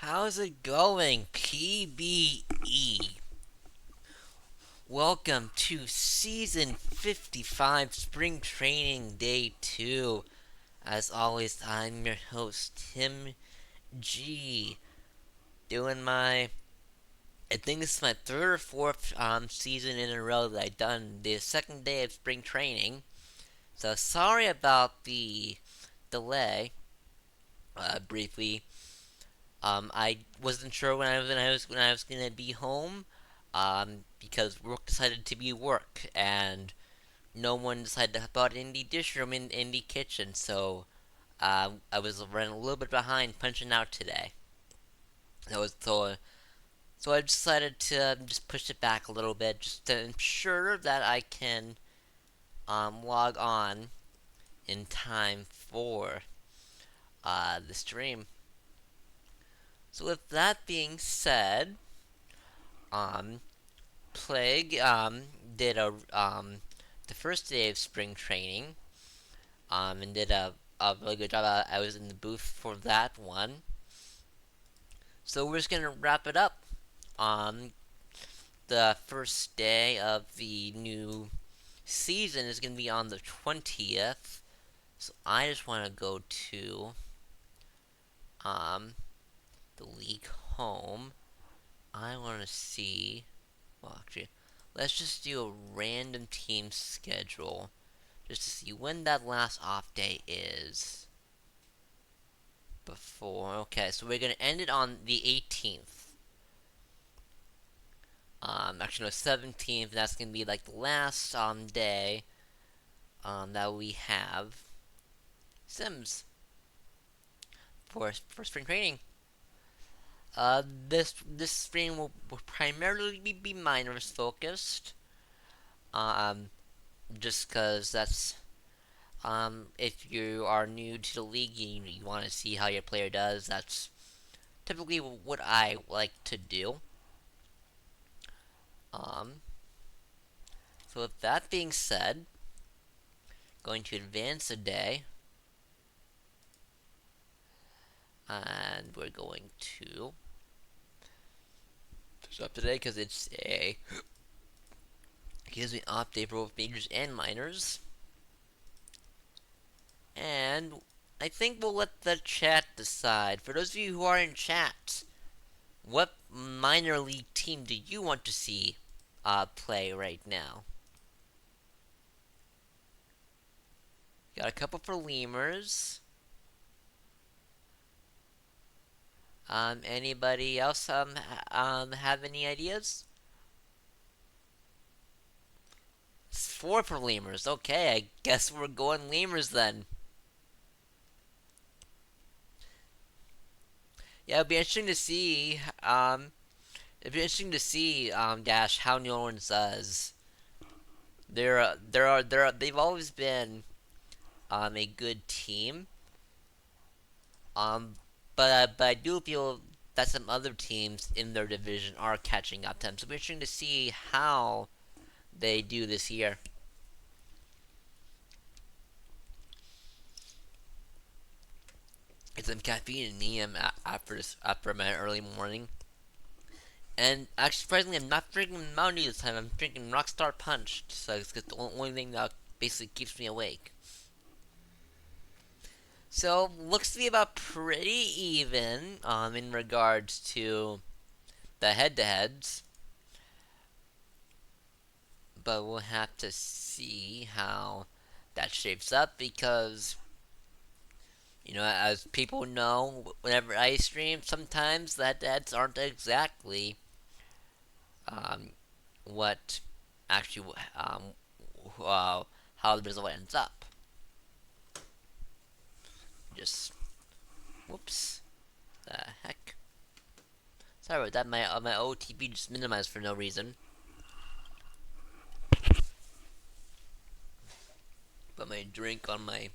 How's it going, PBE? Welcome to Season 55 Spring Training Day 2. As always, I'm your host, Tim G. Doing I think this is my third or fourth season in a row that I've done the second day of Spring Training. So sorry about the delay, briefly. I wasn't sure when I was gonna be home, because work decided to be work, and no one decided to help out in the dish room in the kitchen. So I was running a little bit behind punching out today. So I decided to just push it back a little bit, just to ensure that I can log on in time for the stream. So with that being said, um, Plague did the first day of spring training and did a really good job. I was in the booth for that one. So we're just gonna wrap it up. The first day of the new season is gonna be on the 20th. So I just want to go to um the league home. I want to see. Well, actually, let's just do a random team schedule just to see when that last off day is. Before, okay, so we're gonna end it on the 18th. Actually, no, 17th. That's gonna be like the last day that we have Sims for spring training. This stream will primarily be minors focused. Um, just because that's if you are new to the league, you want to see how your player does. That's typically what I like to do. Um, so with that being said, going to advance a day, and we're going to finish up today because it gives me an update for both majors and minors. And I think we'll let the chat decide. For those of you who are in chat, what minor league team do you want to see play right now? Got a couple for lemurs. Anybody else have any ideas? It's four for lemurs. Okay, I guess we're going lemurs then. Yeah, it'd be interesting to see. Dash how New Orleans does. They've always been a good team. Um, but I do feel that some other teams in their division are catching up to them. So it'll be interesting to see how they do this year. Get some caffeine in me after my early morning. And actually, surprisingly, I'm not drinking Mountain Dew this time. I'm drinking Rockstar Punch. So it's the only thing that basically keeps me awake. So looks to be about pretty even in regards to the head-to-heads, but we'll have to see how that shapes up because as people know, whenever I stream, sometimes the head-to-heads aren't exactly um, what actually how the result ends up. Just whoops, the heck. Sorry about that. My OTP just minimized for no reason. Put my drink on my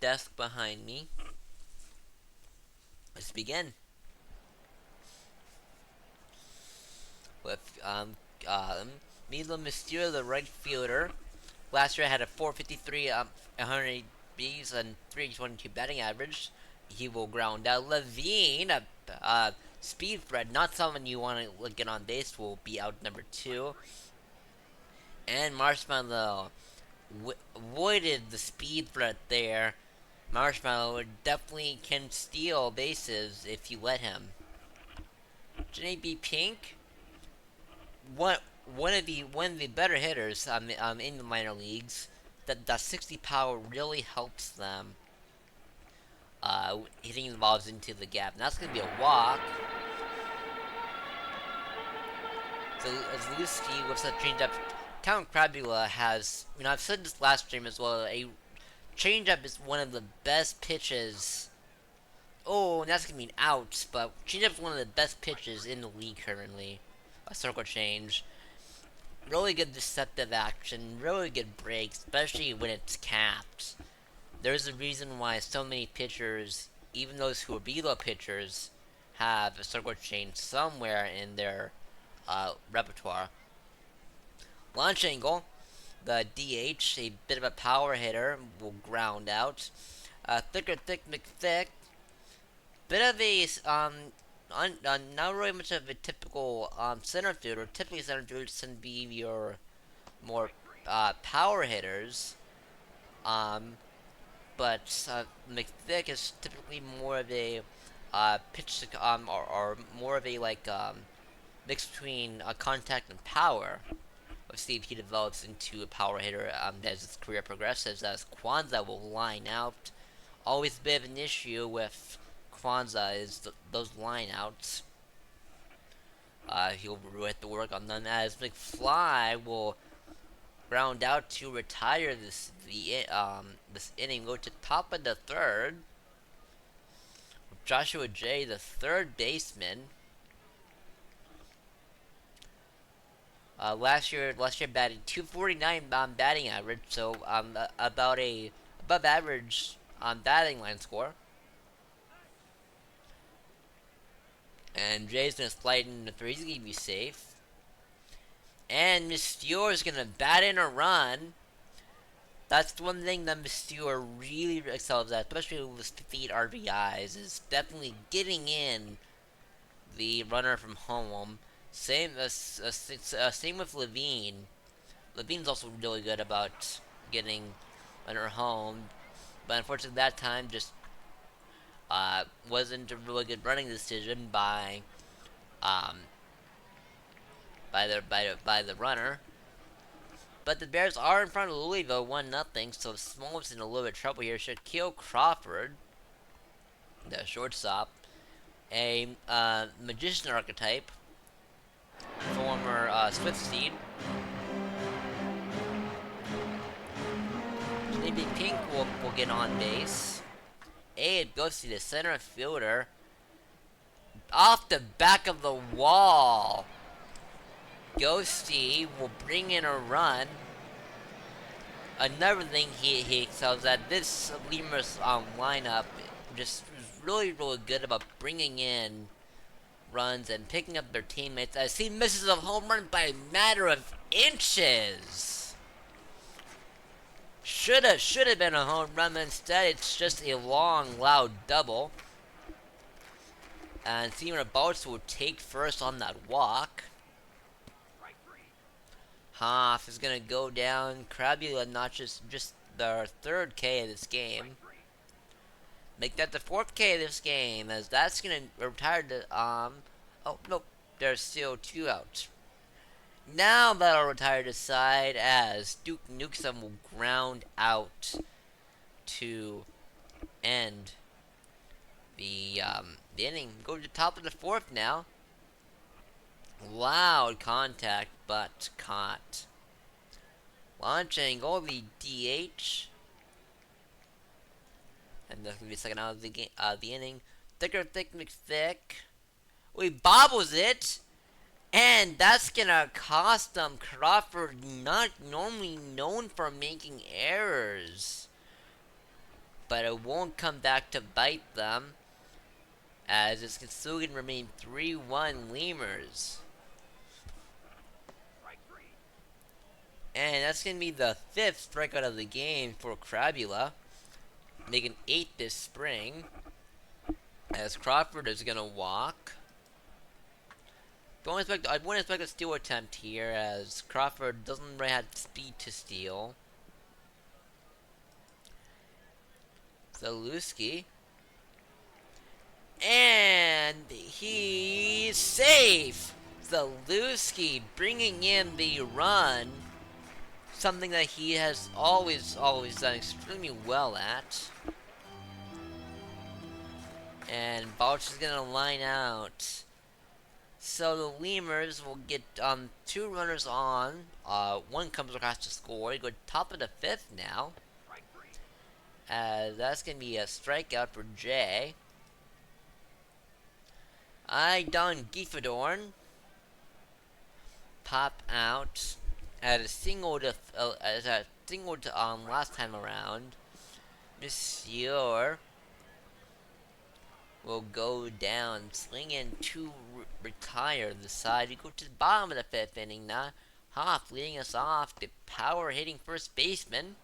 desk behind me. Let's begin with Milo Mysterio, the right fielder. Last year I had a 453, 108 Bs, and 322 batting average. he will ground out. Levine, speed threat, not someone you want to get on base, will be out number 2. And Marshmallow avoided the speed threat there. Marshmallow definitely can steal bases if you let him. JB Pink, one one of the better hitters in the minor leagues. That 60 power really helps them hitting the balls into the gap. And that's going to be a walk. So Zalewski with a changeup. Count Crabula has, I've said this last stream as well, a changeup is one of the best pitches. Oh, and that's going to be an out, but changeup is one of the best pitches in the league currently. A circle change. Really good deceptive action, really good break, especially when it's capped. There's a reason why so many pitchers, even those who are below pitchers, have a circle change somewhere in their repertoire. Launch angle, the DH, a bit of a power hitter, will ground out. Thick McThick, bit of a not really much of a typical center fielder. Typically, center fielders tend to be your more power hitters. But McThick is typically more of a pitch or more of a mix between contact and power. We'll see if he develops into a power hitter as his career progresses. As Kwanzaa will line out. Always a bit of an issue with Kwanzaa is those lineouts. He'll have to work on them as McFly will ground out to retire this inning. Go to top of the third. Joshua J, the third baseman. Last year batted 249 batting average, so about a above average batting line score. And Jay's gonna slide into 3. He's gonna be safe. And Mystere is gonna bat in a run. That's the one thing that Mystere really excels at, especially with 58 RBIs, is definitely getting in the runner from home. Same with Levine. Levine's also really good about getting runner home, but unfortunately that time just wasn't a really good running decision by the runner. But the Bears are in front of Louisville 1-0, so Smollett's in a little bit of trouble here. Shaquille Crawford, the shortstop, a magician archetype, former Swift seed. Maybe Pink will get on base. Abe goes to the center fielder. Off the back of the wall. Ghosty will bring in a run. Another thing he excels at, this Lemurs lineup just is really good about bringing in runs and picking up their teammates as he misses a home run by a matter of inches. Should have been a home run, but instead it's just a long, loud double. And Seymour Boats will take first on that walk. Hoff is gonna go down. Crabula notches just their 3rd K of this game. Make that the 4th K of this game, as that's gonna retire to oh nope, there's still 2 out. Now that'll retire to side as Duke Nukem will ground out to end the inning. Go to the top of the 4th now. Loud contact, but caught. Launch angle, the DH. And that's gonna be the second out of the inning. Thick McThick. We bobbles it. And that's gonna cost them. Crawford, not normally known for making errors, but it won't come back to bite them, as it's still gonna remain 3-1 Lemurs. And that's gonna be the 5th strikeout of the game for Crabula, making 8 this spring. as Crawford is gonna walk. I wouldn't expect a steal attempt here, as Crawford doesn't really have speed to steal. Zalewski. And he's safe! Zalewski bringing in the run. Something that he has always done extremely well at. And Balch is gonna line out. So the Lemurs will get 2 runners on. One comes across to score. You go top of the 5th now. That's gonna be a strikeout for Jay. I done Giefadorn. Pop out at a single to last time around. Monsieur will go down, slinging to retire the side. We go to the bottom of the 5th inning now. Hoff leading us off. The power hitting first baseman.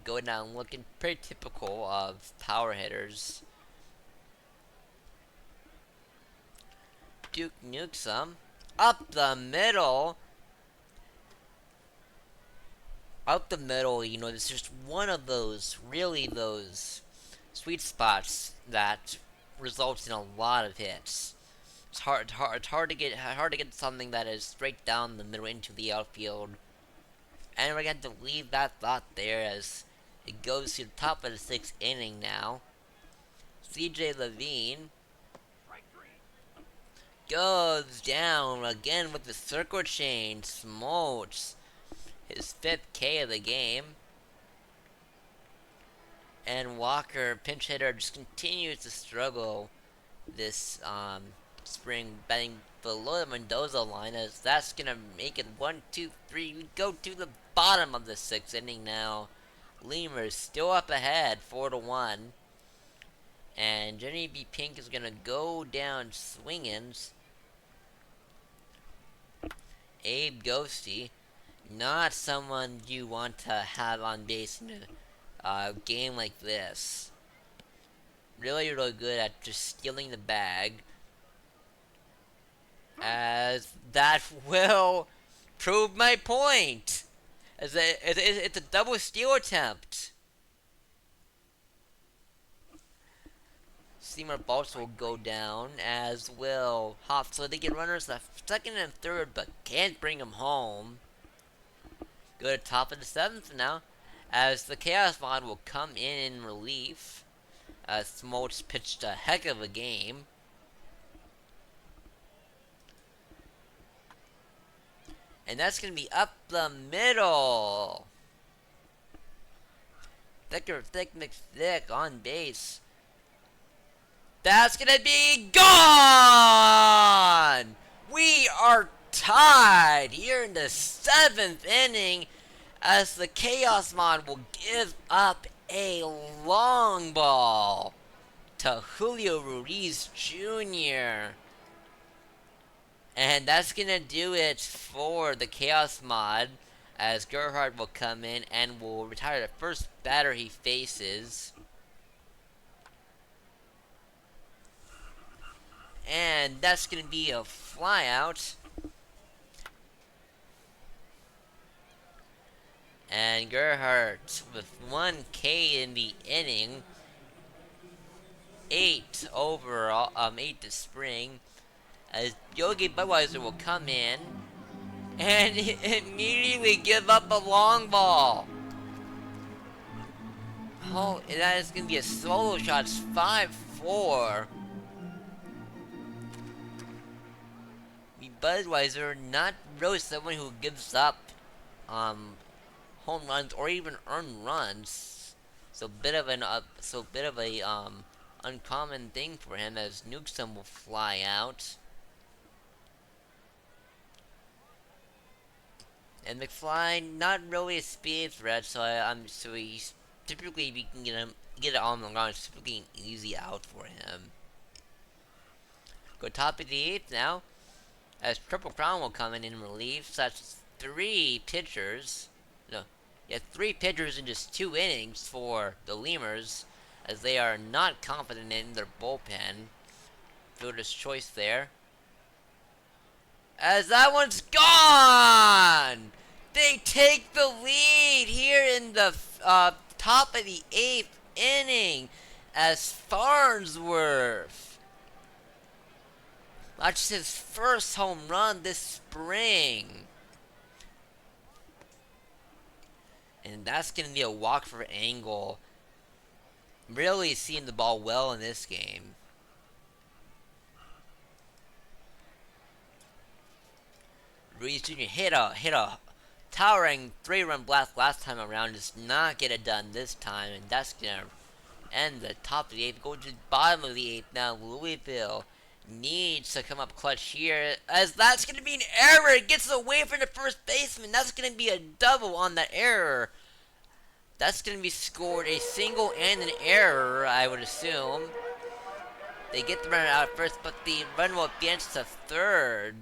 Go down looking pretty typical of power hitters. Duke Newsome up the middle. Up the middle, you know, it's just one of those, really those sweet spots that results in a lot of hits. It's hard to get something that is straight down the middle into the outfield. And we're going to leave that thought there as it goes to the top of the 6th inning now. CJ Levine goes down again with the circle chain. Smoltz, his 5th K of the game. And Walker, pinch hitter, just continues to struggle this spring, batting below the Mendoza line, as that's gonna make it 1, 2, 3. We go to the bottom of the 6th inning now. Lemurs still up ahead, 4-1. And Jenny B. Pink is gonna go down swinging. Abe Ghosty, not someone you want to have on base in a game like this. Really good at just stealing the bag. As that will prove my point. As it's a double steal attempt. Seymour Balch will go down, as will Hoff. So they get runners left, 2nd and 3rd, but can't bring them home. Go to top of the 7th now, as the Chaos Mod will come in relief. Smoltz pitched a heck of a game. And that's going to be up the middle. Thicker, thick, McThick on base. That's going to be gone! We are tied here in the 7th inning, as the Chaos Mod will give up a long ball to Julio Ruiz Jr. And that's gonna do it for the Chaos Mod, as Gerhard will come in and will retire the first batter he faces. And that's gonna be a flyout. And Gerhardt with 1 K in the inning. 8 overall, 8 to Spring. As Yogi Budweiser will come in and immediately give up a long ball. Oh, that is going to be a solo shot. It's 5-4. Budweiser, not really someone who gives up home runs or even earned runs. So bit of a uncommon thing for him, as Newsome will fly out. And McFly, not really a speed threat, so he's typically, if you can get it on the ground, it's typically an easy out for him. Go top of the 8th now, as Triple Crown will come in relief. So that's 3 pitchers. No, yeah, 3 pitchers in just 2 innings for the Lemurs. as they are not confident in their bullpen. Fielder's choice there. As that one's gone! They take the lead here in the top of the 8th inning as Farnsworth launches his first home run this spring. And that's going to be a walk for Angle. Really seeing the ball well in this game. Ruiz Jr. hit a towering 3-run blast last time around. Does not get it done this time, and that's gonna end the top of the 8th. Go to the bottom of the 8th now. Louisville needs to come up clutch here, as that's gonna be an error. It gets away from the first baseman. That's gonna be a double on that error. That's gonna be scored a single and an error, I would assume. They get the runner out at first, but the run will advance to third.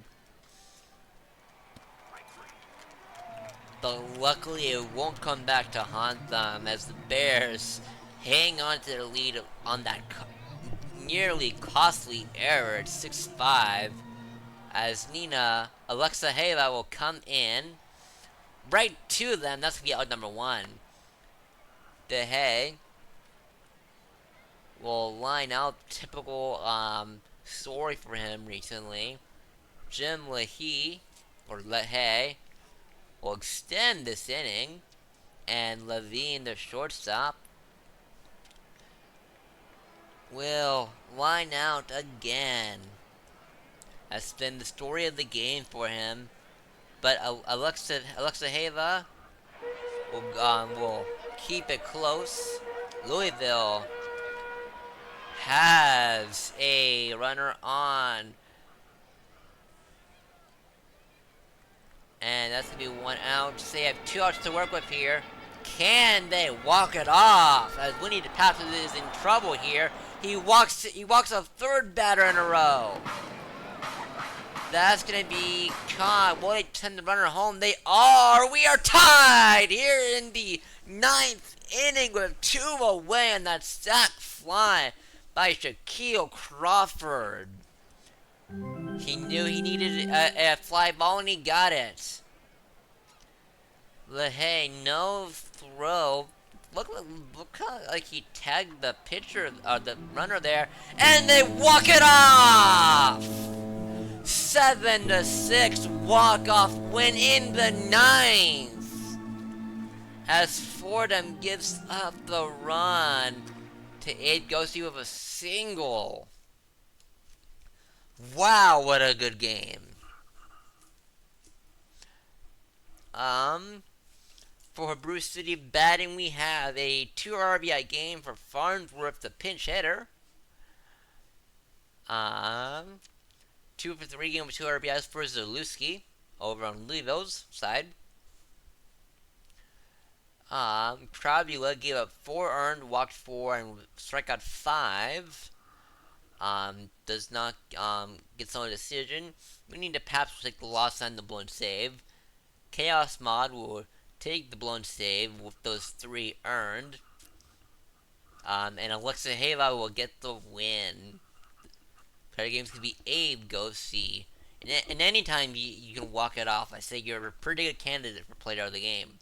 But luckily it won't come back to haunt them, as the Bears hang on to their lead on that nearly costly error at 6-5, as Alexa Hela will come in right to them. That's going to be out number 1. DeHay will line out typical story for him recently. Jim Leahy, or Leahy, will extend this inning, and Levine, the shortstop, will line out again. That's been the story of the game for him. But Alexa Heva will keep it close. Louisville has a runner on, and that's going to be 1 out. So they have 2 outs to work with here. Can they walk it off? As Winnie DePasso is in trouble here. He walks a 3rd batter in a row. That's going to be caught. Will they send the runner home? They are. We are tied here in the 9th inning with 2 away on that sac fly by Shaquille Crawford. He knew he needed a fly ball, and he got it. Leahy, no throw. Look like he tagged the pitcher, the runner there, and they walk it off. 7-6 walk-off win in the 9th, as Fordham gives up the run to Abe Ghosty with a single. Wow, what a good game. For Bruce City batting, we have a 2 RBI game for Farnsworth, the pinch hitter. 2 for 3 game with 2 RBIs for Zalewski over on Louisville's side. Pravula gave up 4 earned, walked 4, and struck out 5. Does not get some decision. We need to perhaps take the loss and the blown save. Chaos Mod will take the blown save with those 3 earned. And Alexa Heva will get the win. Player of the game's gonna be Abe Ghosty. And anytime you can walk it off, I say you're a pretty good candidate for player of the game.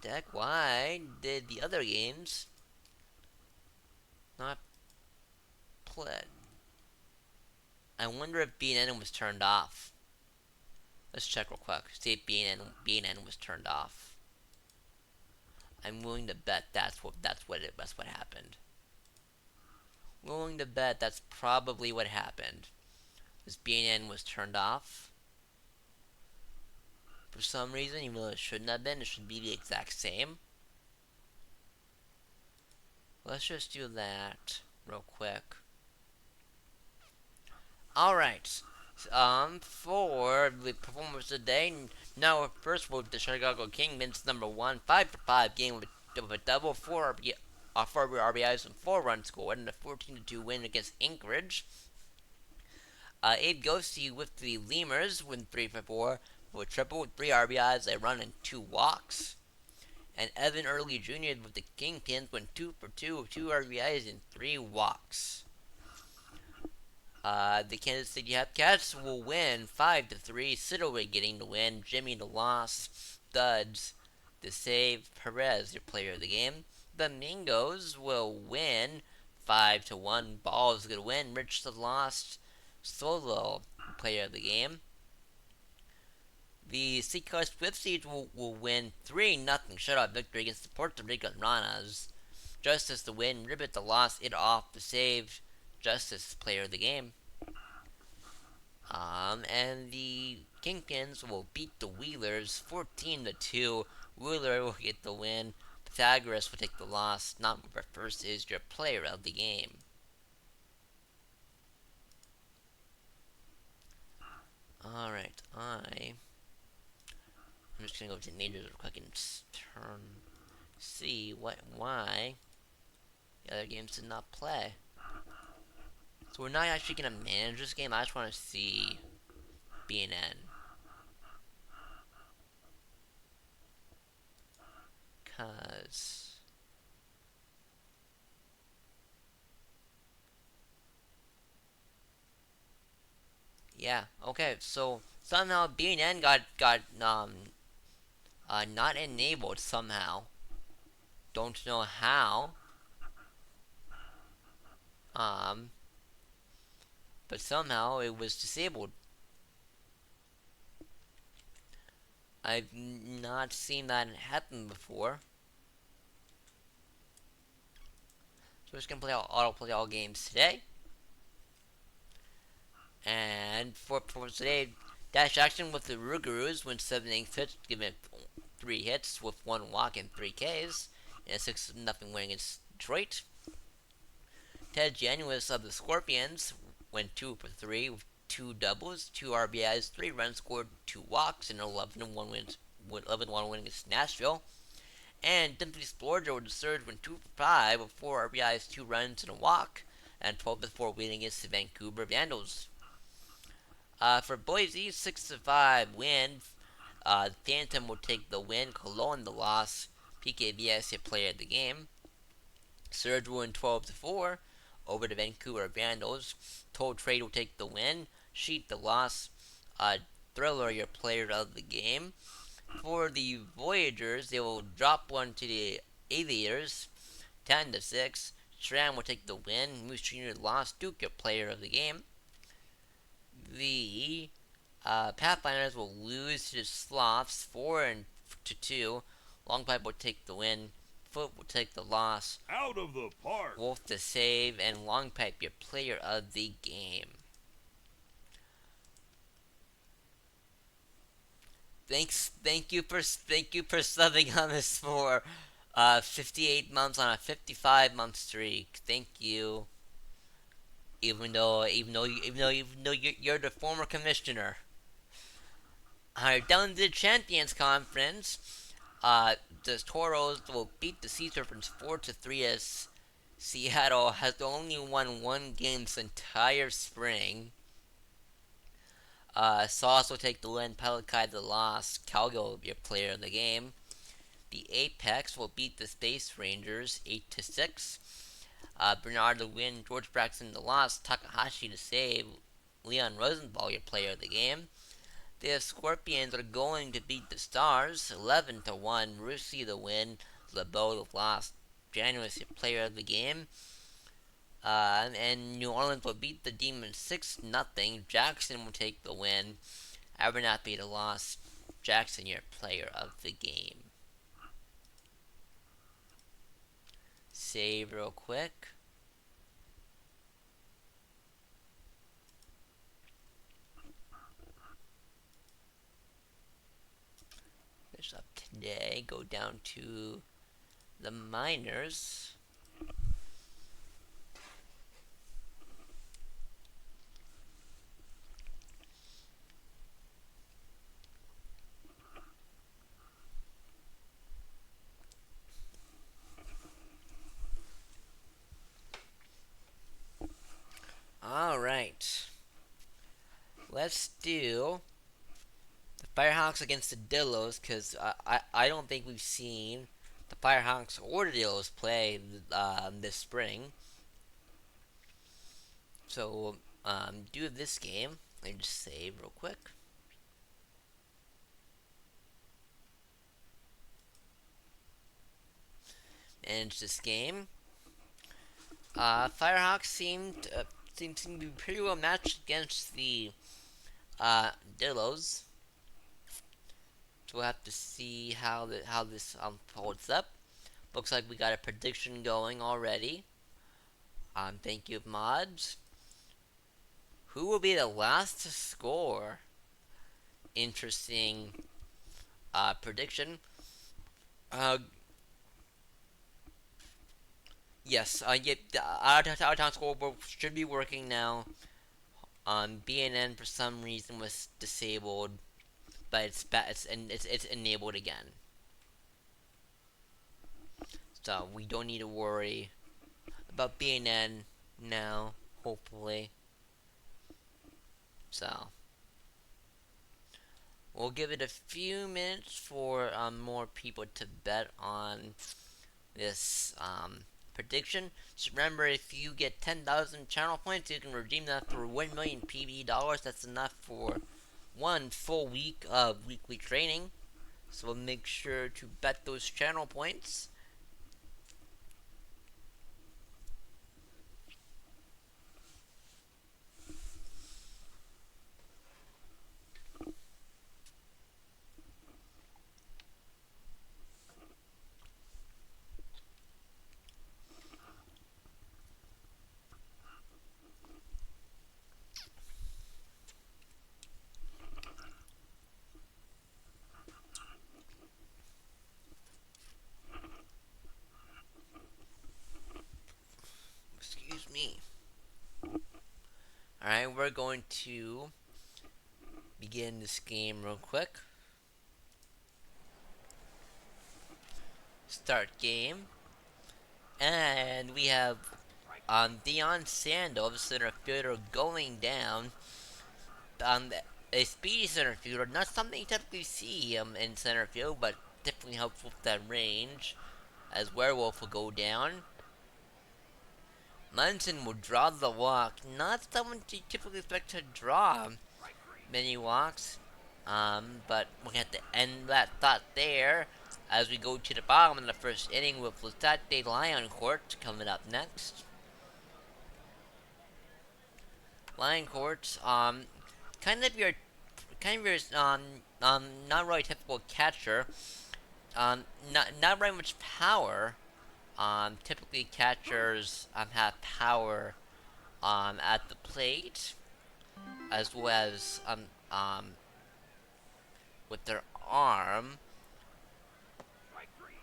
Deck, why did the other games not play? I wonder if B&N was turned off. Let's check real quick. See if B&N was turned off. I'm willing to bet that's what happened. Willing to bet that's probably what happened. This B&N was turned off for some reason, even though it shouldn't have been. It should be the exact same. Let's just do that real quick. Alright. For the performance today, now first with the Chicago Kingman's number 1, 5 for 5 game with a double, 4 RBIs and 4 runs scored, and a 14-2 win against Anchorage. Abe Ghosty with the Lemurs, win 3 for 4. with a triple with 3 RBIs, a run, and 2 walks. And Evan Early Jr. with the Kingpins went 2 for 2 with 2 RBIs and 3 walks. The Kansas City Hepcats will win 5-3. Sidaway getting the win. Jimmy the loss. Studs the save. Perez your player of the game. The Mingos will win 5-1. Ball's gonna win. Rich the lost. Solo player of the game. The Seacoast Swifties will win 3-0 shutout victory against the Puerto Rico Ranas. Justice the win. Ribbit the loss. It off the save. Justice player of the game. And the Kingpins will beat the Wheelers 14-2. Wheeler will get the win. Pythagoras will take the loss. Not first is your player of the game. Alright, I'm just gonna go to Majors real quick and see why the other games did not play. So we're not actually gonna manage this game. I just want to see B&N. Cause yeah, okay. So somehow B&N got not enabled somehow. Don't know how. But somehow it was disabled. I've not seen that happen before. So we're just gonna play all games today. And for today, Dash Action with the Rougarous went 7 innings pitched, giving 3 hits with 1 walk and 3 Ks, and a 6-0 win against Detroit. Ted Januous of the Scorpions went 2 for 3 with 2 doubles, 2 RBIs, 3 runs scored, 2 walks, and 11-1 win against Nashville. And Dempsey Splorger with the Surge went 2 for 5 with 4 RBIs, 2 runs, and a walk, and 12-4 win against the Vancouver Vandals. For Boise, 6-5 win. Phantom will take the win. Cologne the loss. PKVS hit player of the game. Surge will win 12-4 over the Vancouver Vandals. Toll Trade will take the win. Sheet the loss. Thriller your player of the game. For the Voyagers, they will drop one to the Aviators, 10-6. Schramm will take the win. Moose Jr. lost. Duke your player of the game. The Pathfinders will lose to the Sloths 4-2. Longpipe will take the win. Foot will take the loss. Out of the park. Wolf the save, and Longpipe your player of the game. Thank you for subbing on this for 58 months on a 55-month streak. Thank you. Even though you're the former commissioner. Alright, down to the Champions Conference. The Toros will beat the Sea Serpents 4-3 as Seattle has only won 1 game this entire spring. Sauce will take the win. Pelikai the loss. Calgo will be a player of the game. The Apex will beat the Space Rangers 8-6. Bernard the win. George Braxton the loss. Takahashi to save. Leon Rosenthal your player of the game. The Scorpions are going to beat the Stars 11-1. Russi the win. LeBeau the loss. January player of the game. And New Orleans will beat the Demons 6-0. Jackson will take the win. Abernathy the loss. Jackson your player of the game. Save real quick. Finish up today. Go down to the minors. Alright. Let's do the Firehawks against the Dillos, because I don't think we've seen the Firehawks or the Dillos play this spring. So do this game. Let me just save real quick. Manage this game. Firehawks seem to be pretty well matched against the Dillos. So we'll have to see how this holds up. Looks like we got a prediction going already. Thank you, mods. Who will be the last to score? Interesting prediction. Uh, yes, yeah, the out-of-town scoreboard should be working now. BNN for some reason was disabled, but it's enabled again. So we don't need to worry about BNN now, hopefully. So we'll give it a few minutes for more people to bet on this prediction. Just remember, if you get 10,000 channel points, you can redeem that for 1 million PB dollars. That's enough for 1 full week of weekly training. So make sure to bet those channel points. Excuse me. Alright, we're going to begin this game real quick. Start game. And we have Deion Sandel, the center fielder, going down. A speedy center fielder, not something you typically see in center field, but definitely helps with that range. As Werewolf will go down. Munson will draw the walk. Not someone you typically expect to draw many walks. But we're going to have to end that thought there as we go to the bottom of the first inning with Lustate Lioncourt coming up next. Lioncourt, kind of your not really typical catcher. Not very much power. Typically catchers have power at the plate as well as with their arm.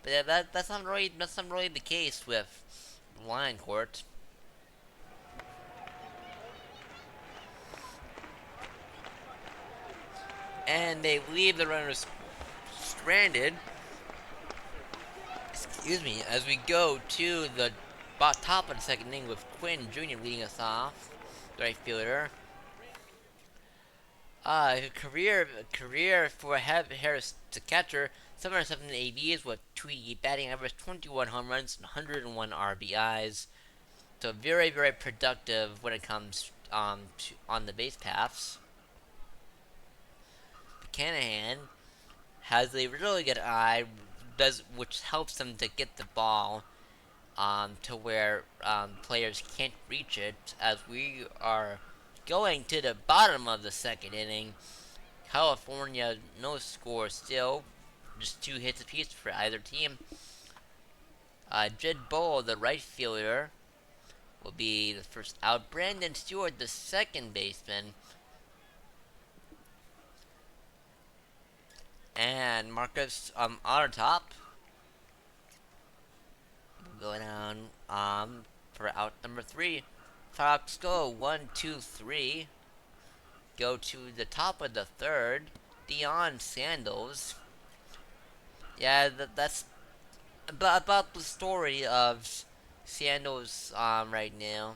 But that's not really the case with Lioncourt. And they leave the runners stranded. Excuse me, as we go to the top of the second inning with Quinn Jr. leading us off, the right fielder. Career for Harris to catcher, 707 ABs with 280 batting average, 21 home runs, and 101 RBIs. So very, very productive when it comes on the base paths. Canahan has a really good eye, which helps them to get the ball to where players can't reach it. As we are going to the bottom of the second inning, California no score still, just 2 hits apiece for either team. Jed Bull, the right fielder, will be the first out. Brandon Stewart, the second baseman. And Marcus Ottertop will go down for out number 3. Fox go 1, 2, 3. Go to the top of the third. Deion Sandals. Yeah, that's about the story of Sandals right now.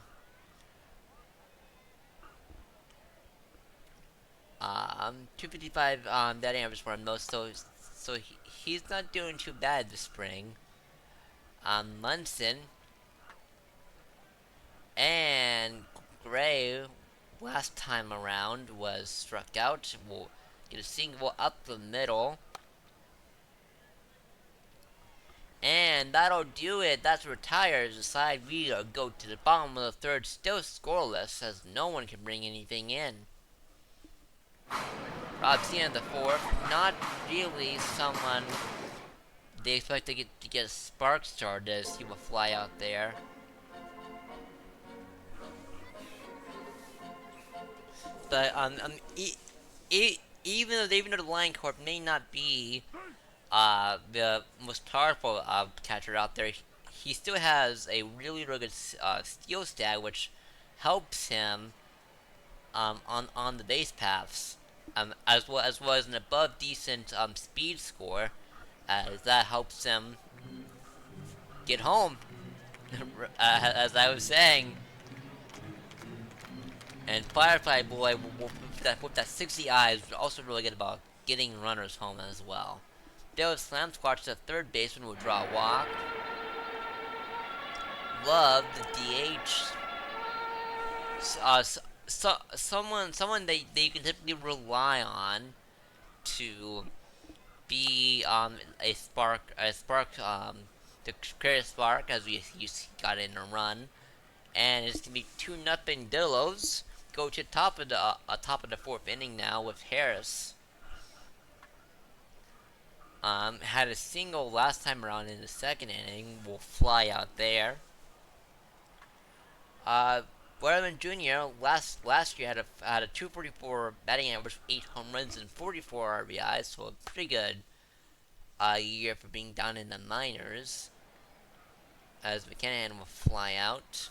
255 batting average for him though, so he's not doing too bad this spring. Munson and Gray last time around was struck out. We'll get a single up the middle. And that'll do it. That's retires. Decide we go to the bottom of the third, still scoreless, as no one can bring anything in. Robson at the fourth, not really someone they expect to get a spark started as he will fly out there. But even though the Lion Corp may not be the most powerful catcher out there, he still has a really good steal stat, which helps him on the base paths, as well as an above decent speed score, as that helps him get home. As I was saying, and Firefly Boy with that 60 eyes was also really good about getting runners home as well. There Slam Squatch, the third baseman, will draw a walk. Love the DH. Someone they can typically rely on to be a spark to create a spark, as we got in a run, and it's gonna be 2-0 Dillos. Go to top of the fourth inning now with Harris. Had a single last time around in the second inning. Will fly out there. Weatherman Jr. last year had a 244 batting average, 8 home runs and 44 RBIs, so a pretty good year for being down in the minors. As McCann will fly out.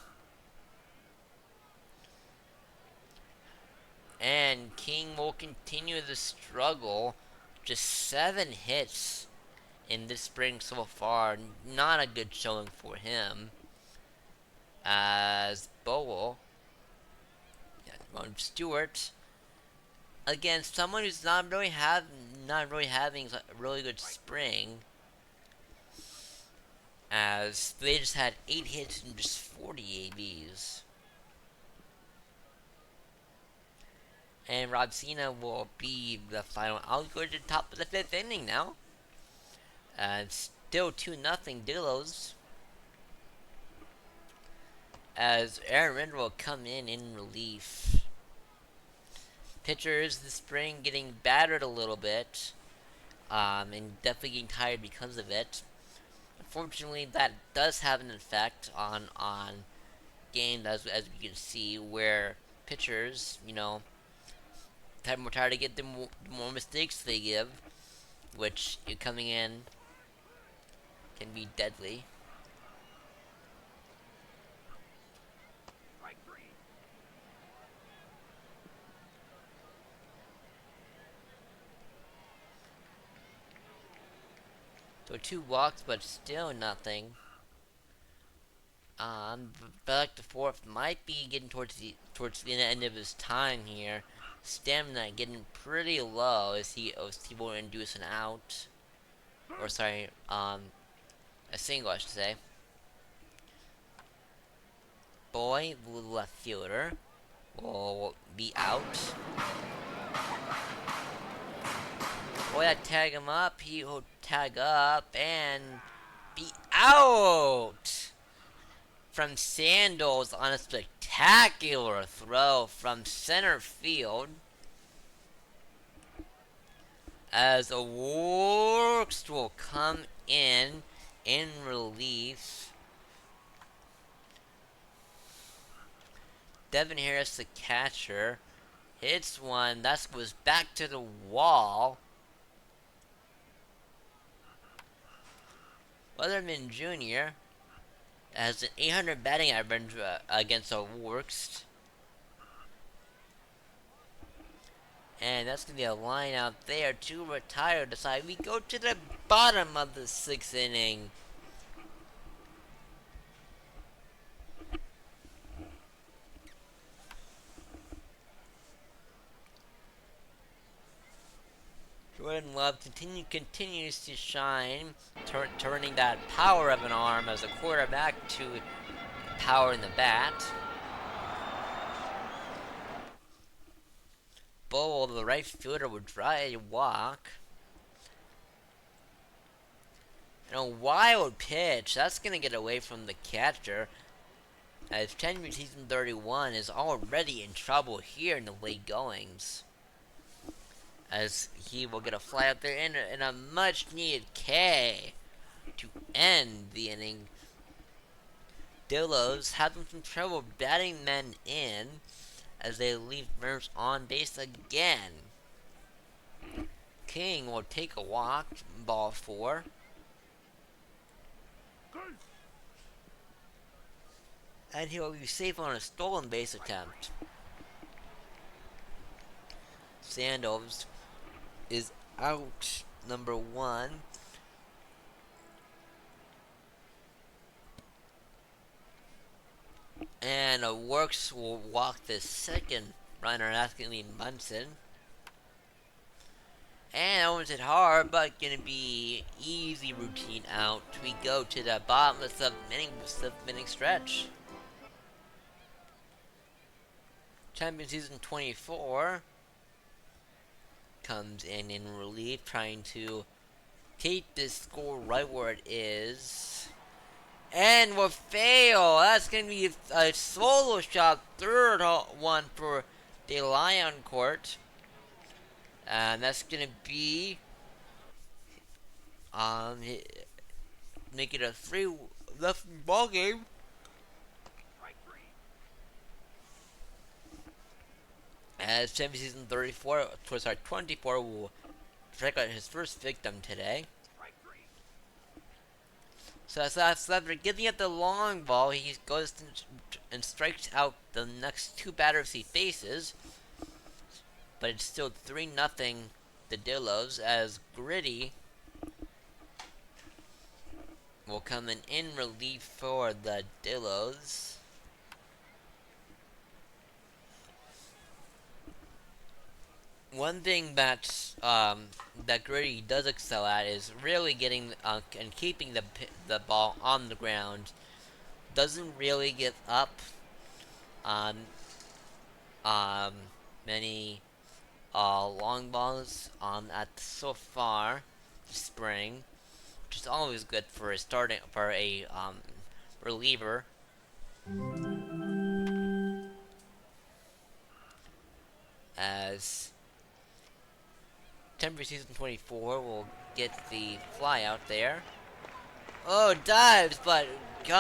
And King will continue the struggle. Just 7 hits in this spring so far. Not a good showing for him. As Bowl, Stewart, again, someone who's not really having a really good spring. As they just had 8 hits and just 40 ABs. And Rob Cena will be the final. I'll go to the top of the 5th inning now. And still 2-0 Dillos. As Aaron Render will come in relief. Pitchers this spring getting battered a little bit. And definitely getting tired because of it. Unfortunately, that does have an effect on games, as we can see, where pitchers, more tired to get the more mistakes they give, which coming in can be deadly. So 2 walks, but still nothing. Back to fourth might be getting towards the end of his time here. Stamina getting pretty low as he will induce an out, or sorry, a single, I should say. Boy, the left fielder, will be out. Boy, I tag him up. He will tag up and be out from Sandals on a spectacular throw from center field. As a Works will come in relief. Devin Harris, the catcher, hits one that goes back to the wall. Weatherman Jr. has an 800 batting average against the Works. And that's going to be a line out there to retire. Decide we go to the bottom of the 6th inning. Jordan Love continues to shine, turning that power of an arm as a quarterback to power in the bat. Bowl, the right fielder, would try a walk. And a wild pitch. That's going to get away from the catcher. As Tenry Season 31 is already in trouble here in the late goings. As he will get a fly out there and a much needed K to end the inning. Dillos having some trouble batting men in as they leave runners on base again. King will take a walk, ball 4. And he will be safe on a stolen base attempt. Sandows is out, number 1. And Works will walk the second runner, that's going to be Munson. And owns it hard, but going to be easy routine out. We go to the bottom of the inning stretch. Champion Season 24 comes in relief, trying to keep this score right where it is. And will fail. That's going to be a solo shot, third one for De Lion Court. And that's going to be make it a 3 left ball game. As Champion Season 24 will strike out his first victim today. So after getting at the long ball, he goes and strikes out the next 2 batters he faces. But it's still 3-0 the Dillos, as Gritty will come in relief for the Dillos. One thing that Gritty does excel at is really getting and keeping the ball on the ground. Doesn't really give up on many long balls so far this spring, which is always good for a reliever. As Temporary Season 24 will get the fly out there. Oh, dives, but he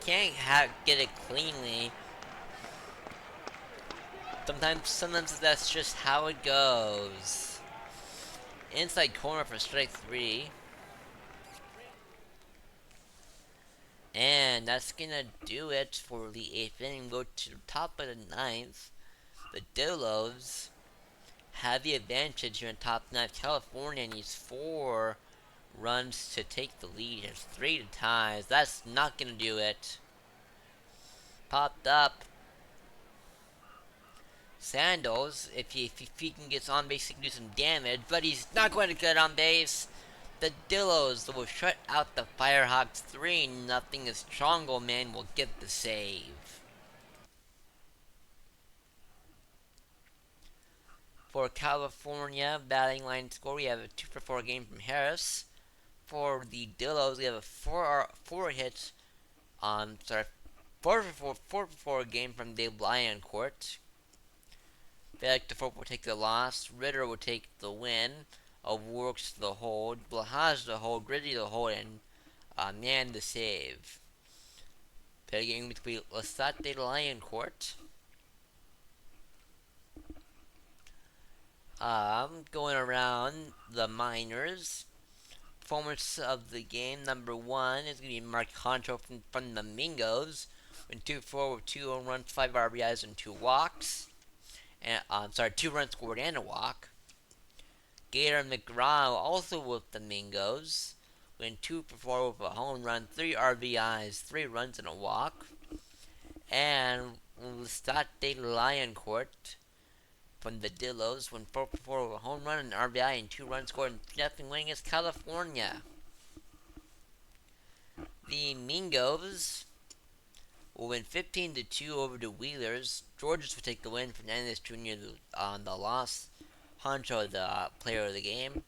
can't get it cleanly. Sometimes that's just how it goes. Inside corner for strike 3. And that's gonna do it for the 8th inning. Go to the top of the 9th. The Dillos have the advantage here in top 9. California needs 4 runs to take the lead. It's 3 to ties. That's not gonna do it. Popped up. Sandoz, if he can get on base, he can do some damage, but he's not going to get on base. The Dillos will shut out the Firehawks 3-0 as Strongleman will get the save. For California, batting line score, we have a 2-for-4 game from Harris. For the Dillos, we have a 4 hits, 4-for-4 game from Dave Lioncourt. Victor will take the loss. Ritter will take the win. Works the hold. Blahaj the hold. Gritty the hold. And Man the save. Play game between Lestat de Lioncourt. Going around the minors. Performance of the game, number 1 is going to be Mark Concho from the Mingos. Went 2-4 with 2 home runs, 5 RBIs, and 2 walks. 2 runs scored and a walk. Gator McGraw also with the Mingos. Went 2-for-4 with a home run, 3 RBIs, 3 runs and a walk. And Lestat de Lioncourt from the Dillos went 4 for 4 with a home run, an RBI, and 2 runs scored, and 3-0 winning against California. The Mingos will win 15-2 over the Wheelers. Georges will take the win. Fernandez Jr. on the loss. Honcho, the player of the game.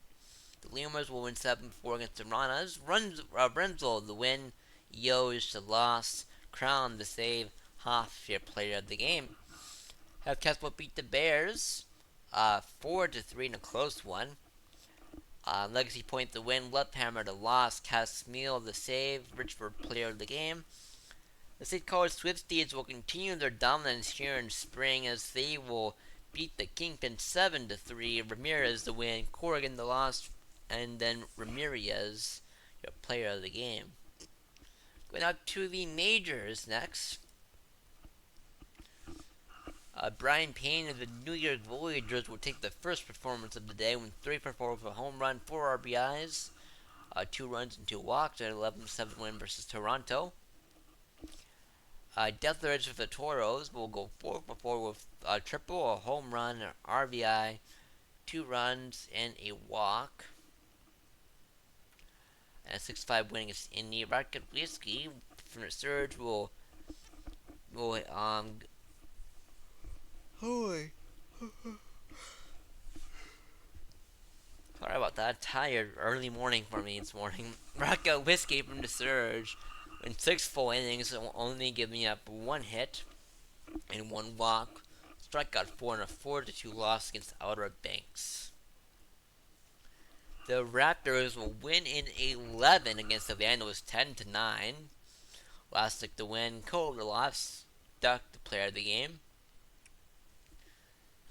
The Lemurs will win 7-4 against the Ranas. Renzel the win. Yo's the loss. Crown the save. Hoff, your player of the game. Have Castle beat the Bears 4-3 in a close one. Legacy Point the win. Lefthammer the loss. Casmille the save. Richford player of the game. The State College Swifties will continue their dominance here in spring as they will beat the Kingpin 7-3. Ramirez the win. Corrigan the loss. And then Ramirez, your player of the game. Going out to the majors next. Brian Payne of the New York Voyagers will take the first performance of the day with 3 for 4 with a home run, 4 RBIs, 2 runs and 2 walks, an 11-7 win versus Toronto. Death Ridge of the Toros will go 4 for 4 with a triple, a home run, an RBI, 2 runs, and a walk. And a 6-5 win against Indy. Rocket Whiskey from the Surge will Holy. Sorry about that. Tired. Early morning for me this morning. Rocket Whiskey from the Surge in 6 full innings, only giving up 1 hit and 1 walk. Strikeout 4 in a 4-2 loss against Outer Banks. The Raptors will win in 11 against the Vandals 10-9. Lastic the win. Cole the loss. Duck the player of the game.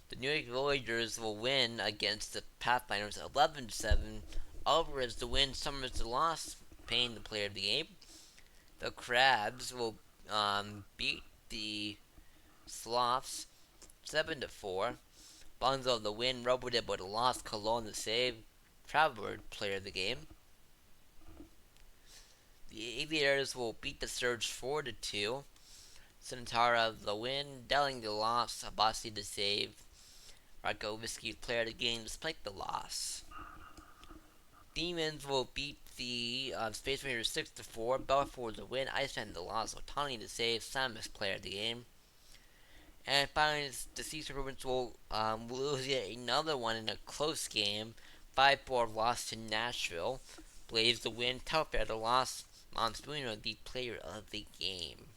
The New York Voyagers will win against the Pathfinders 11-7. Alvarez the win. Summers the loss. Payne the player of the game. The Crabs will beat the Sloths 7-4. Bonzo the win. Robodip with a loss. Cologne the save. Traveler player of the game. The Aviators will beat the Surge 4-2. Sinatara the win. Delling the loss. Abasi the save. Rocco Whiskey player of the game despite the loss. Demons will beat the Space Raiders 6-4. Belfort the win. Iceland the loss. Otani the save. Samus player of the game. And finally, the Sea Serpents will lose yet another one in a close game. 5-4 loss to Nashville. Blaze the win. Telfair the loss. Monspooner the player of the game.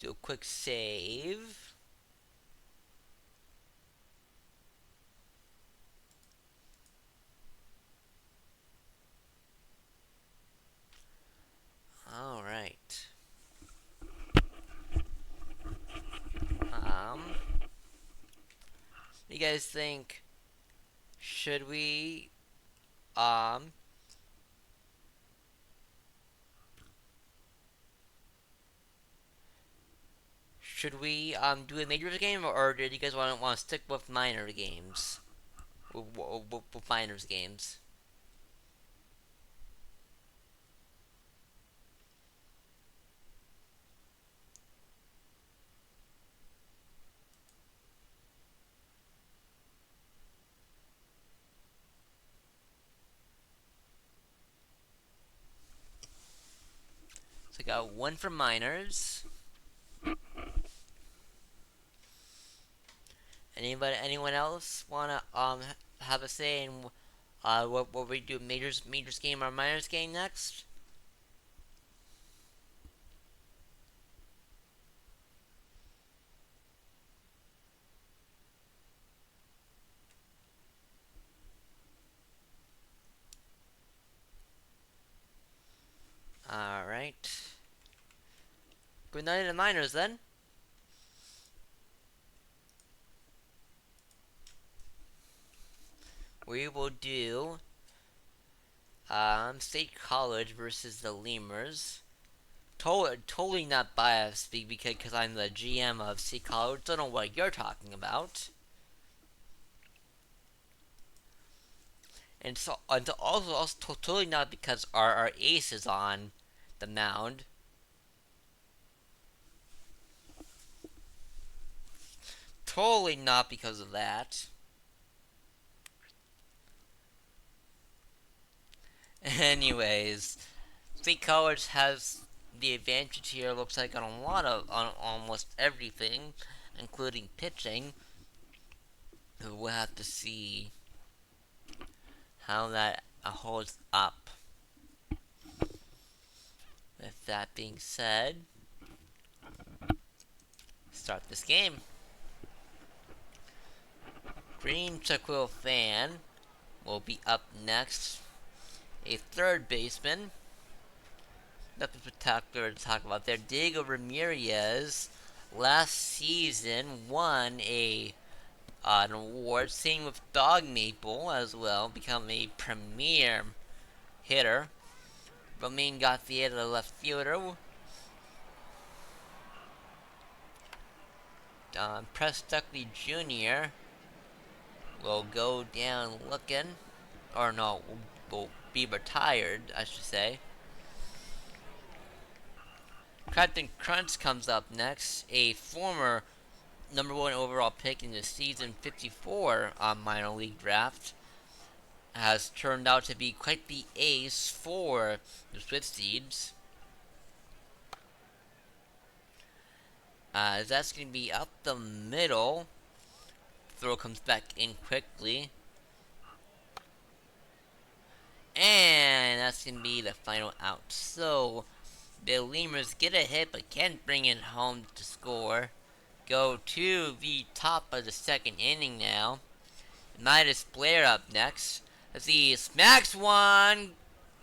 Do a quick save. Alright. You guys think, should we do a majors game, or did you guys want to stick with minor games? With minors games. So I got 1 for minors. Anyone else wanna have a say in what we do, majors game or minors game next? Alright. Good night to the minors then. We will do State College versus the Lemurs. Totally not biased because I'm the GM of State College. Don't know what you're talking about. And also totally not because our ace is on the mound. totally not because of that. Anyways, State College has the advantage here, looks like, on almost everything, including pitching. We'll have to see how that holds up. With that being said, start this game. Green Chuckwill Fan will be up next. A third baseman. Nothing spectacular to talk about there. Diego Ramirez last season won an award. Same with Dog Maple as well. Become a premier hitter. Romain Gauthier, the left fielder. Press Duckley Jr. will go down looking. Or no, will be retired, I should say. Captain Crunch comes up next. A former #1 overall pick in the season 54 minor league draft. Has turned out to be quite the ace for the Swift Seeds. That's going to be up the middle. Throw comes back in quickly. And that's going to be the final out. So, the Lemurs get a hit but can't bring it home to score. Go to the top of the second inning now. Midas Blair up next. As he smacks one.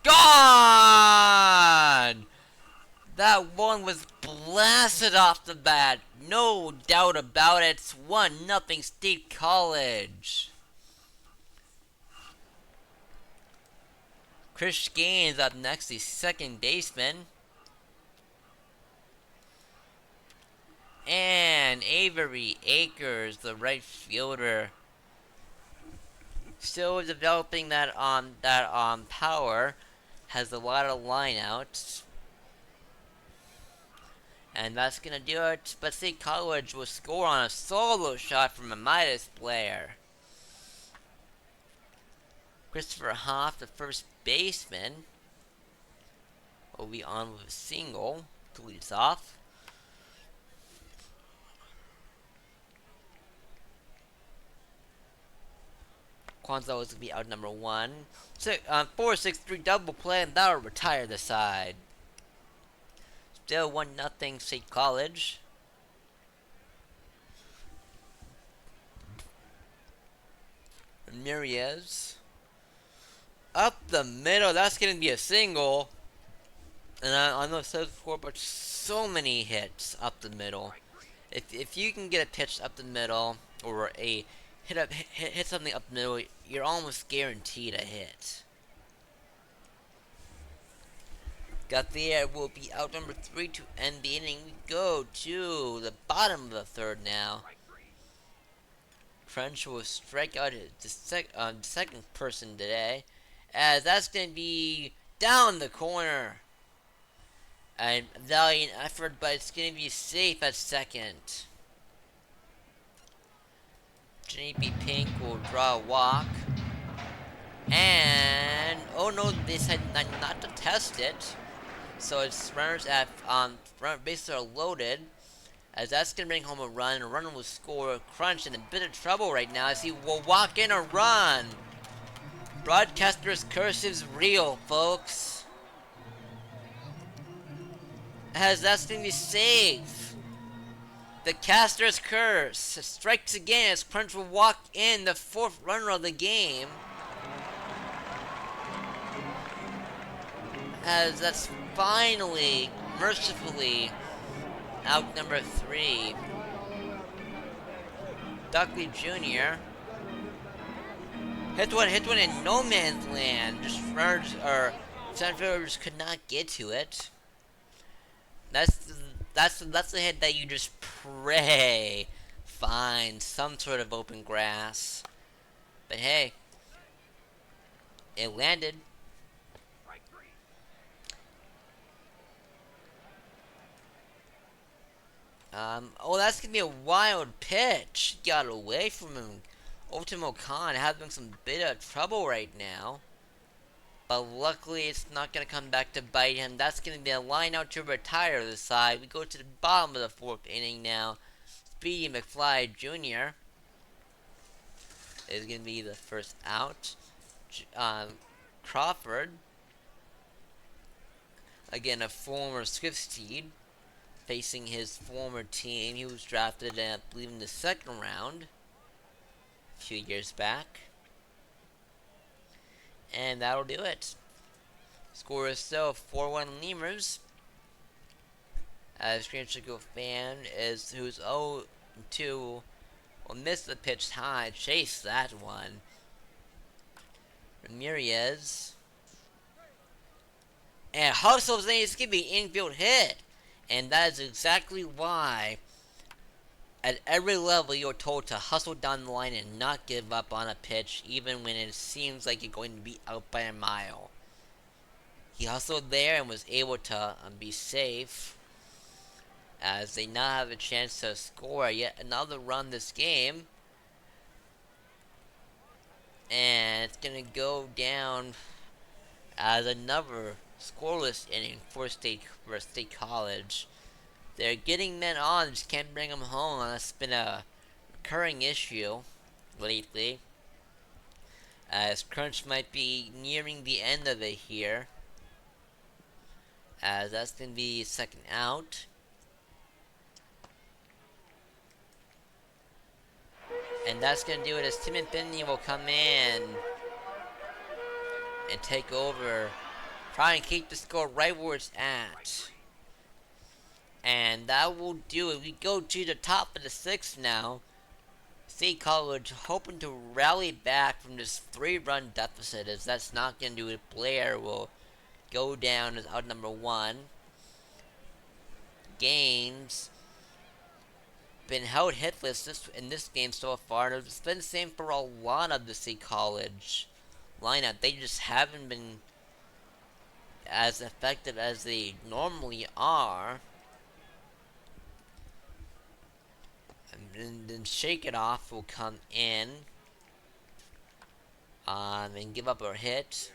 Gone! That one was blasted off the bat. No doubt about it. It's 1-0 State College. Chris Gaines up next, the second baseman. And Avery Akers, the right fielder. Still developing that power. Has a lot of lineouts. And that's gonna do it. But State College will score on a solo shot from a Midas Blair. Christopher Hoff, the first baseman, will be on with a single to lead us off. Kwanzaa is going to be out #1. 4-6-3 double play, and that'll retire the side. Still 1-0 State College. Ramirez. Up the middle, that's going to be a single. And I know it says before, but so many hits up the middle. If you can get a pitch up the middle, or a hit something up the middle, you're almost guaranteed a hit. Gauthier will be out #3 to end the inning. We go to the bottom of the third now. Crunch will strike out the second person today, as that's going to be down the corner. A valiant effort, but it's going to be safe at second. JP Pink will draw a walk. And, oh no, they said not to test it. So it's runners at, bases are loaded. As that's going to bring home a run. A runner will score. Crunch in a bit of trouble right now as he will walk in a run. Broadcaster's curse is real, folks. As that's going to be safe. The caster's curse strikes again as Crunch will walk in, the fourth runner of the game. As that's finally, mercifully, out #3. Duckley Jr. hit one in no man's land. Just runners or center fielders could not get to it. That's the hit that you just pray find some sort of open grass. But hey, it landed. Oh, that's gonna be a wild pitch. Got away from him. Ultimo Khan having some bit of trouble right now. But luckily, it's not going to come back to bite him. That's going to be a line out to retire this side. We go to the bottom of the fourth inning now. Speedy McFly Jr. is going to be the first out. Crawford, again a former Swift Steed, facing his former team. He was drafted, I believe, in the second round a few years back. And that'll do it. Score is still 4-1 Lemurs. As Green Chico fan is who's 0-2 will miss the pitch high, chase that one. Ramirez and hustles, and it's gonna be infield hit, and that is exactly why at every level you're told to hustle down the line and not give up on a pitch, even when it seems like you're going to be out by a mile. He hustled there and was able to be safe, as they now have a chance to score yet another run this game. And it's going to go down as another scoreless inning for State College. They're getting men on, just can't bring them home. That's been a recurring issue lately, as Crunch might be nearing the end of it here, as that's going to be second out. And that's going to do it, as Tim and Finley will come in and take over, try and keep the score right where it's at. And that will do it. We go to the top of the sixth now. State College hoping to rally back from this 3-run deficit, as that's not going to do it. Blair will go down as out number 1. Gaines been held hitless in this game so far. It's been the same for a lot of the State College lineup. They just haven't been as effective as they normally are. And then Shake It Off will come in and give up a hit.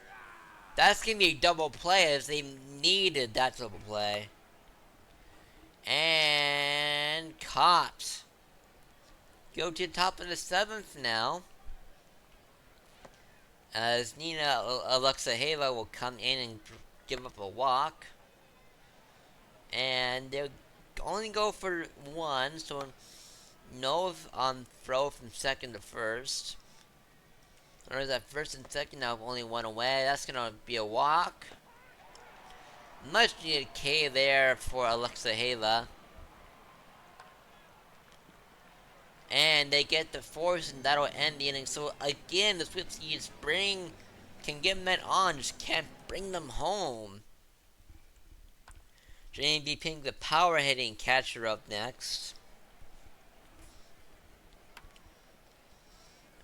That's going to be a double play, as they needed that double play. And caught. Go to the top of the 7th now, as Nina Alexa Hava will come in and give up a walk. And they'll only go for 1, so no throw from second to first. Or that first and second now have only 1 away. That's gonna be a walk. Much needed K there for Alexa Hava. And they get the force, and that'll end the inning. So again, the Swift Steeds can get men on, just can't bring them home. Jamie Pink, the power hitting catcher, up next.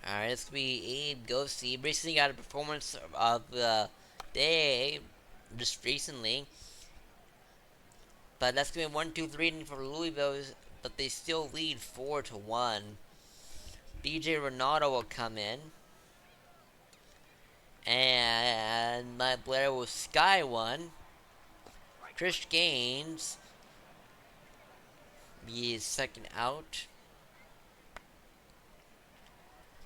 Alright, it's gonna be Abe Ghosty. Recently got a performance of the day just recently. But that's gonna be 1-2-3 for Louisville, but they still lead 4-1. BJ Renato will come in. And Matt Blair will sky one. Chris Gaines be his second out.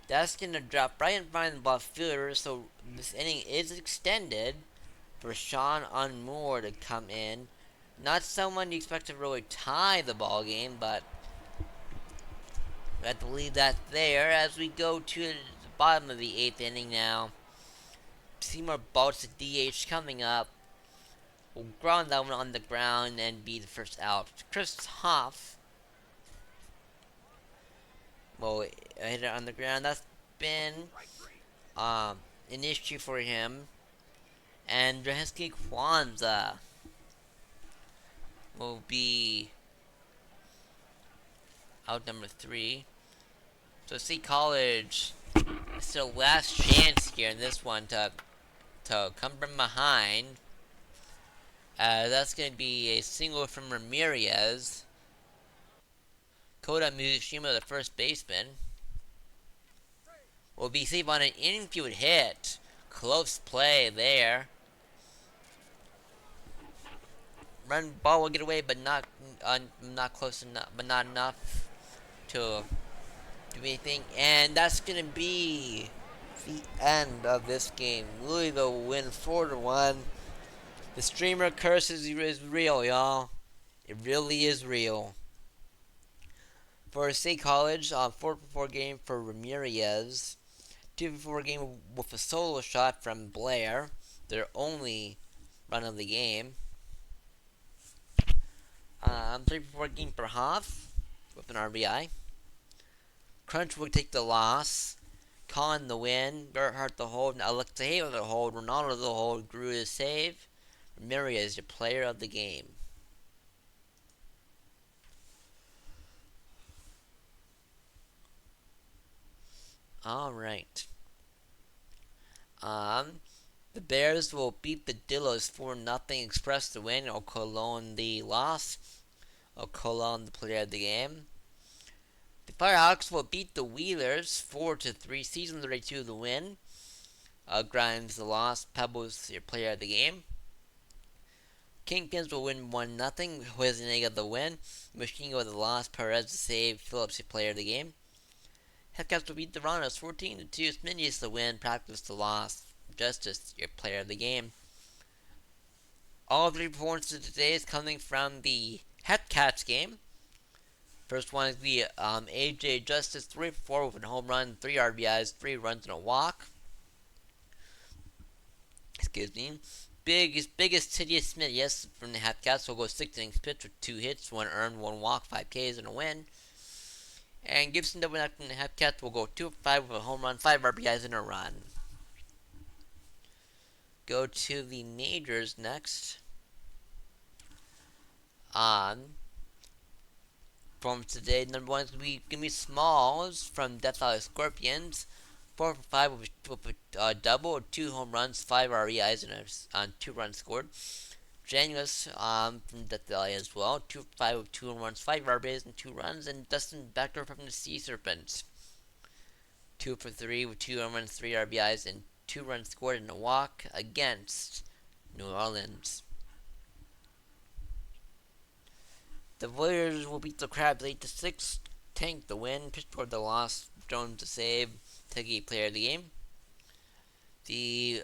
That's going to drop right in front of the left fielder, so this inning is extended for Sean Unmore to come in. Not someone you expect to really tie the ball game, but we have to leave that there as we go to the bottom of the 8th inning now. Seymour Baltz, the DH, coming up. Will ground that one on the ground and be the first out. Chris Hoff will hit it on the ground. That's been an issue for him. And Draheski Kwanzaa will be out number 3. So State College, still last chance here in this one to come from behind. That's going to be a single from Ramirez. Kota Mizashima, the first baseman, will be safe on an infield hit. Close play there. Run ball will get away, but not close enough, but not enough to do anything. And that's gonna be the end of this game. Louisville will win 4-1. The streamer curse is real, y'all. It really is real. For State College, 4-4 game for Ramirez. 2-4 game with a solo shot from Blair. Their only run of the game. 3-4 game for Hoff with an RBI. Crunch will take the loss. Con the win. Gerhardt the hold. Alexei the hold. Ronaldo the hold. Grew the save. Ramirez, your player of the game. Alright. The Bears will beat the Dillos 4-0. Express the win. O'Colon the loss. O'Colon the player of the game. The Firehawks will beat the Wheelers 4-3. Season 32 the win. Grimes the loss. Pebbles your player of the game. Kingpins will win 1-0. Huizenega the win. Machingo the loss. Perez the save. Phillips your player of the game. Hepcats will beat the Ronos 14-2. Smitty's the win. Practice the loss. Justice your player of the game. All three performances today is coming from the Hepcats game. First one is the AJ Justice 3-4 with a home run, 3 RBIs, 3 runs and a walk. Excuse me. Biggest Tidius Smith, yes, from the Hepcats will go 6 innings pitched with 2 hits, 1 earned, 1 walk, 5 Ks and a win. And Gibson Double from the Hepcats will go 2-5 with a home run, 5 RBIs and a run. Go to the majors next. From today, number 1 is going to be Smalls from Death Valley Scorpions. 4 for 5 with a double, 2 home runs, 5 RBIs, and 2 runs scored. Januous from Death Valley as well. 2 for 5 with 2 home runs, 5 RBIs, and 2 runs. And Dustin Becker from the Sea Serpents. 2 for 3 with 2 home runs, 3 RBIs, and 2 runs scored in a walk against New Orleans. The Warriors will beat the Crabs 8-6. Tank the win. Pitchford the loss. Jones the save. Tuggy player of the game. The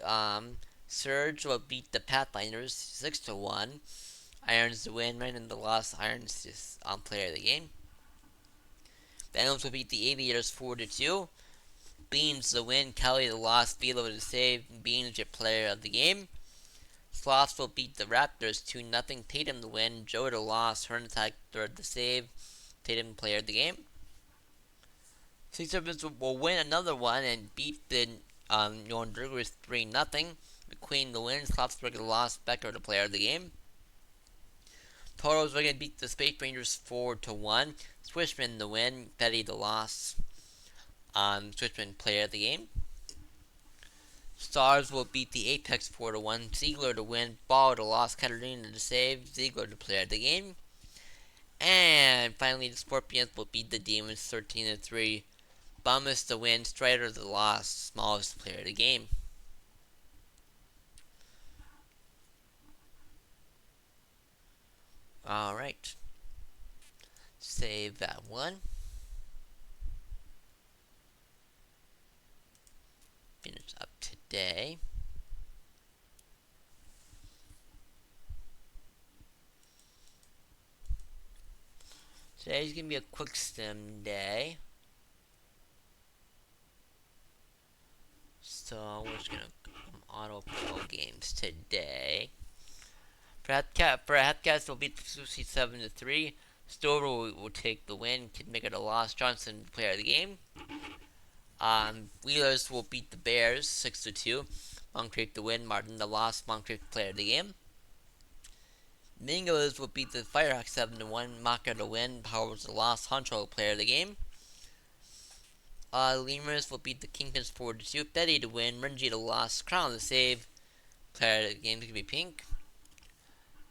Surge will beat the Pathfinders 6-1. Irons the win. Random the loss. Irons is player of the game. The Animals will beat the Aviators 4-2. Beans the win. Kelly the loss. Velo the save. Beans your player of the game. Sloths will beat the Raptors 2-0. Tatum the win. Joe the loss. Hernatak third the save. Tatum player of the game. Sea Serpents will win another one and beat the New Orleans 3-0. McQueen the win. Slothsburg the loss. Becker the player of the game. Toros are going to beat the Space Rangers 4-1. Swishman the win. Petty the loss. Swishman player of the game. Stars will beat the Apex 4-1. Ziegler to win. Ball to loss. Katarina to save. Ziegler to player of the game. And finally, the Scorpions will beat the Demons 13-3. Bummus to win. Strider to loss. Smallest player of the game. Alright. Save that one. Finish up today. Today's going to be a quick stim day. So we're just going to auto pro games today. For Hatcats will beat Susie 7-3. Stover will take the win. Kidmaker the loss. Johnson player of the game. Wheelers will beat the Bears 6-2. Moncrief the win. Martin the loss. Moncrief player of the game. Mingos will beat the Firehawks 7-1. Maka the win. Powers the loss. Honcho player of the game. Lemurs will beat the Kingpins 4-2. Betty to win. Renji the loss. Crown the save. Player of the game is going to be Pink.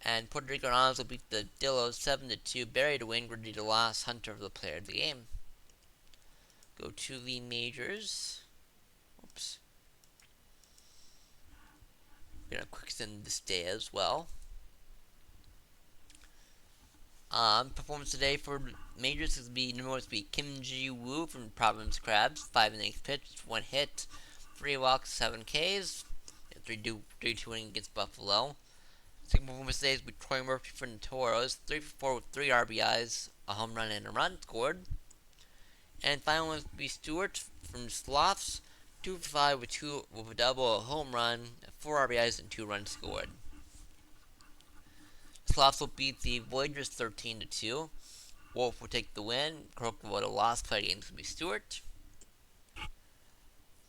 And Puerto Rico Honors will beat the Dillos 7-2. Barry to win. Would be the last Hunter of the player of the game. Go to the majors. Oops. We're gonna quick send this day as well. Performance today for majors is be number one to be Kim Ji Woo from Providence Crabs, 5 innings pitched, 1 hit, 3 walks, 7 Ks, 3-2 winning against Buffalo. Second performance today is be Troy Murphy from the Toros, 3 for 4 with 3 RBIs, a home run and a run scored. And final one would be Stewart from Sloths, 2 for 5 with a double, a home run, 4 RBIs and 2 runs scored. Sloths will beat the Voyagers 13-2. Wolf will take the win. Crook will the loss. Play games will be Stewart.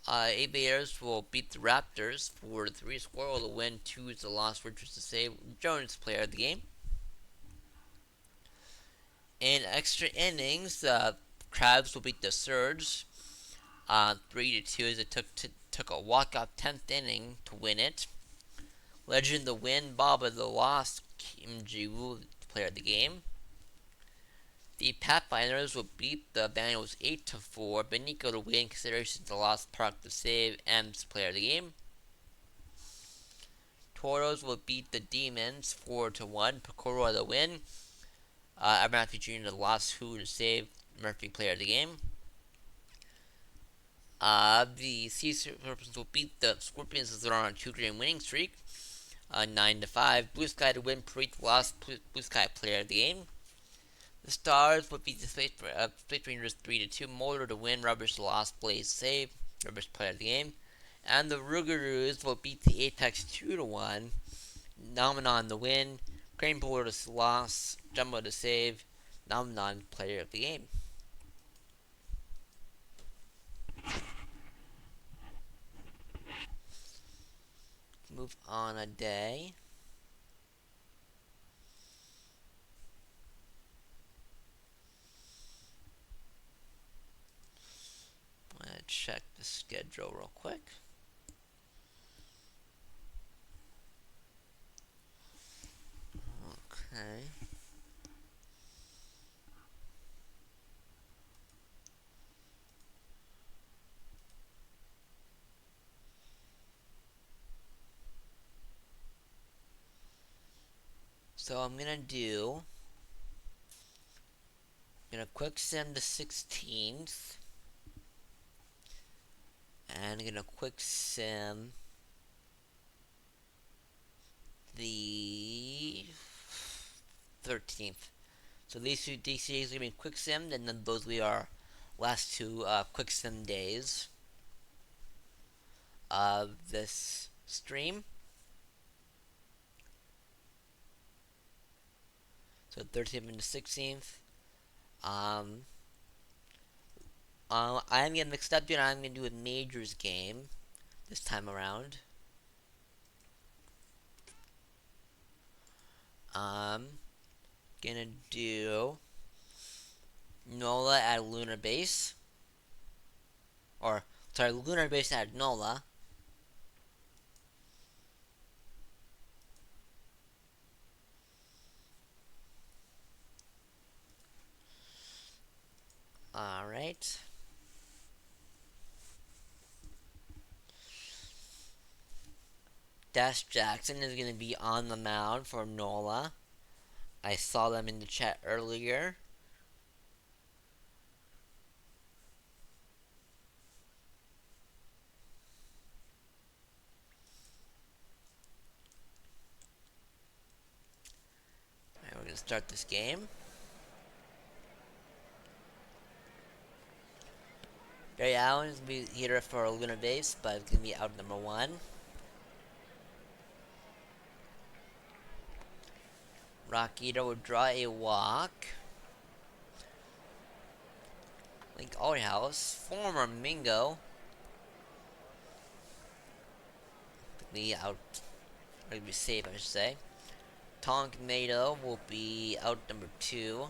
Aviators will beat the Raptors 4-3. Squirrel to win. 2 is the loss. Richards to save. Jones player of the game. In extra innings, Crabs will beat the Surge 3-2 as it took a walk-off 10th inning to win it. Legend the win. Baba the loss. Kim Ji-woo player of the game. The Pathfinders will beat the Vandals 8-4. Benico to win. Consideration to loss. Park to save. M's player of the game. Toros will beat the Demons 4-1. Pecora to win. Abernathy Jr. to loss. Who to save. Murphy player of the game. The Sea Serpents will beat the Scorpions as they're on a 2-game winning streak. 9-5. Blue Sky to win. Preet lost. Blue Sky player of the game. The Stars will beat the Space Rangers 3-2. Motor to win. Rubbish to loss. Blaze save. Rubbish player of the game. And the Rougarous will beat the Apex 2-1. Nomenon to win. Crane Puller to loss. Jumbo to save. Nomenon player of the game. Move on a day. I'm gonna check the schedule real quick. Okay. So I'm gonna quick sim the 16th. And I'm gonna quick sim the 13th. So these two DCs are gonna be quick simmed, and then those will be our last two quick sim days of this stream. So 13th and the 16th. I'm getting mixed up here. I'm gonna do a majors game this time around. Gonna do NOLA at Lunar Base. Or, sorry, Lunar Base at NOLA. Alright. Dash Jackson is going to be on the mound for NOLA. I saw them in the chat earlier. Alright, we're going to start this game. Barry Allen is going to be hitter for Lunar Base, but it's going to be out number 1. Rock Eater will draw a walk. Link House, former Mingo. Be out, or be safe, I should say. Tonk Nato will be out number 2.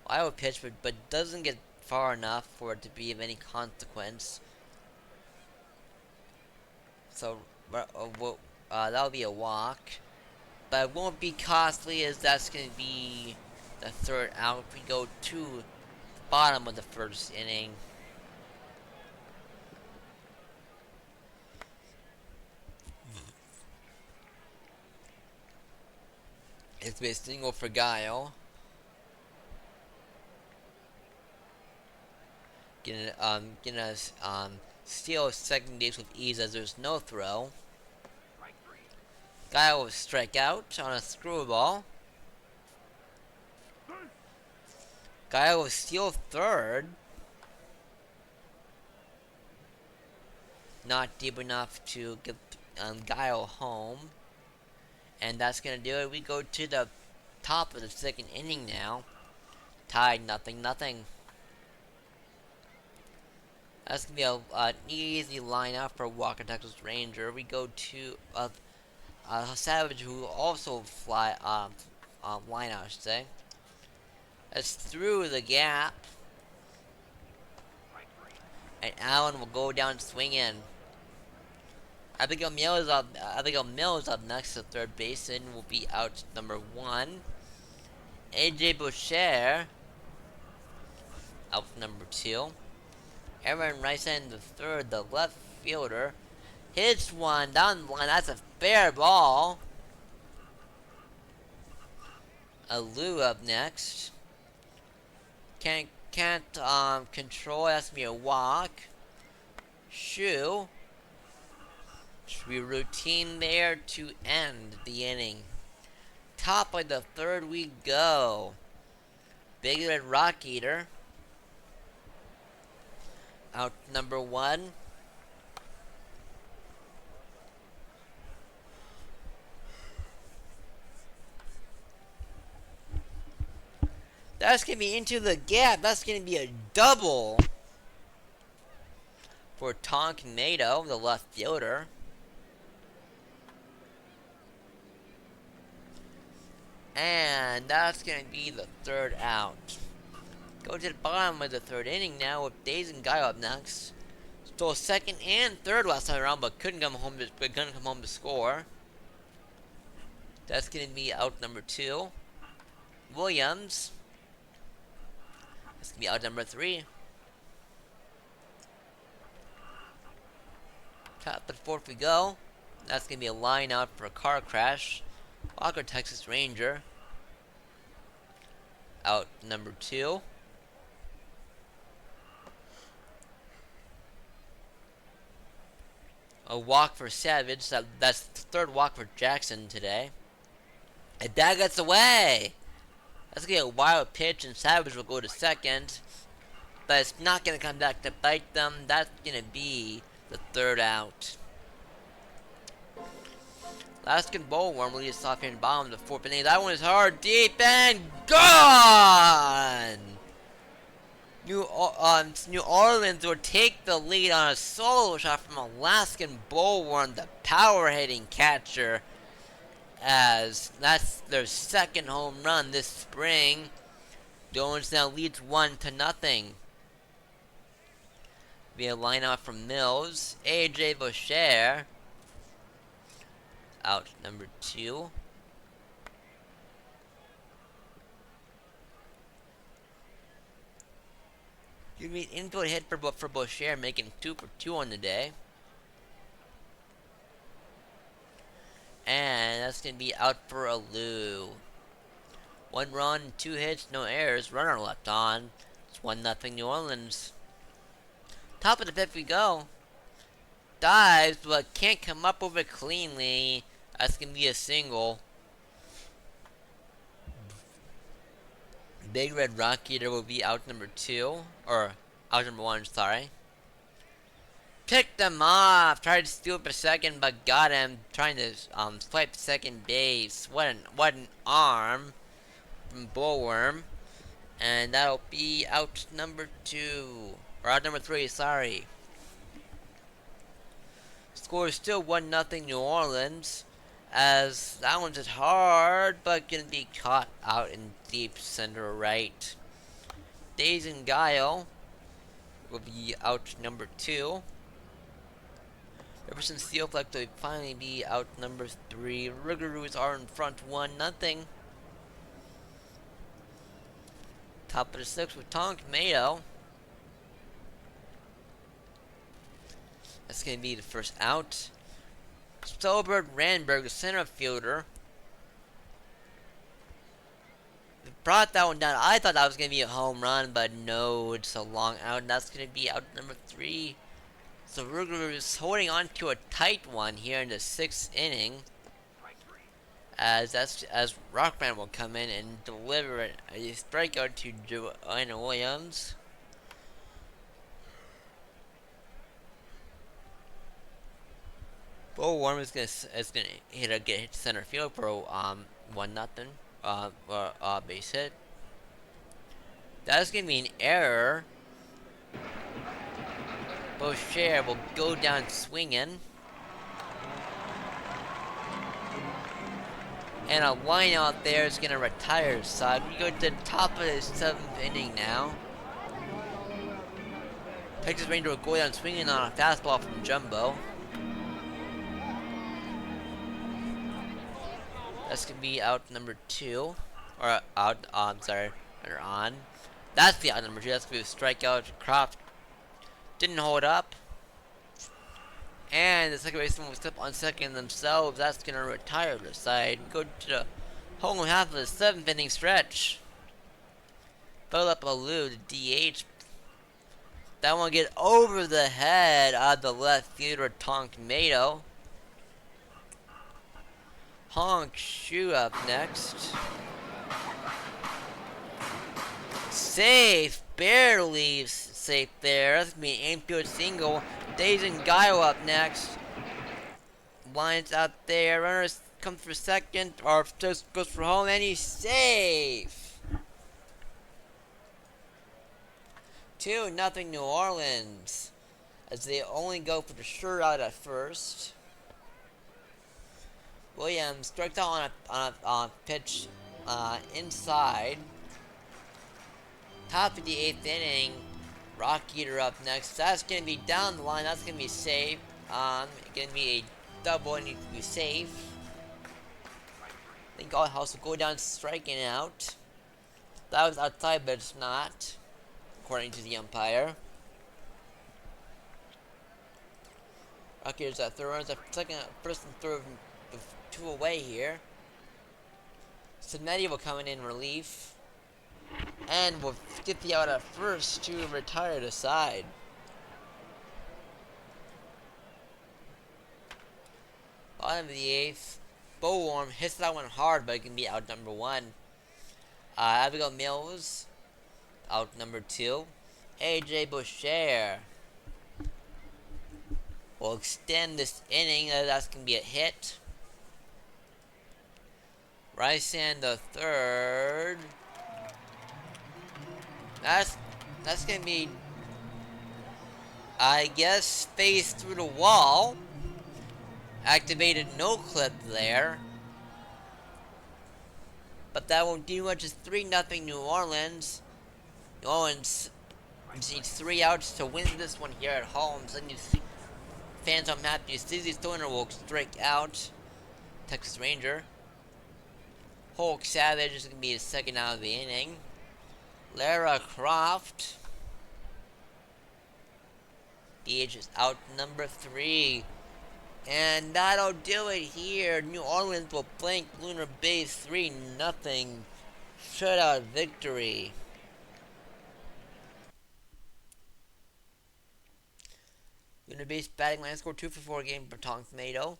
I will pitch, but doesn't get far enough for it to be of any consequence. So, that'll be a walk. But it won't be costly, as that's gonna be the third out. We go to the bottom of the first inning. It's been a single for Guile. Getting us steal second base with ease as there's no throw. Guile will strike out on a screwball. Guile will steal third. Not deep enough to get Guile home. And that's going to do it. We go to the top of the second inning now. Tied 0-0. That's going to be an easy lineup for Walker, Texas Ranger. We go to Savage, who also line out, I should say. That's through the gap. And Allen will go down swinging. Abigail Mills up next to third base and will be out number 1. AJ Boucher out number 2. Aaron Rice in the third, the left fielder. Hits one down the line. That's a fair ball. Alou up next. Can't control. That's gonna be a walk. Shoe. Should be routine there to end the inning. Top of the third we go. Big Red Rock Eater. Out number 1. That's going to be into the gap. That's going to be a double for Tonkin Nato, the left fielder. And that's going to be the third out. Go to the bottom of the third inning now with Days and Guy up next. Stole second and third last time around, but couldn't come home to score. That's going to be out number 2. Williams. That's going to be out number 3. Top of the fourth we go. That's going to be a line out for a car crash. Walker, Texas Ranger. Out number 2. A walk for Savage. That's the third walk for Jackson today. And that gets away. That's going to be a wild pitch, and Savage will go to second. But it's not going to come back to bite them. That's going to be the third out. Alaskan Bullworm leads us off here in the bottom of the fourth inning. That one is hard, deep, and gone! New Orleans will take the lead on a solo shot from Alaskan Bullworm, the power-hitting catcher, as that's their second home run this spring. Jones now leads 1-0. Be a lineout from Mills. AJ Boucher. Out number 2. Give me an infield hit for Boucher, making 2 for 2 on the day. And that's going to be out for Alou. 1 run, 2 hits, no errors. Runner left on. It's 1-0 New Orleans. Top of the fifth we go. Dives, but can't come up with it cleanly. That's going to be a single. Big Red Rock Eater will be out number 2. Or, out number 1, sorry. Picked them off. Tried to steal for second, but got him. Trying to swipe second base. What an arm from Bullworm. And that'll be out number 2. Or out number 3, sorry. Score is still 1-0 New Orleans. As that one's just hard, but gonna be caught out in deep center right. Days and Guile will be out number 2. Ever since Steel Flex would finally be outnumbered 3. Rougarous are in front 1-0. Top of the 6th with Tonk Mayo. That's going to be the first out. Stolberg Randberg, the center fielder, brought that one down. I thought that was going to be a home run, but no, it's a long out. And that's going to be out number 3. So Ruger is holding on to a tight one here in the 6th inning. As Rockman will come in and deliver a strikeout to Joanna Williams. Bo Warm is gonna hit center field for 1-0 base hit. That's gonna be an error. Boucher will go down swinging. And a line out there is going to retire. So we go to the top of the 7th inning now. Texas Ranger will go down swinging on a fastball from Jumbo. That's going to be out number 2. Or out, or on. That's the out number 2. That's going to be a strikeout. Croft didn't hold up. And the second baseman will step on second themselves. That's going to retire the side. Go to the home half of the 7th inning stretch. Philip Alou, the DH. That one get over the head of the left fielder, Tonk Mato. Honk Shu up next. Safe, barely safe there. That's going to be an infield single. Dazen Gaio up next. Lines out there. Runners come for second, or just goes for home, and he's safe. 2-0 New Orleans, as they only go for the sure out at first. Williams strikes out on a pitch inside. Top of the 8th inning. Rock Eater up next. That's going to be down the line. That's going to be safe. Going to be a double and needs to be safe. I think Allhouse will go down striking out. That was outside, but it's not, according to the umpire. Rock Eater's at third. Runners at second, first and third, 2 away here. Cincinnati will come in relief. And we'll get the out at first to retire the side. Bottom of the 8th. Bo Warm hits that one hard, but it can be out number 1. Abigail Mills, out number 2. AJ Boucher will extend this inning. That's going to be a hit. Rysan the third. That's gonna be, I guess, face through the wall. Activated no clip there. But that won't do much. It's 3-0 New Orleans. New Orleans needs 3 outs to win this one here at home. So fans are happy. Stizzy Stoner will strike out Texas Ranger. Hulk Savage is gonna be the second out of the inning. Lara Croft. DH is out number 3. And that'll do it here. New Orleans will blank Lunar Base 3-0 shutout victory. Lunar Base batting line score 2 for 4 game from Tonk Mato.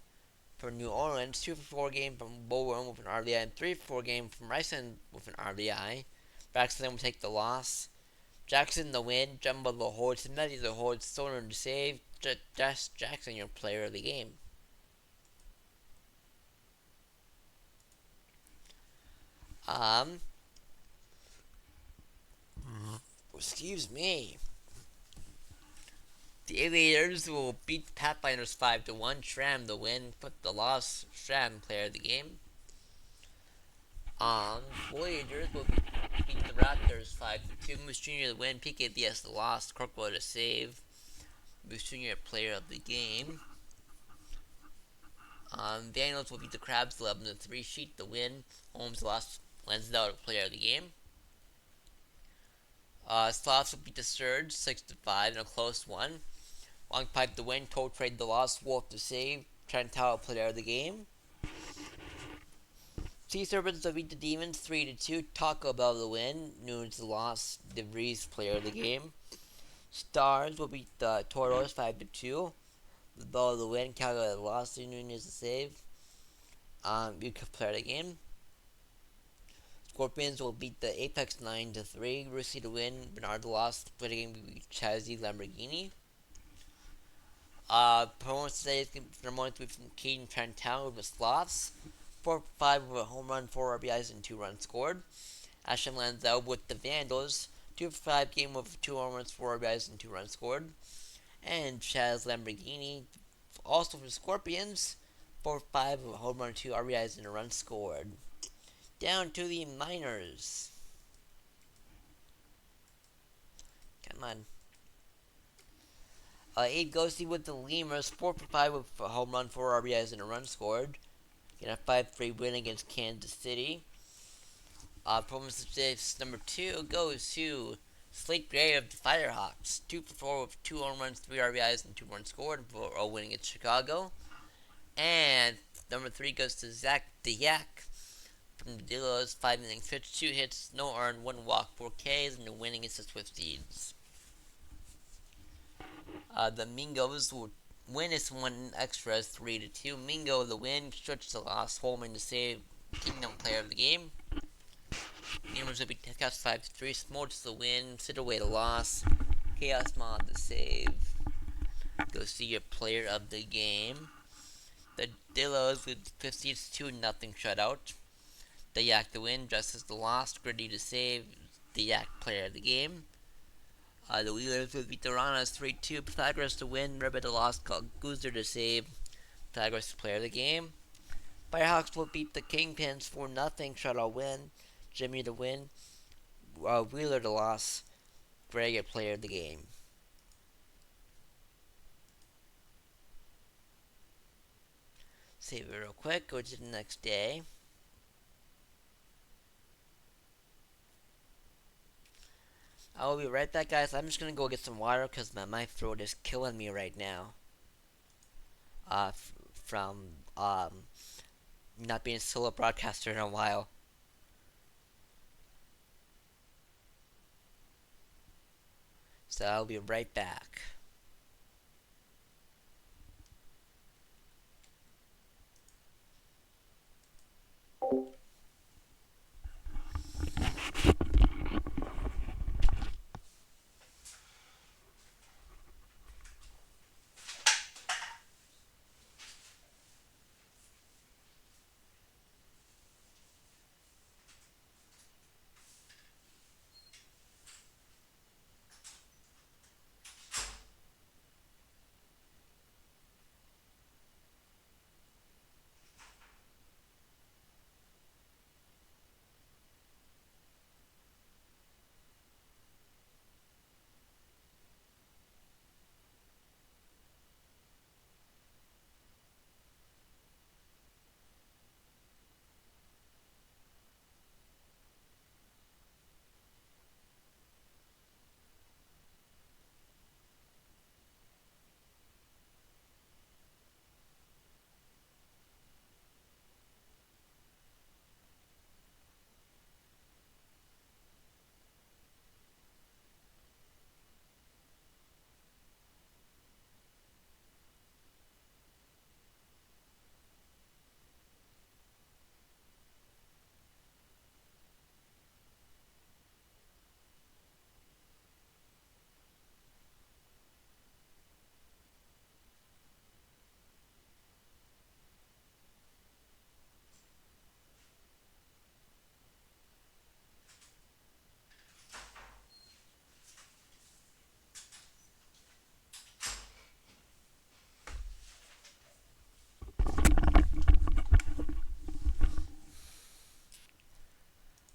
For New Orleans, 2 for 4 game from Bowen with an RBI, and 3 for 4 game from Ryson with an RBI. Braxton will take the loss. Jackson the win. Jumbo the hold. Cincinnati the hold. Stoner to save. Jackson your player of the game. Excuse me. The Aviators will beat Pathfinders 5-1. Shram the win. Put the loss. Shram player of the game. Voyagers will beat the Raptors 5-2. Moose Jr. the win. PKBS the loss. Corkwood a save. Moose Jr. player of the game. Vandals will beat the Crabs 11-3. Sheet the win. Holmes lost. Lansdowne player of the game. Sloths will beat the Surge 6-5 in a close one. Long Pipe the win. Toe Trade the loss. Wolf the save. Trentau player of the game. Sea Serpents will beat the Demons 3-2. Taco Bell the win. Noons the loss. DeVries player of the game. Stars will beat the Toros 5-2. The Bell the win. Calgary the loss. Noons the save. You could play the game. Scorpions will beat the Apex 9-3. Russi to win. Bernard the loss. Play the game will be Chazzy Lamborghini. Performance today is from Caden Trentau with the Sloths. 4-5 with a home run, 4 RBIs, and 2 runs scored. Ashton Lanzell with the Vandals. 2-5 game with 2 home runs, 4 RBIs, and 2 runs scored. And Chaz Lamborghini, also for the Scorpions. 4-5 with a home run, 2 RBIs, and a run scored. Down to the minors. Come on. 8 Ghosty with the Lemurs. 4-5 with a home run, 4 RBIs, and a run scored. Get a 5-3 win against Kansas City. Performance of number 2 goes to Slate Gray of the Firehawks. 2-4 with 2 home runs, 3 RBIs, and 2 runs scored for a win against Chicago. And number 3 goes to Zach the Yak from the Dillos. 5 innings pitched, 2 hits, no earned, 1 walk, 4 Ks, and a win against the Swifties. The Mingos will win this one extra 3-2. Mingo the win, Stretch the loss, Holman to save, Kingdom player of the game. Gamers will be Cast 5-3, Smoltz the win, Sit away the loss, Chaos Mod the save. Go see your player of the game. The Dillos with 52-0 shutout. The Yak the win, Justice the loss, Gritty to save, the Yak player of the game. The Wheelers will beat the Ranas 3-2. Pythagoras to win. Ribbit to loss. Goozer to save. Pythagoras player of the game. Firehawks will beat the Kingpins 4-0. Shutout win. Jimmy to win. Wheeler to loss. Greg player of the game. Save it real quick. Go to the next day. I will be right back, guys. I'm just gonna go get some water because my throat is killing me right now. From not being a solo broadcaster in a while. So I'll be right back.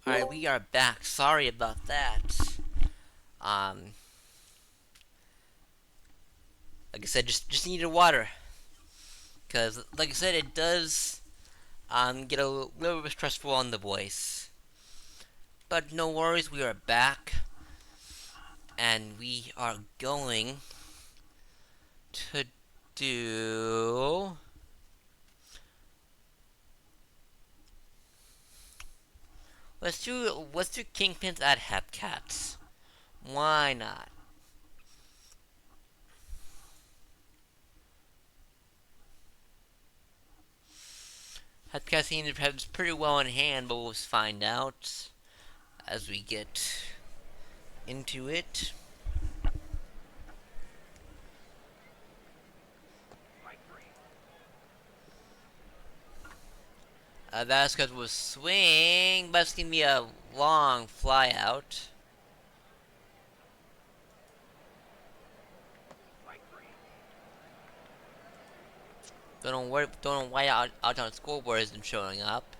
Alright, we are back. Sorry about that. Like I said, just needed water. because, like I said, it does get a little bit stressful on the voice. But no worries, we are back, and we are going to do. Let's do Kingpins at Hepcats. Why not? Hepcats seems to have this pretty well in hand, but we'll find out as we get into it. That's because we'll swing, but it's gonna be a long fly out. Don't know why out on scoreboard isn't showing up.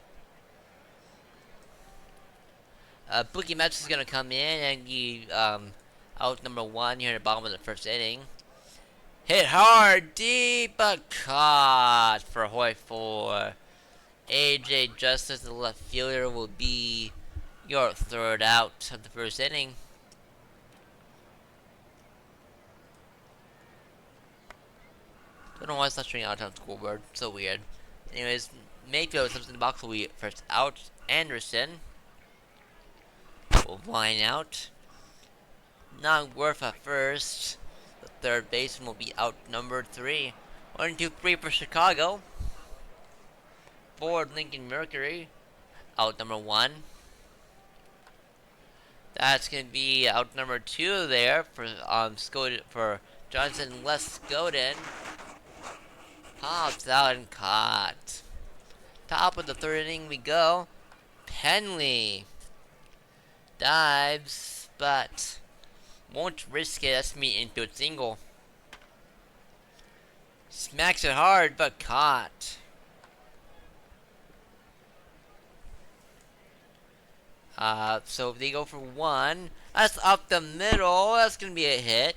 Bookie Match is gonna come in and you out number 1 here at the bottom of the first inning. Hit hard, deep, but caught for Hoy 4. AJ Justice, the left fielder, will be your third out of the first inning. Don't know why it's not showing out on scoreboard. So weird. Anyways, Mayfield comes in the box will be first out. Anderson will line out. Not worth a first. The third baseman will be out number 3. 1, 2, 3 for Chicago. Ford Lincoln Mercury out number 1. That's gonna be out number 2 there for for Johnson Les Scoden. Pops out and caught. Top of the third inning we go. Penley dives, but won't risk it. That's me into a single. Smacks it hard, but caught. So if they go for 1, that's up the middle. That's gonna be a hit.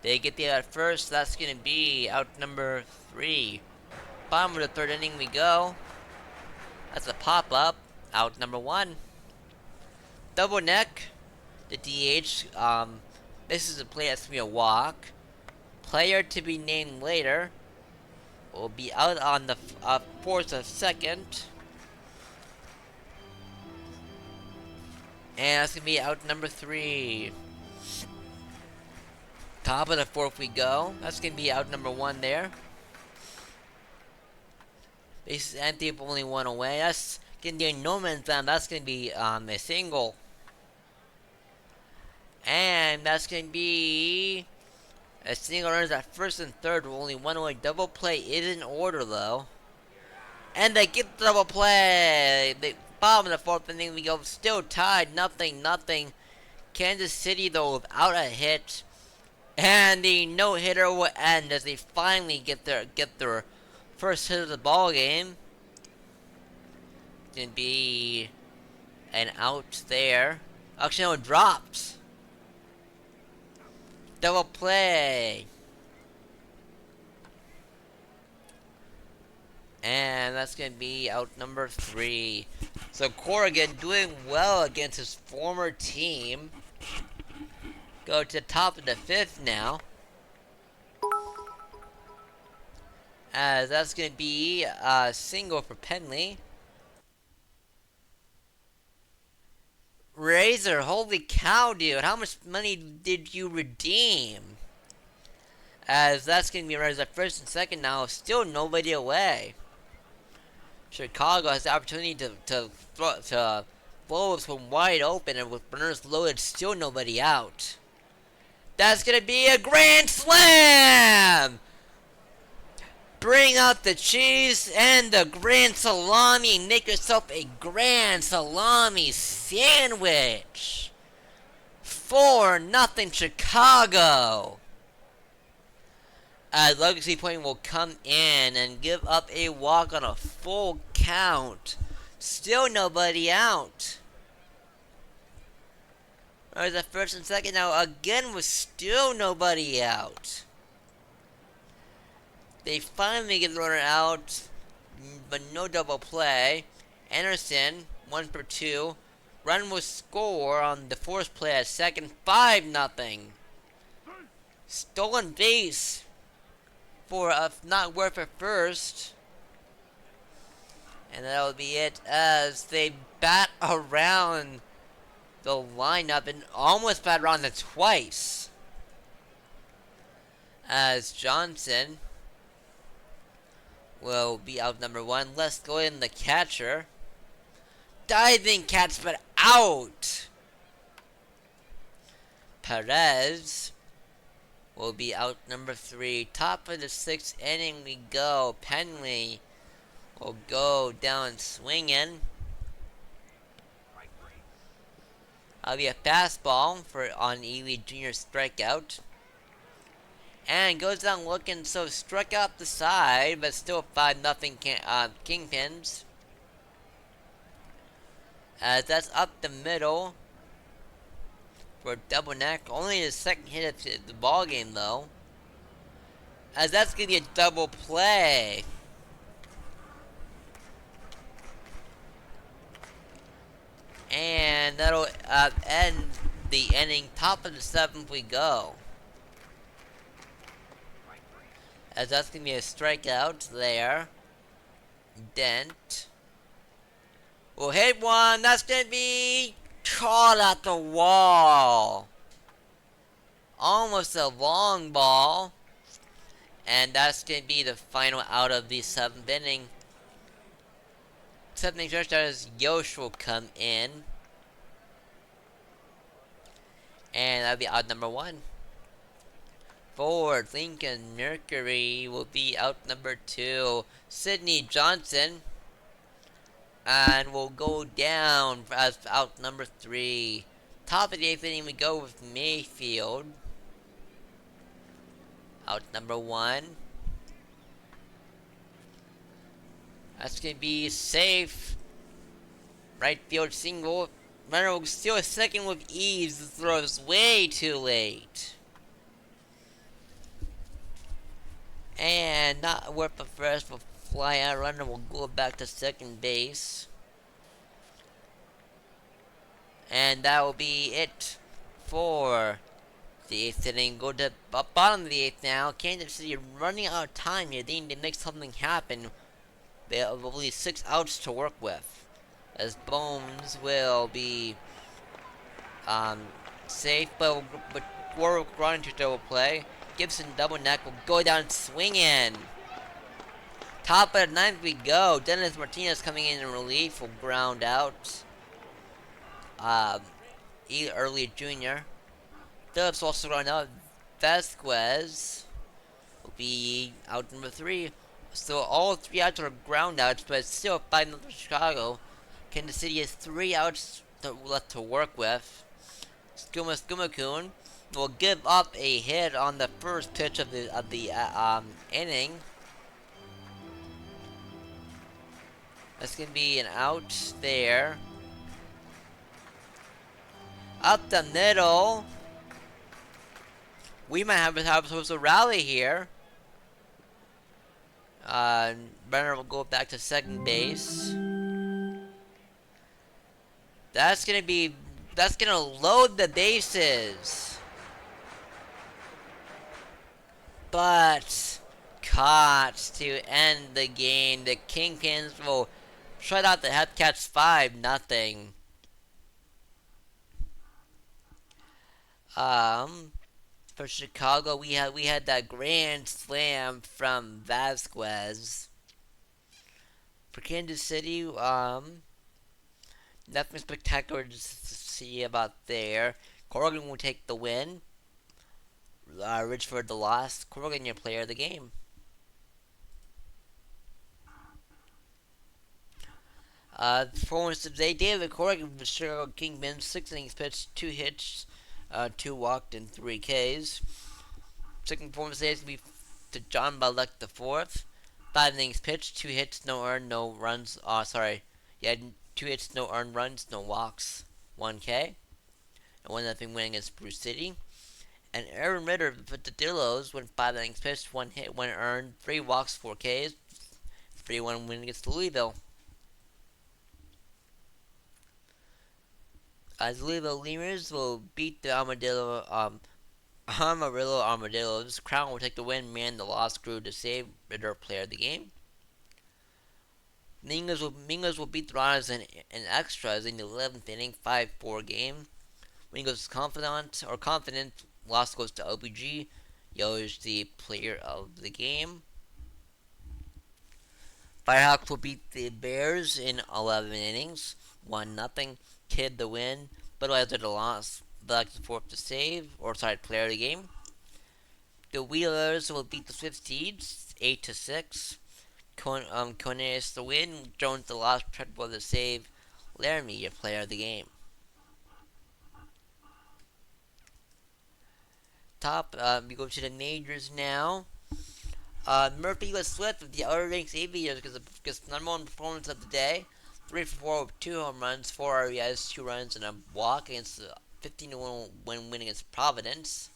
They get the out first. That's gonna be out number 3. Bottom of the third inning we go. That's a pop up. Out number 1. Double neck. The DH. This is a play that's gonna be a walk. Player to be named later will be out on the 4th of 2nd. And that's gonna be out number 3. Top of the 4th we go. That's gonna be out number 1 there. Bases empty, only 1 away. That's gonna be a no man's land. That's gonna be a single. And that's gonna be a single runners at first and third with only 1 away. Double play is in order though. And they get the double play. The bottom of the 4th inning we go. Still tied, nothing. Kansas City though without a hit. And the no-hitter will end as they finally get their first hit of the ball game. It's gonna be an out there. Actually, no, it dropped. Double play. And that's gonna be out number 3. So Corrigan doing well against his former team. Go to the top of the 5th now. As that's going to be a single for Penley. Razor, holy cow, dude. How much money did you redeem? As that's going to be runners at first and second now. Still nobody away. Chicago has the opportunity to blow this one wide open. And with runners loaded, still nobody out. That's going to be a grand slam! Bring out the cheese and the grand salami. Make yourself a grand salami sandwich. 4-0 Chicago. Legacy Point will come in and give up a walk on a full count. Still nobody out. Or the first and second now again with still nobody out. They finally get the runner out, but no double play. Anderson, 1 for 2. Run will score on the fourth play at second, 5-0. Stolen base for a not worth it first. And that'll be it as they bat around the lineup and almost bat around it twice. As Johnson will be out number 1. Let's go in the catcher. Diving catch, but out. Perez will be out number 3. Top of the 6th inning we go. Penley will go down swinging. That'll be a fastball on Ely Jr. strikeout. And goes down looking, so struck out the side, but still 5-0 Kingpins. As that's up the middle for a double neck. Only his second hit of the ball game though. As that's gonna be a double play. And that'll end the inning. Top of the 7th we go. As that's gonna be a strikeout there. Dent will hit one. That's gonna be caught at the wall. Almost a long ball. And that's gonna be the final out of the 7th inning. 7th inning starters Yosh will come in. And that'll be out number 1. Ford Lincoln Mercury will be out number 2. Sidney Johnson and will go down as out number 3. Top of the 8th inning we go with Mayfield. Out number 1. That's gonna be safe. Right field single. Runner will steal a second with ease. The throw is way too late. And not worth a first will fly out. Runner will go back to second base. And that will be it for the 8th inning. Go to the bottom of the 8th now. Kansas City running out of time here. They need to make something happen. They have only 6 outs to work with. As Bones will be safe, but we're running to double play. Gibson double neck will go down swinging. Top of the 9th we go. Dennis Martinez coming in relief will ground out. Early Jr. Phillips also ground out. Vasquez will be out number 3. So all 3 outs are ground outs, but it's still 5-0 Chicago. Kansas City has 3 outs left to work with. Skumakun will give up a hit on the first pitch of the inning. That's gonna be an out there. Up the middle. We might have a rally here. Runner will go back to second base. That's gonna load the bases. But caught to end the game. The Kingpins will shut out the Hepcats 5-0. For Chicago, we had that grand slam from Vasquez. For Kansas City, nothing spectacular to see about there. Corrigan will take the win. Richford the loss. Corrigan your player of the game. Performance today, David Corrigan for Chicago Kingpins, 6 innings pitched, 2 hits, 2 walked, and 3 Ks. Second performance today is going to be to John Balek the 4th. 5 innings pitched, 2 hits, no earned, no runs. 2 hits, no earned runs, no walks, 1 K. a 1-0 win against Bruce City. And Aaron Ritter for the Dillos went 5 innings pitched, 1 hit, 1 earned, 3 walks, 4 Ks, 3-1 win against Louisville. As Louisville Lemurs will beat the Amarillo Armadillos. Crown will take the win, man the loss, crew to save Ritter player of the game. Mingos will beat the Riders in extras in the 11th inning, 5-4 game. Mingos is confident. Loss goes to OBG. Yo is the player of the game. Firehawks will beat the Bears in 11 innings, 1-0. Kid the win. Budweiser the loss. Black the fourth to save, player of the game. The Wheelers will beat the Swifties 8-6. Cornelius the win. Jones the loss. Treadwell the save. Laramie your player of the game. We go to the majors now. Murphy was swept with the Outer Ranks Aviators because the number one performance of the day. 3 for 4 with 2 home runs, 4 RBIs, 2 runs, and a walk against the 15-1 win against Providence.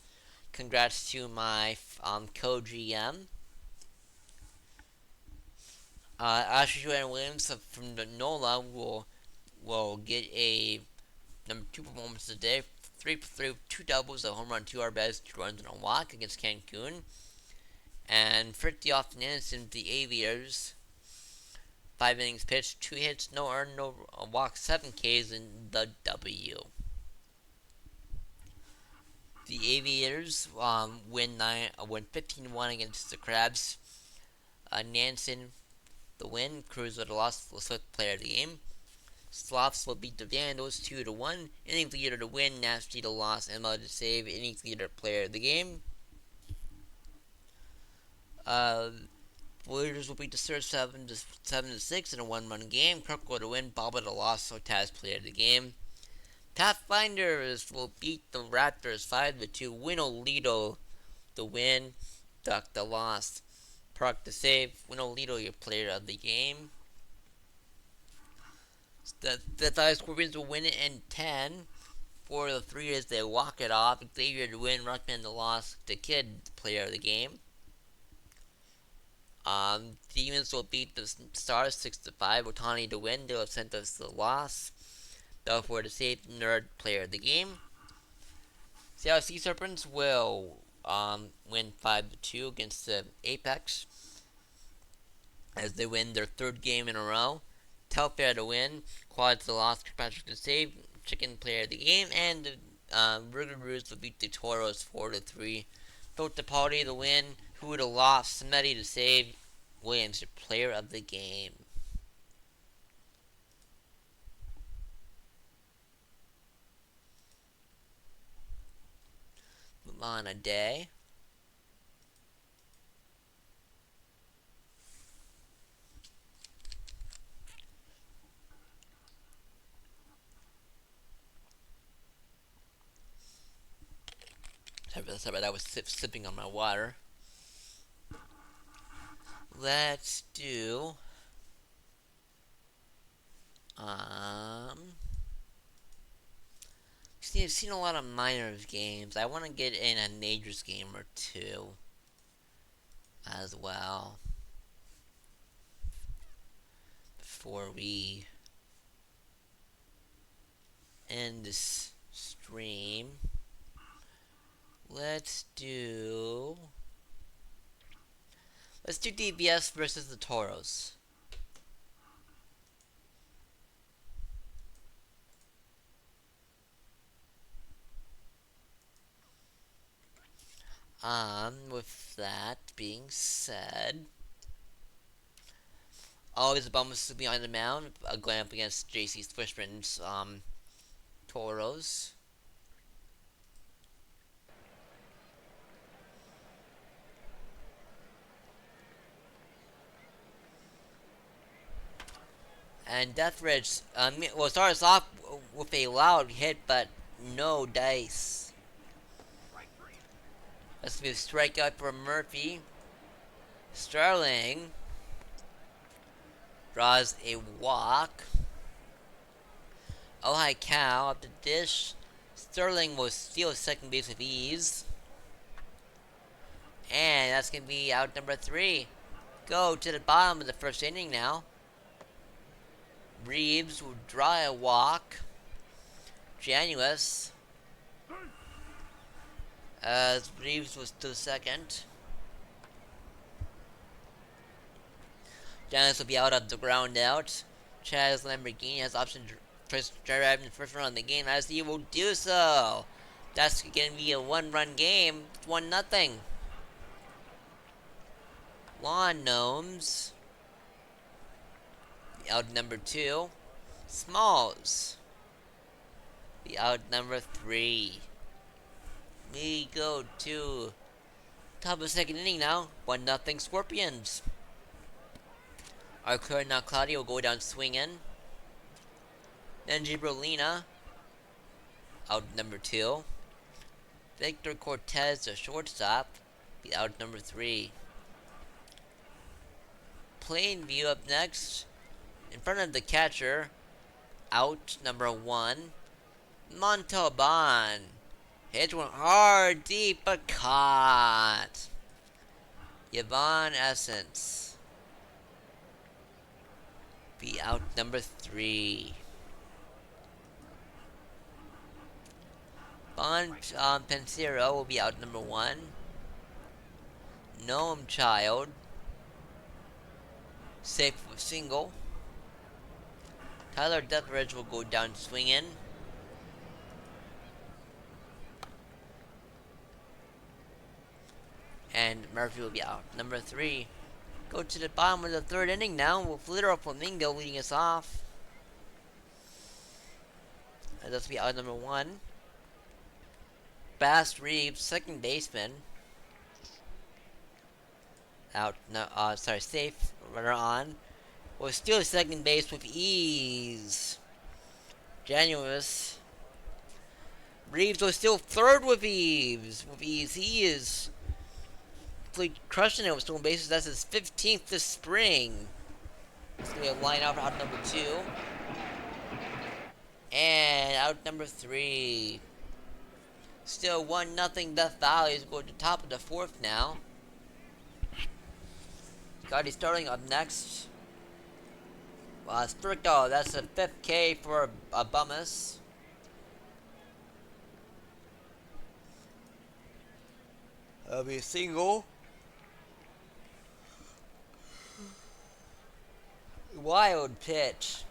Congrats to my co-GM. Ashley Joanne Williams from the NOLA will get a number 2 performance of the day. 3 for 3 with 2 doubles, a home run, 2 RBIs, 2 runs, and a walk against Cancun. And Fritzy Offense, the Aviators, 5 innings pitched, 2 hits, no earned, no walk, 7 Ks in the W. The Aviators win 15-1 against the Crabs. Nansen the win, Cruz with a loss, the Swift player of the game. Sloths will beat the Vandals 2-1. Innings leader to win, Nasty to loss, Emma to save. Innings leader player of the game. Warriors will beat the Surge 7-6 in a 1-run game. Kirk will to win, Baba to loss, so Taz player of the game. Pathfinders will beat the Raptors 5-2. Winolito the win, Duck the loss. Park the save. Winolito your player of the game. The Thighs Scorpions will win it in 10. For the 3 as they walk it off. Xavier to win, Ruckman the loss. The Kid the player of the game. Demons will beat the Stars 6-5. Otani to win. De Los Santos the loss. Therefore, to save Nerd player of the game. Seattle Sea Serpents will win 5-2 against the Apex as they win their 3rd game in a row. Telfair to win. Quads the loss. Patrick to save. Chicken player of the game. And the Rougarous will beat the Toros 4-3. Vote the Party to win. Who would have lost? Smetty to save. Williams, the player of the game. Move on a day. Sorry, I was sipping on my water. Let's do I've seen a lot of minors games. I want to get in a majors game or 2 as well before we end this stream. Let's do DBS versus the Toros. With that being said, always a bummer to be on the mound. Going up against JC Swishman's Toros. And Deathridge, starts off with a loud hit, but no dice. Let's move strikeout for Murphy. Sterling draws a walk. Oh, hi, cow up the dish. Sterling will steal second base with ease. And that's going to be out number 3. Go to the bottom of the first inning now. Reeves will draw a walk. Januous. As Reeves was to second. Januous will be out of the ground out. Chaz Lamborghini has option first drive in the first run of the game as he will do so. That's going to be a 1-run game. 1-0. Lawn Gnomes. Out number 2. Smalls. The out number 3. We go to top of the second inning now. 1-0 Scorpions. Our clear now Claudio will go down swinging. Then Gibrolina. Out number 2. Victor Cortez, the shortstop. The out number 3. Plainview up next. In front of the catcher. Out number 1. Montalban. Hit one hard, deep, but caught. Yvonne Essence. Be out number 3. Bon Pensero will be out number 1. Gnome Child. Safe with single. Tyler Deathridge will go down swinging. And Murphy will be out. Number 3. Go to the bottom of the third inning now with Literal Flamingo leading us off. And that's be out number 1. Bass Reeves, second baseman. Out. No, safe. Runner on. Will steal second base with ease. Januous. Reeves will steal third with ease. He is crushing it with stolen bases. That's his 15th this spring. It's going to be a line out for out number 2. And out number 3. Still 1-0 Death Valley is going to top of the 4th now. Scotty starting up next. Stricto, that's a 5th K for Abumus. That'll be a single. Wild pitch.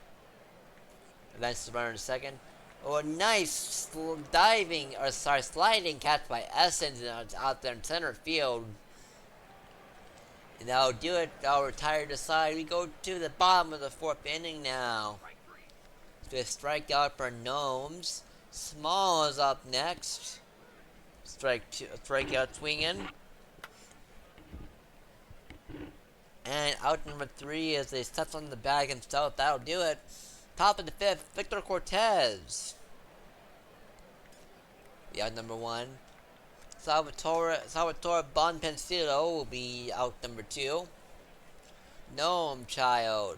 That's the runner in second. Oh, a nice sliding catch by Essence out there in center field. And that'll do it. I'll retire to side. We go to the bottom of the 4th inning now. So a strikeout for Gnomes. Small is up next. Strikeout swinging. And out number 3 as they steps on the bag himself. That'll do it. Top of the 5th, Victor Cortez. The out number 1. Salvatore Bonpensiero will be out number 2. Gnome Child.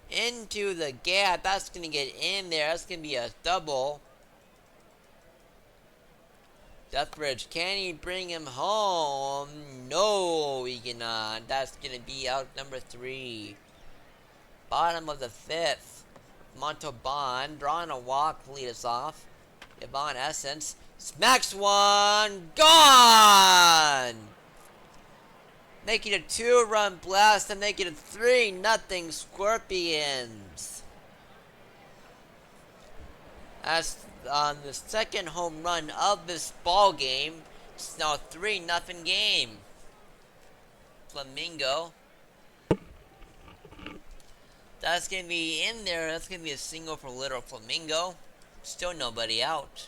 Into the gap. That's going to get in there. That's going to be a double. Deathbridge, can he bring him home? No, he cannot. That's going to be out number 3. Bottom of the 5th. Montalban drawing a walk to lead us off. Yvonne Essence smacks one. Gone! Making a 2-run blast and making it 3-0 Scorpions. That's on the second home run of this ball game. It's now a 3-0 game. Flamingo. That's going to be in there. That's going to be a single for Little Flamingo. Still nobody out.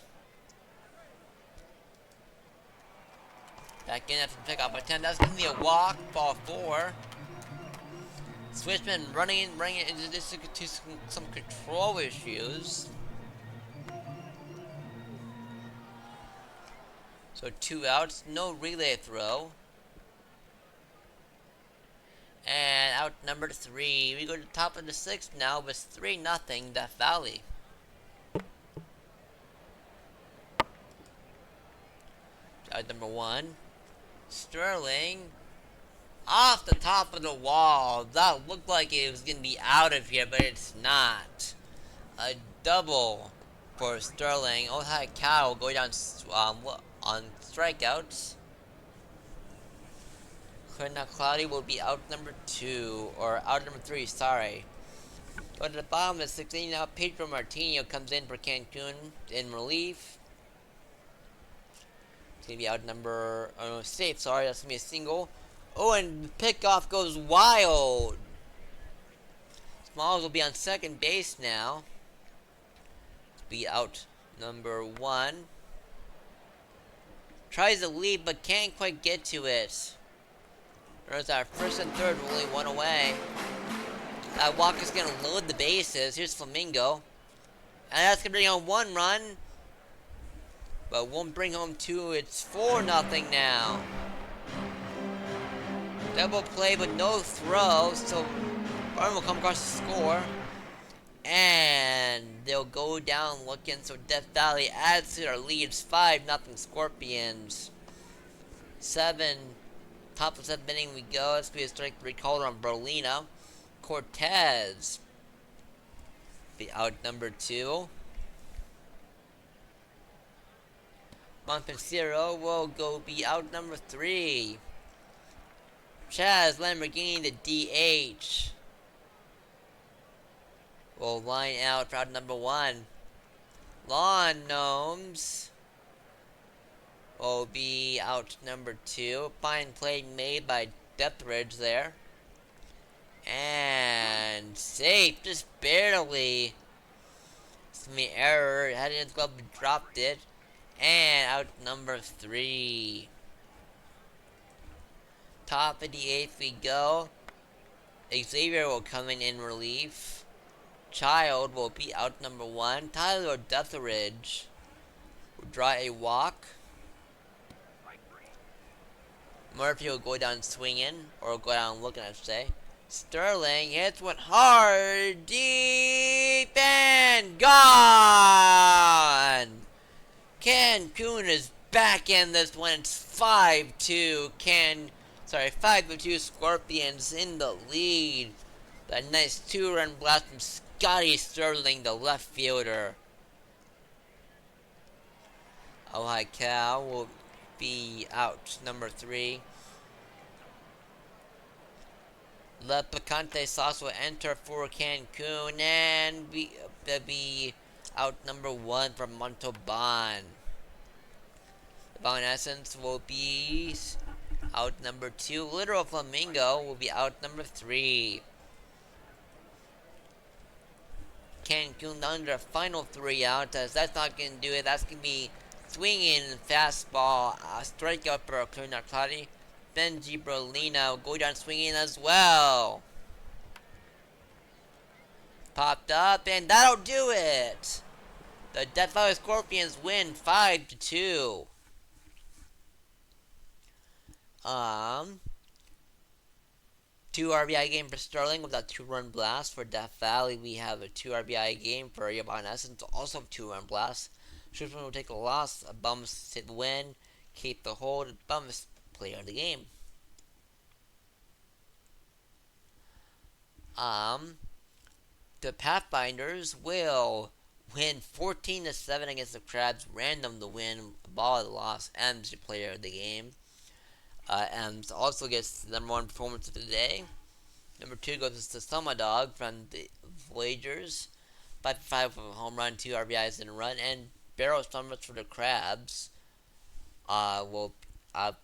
Back in after the pick up by 10. That's going to be a walk. Ball 4. Switchman running into this to some control issues. So 2 outs. No relay throw. And out number 3. We go to the top of the 6th now with 3-0 Death Valley. at number 1. Sterling off the top of the wall. That looked like it was going to be out of here, but it's not. A double for Sterling. Ohio Cow go down on strikeouts. Clear Now Cloudy will be out number 2, or out number 3, sorry. Go to the bottom of the 16 now. Pedro Martino comes in for Cancun in relief. It's going to be out number safe, sorry, that's going to be a single. Oh, and the pickoff goes wild. Smalls will be on second base now. Be out number 1. Tries to lead but can't quite get to it. There's our first and third, only one away. Walker's gonna load the bases. Here's Flamingo. And that's gonna bring home 1 run. But won't bring home 2. It's 4-0 now. Double play but no throw. So Barton will come across the score. And they'll go down looking. So Death Valley adds to their lead. It's 5-0 Scorpions. 7. Top of 7th inning we go. It's going to be a strike 3 called on Berlino. Cortez be out number 2. Montpensiero will go be out number 3. Chaz Lamborghini, the DH, will line out for out number 1. Lawn Gnomes will be out number 2. Fine play made by Deathridge there. And safe, just barely. Some error, had it in his glove, dropped it. And out number 3. Top of the 8th we go. Xavier will come in relief. Child will be out number 1. Tyler Deathridge will draw a walk. Murphy will go down swinging, or go down looking, I should say. Sterling hits one hard, deep, and gone! Cancun is back in this one. It's 5-2. 5-2 Scorpions in the lead. That nice 2-run blast from Scotty Sterling, the left fielder. Ohio Cal will be out number 3. Le Picante Sauce will enter for Cancun and be out number 1 from Montalban. The Bound Essence will be out number 2. Literal Flamingo will be out number 3. Cancun down to their final 3 outs, as that's not going to do it. That's going to be swinging fastball, strikeout for Clear Now Cloudy. Benji Berlino will go down swinging as well. Popped up, and that'll do it. The Death Valley Scorpions win 5-2. 2 RBI game for Sterling with that 2-run blast. For Death Valley, we have a 2 RBI game for Yvonne Essence, also 2-run blast. Schutzman will take a loss. Bums hit win. Keep the hold. Bums player of the game. The Pathfinders will win 14-7 against the Crabs. Random to win. Ball of the loss. M's the player of the game. M's also gets the number 1 performance of the day. Number 2 goes to Summer Dog from the Voyagers. 5-5 with a home run, 2 RBIs and a run. And Barrow Summers for the Crabs will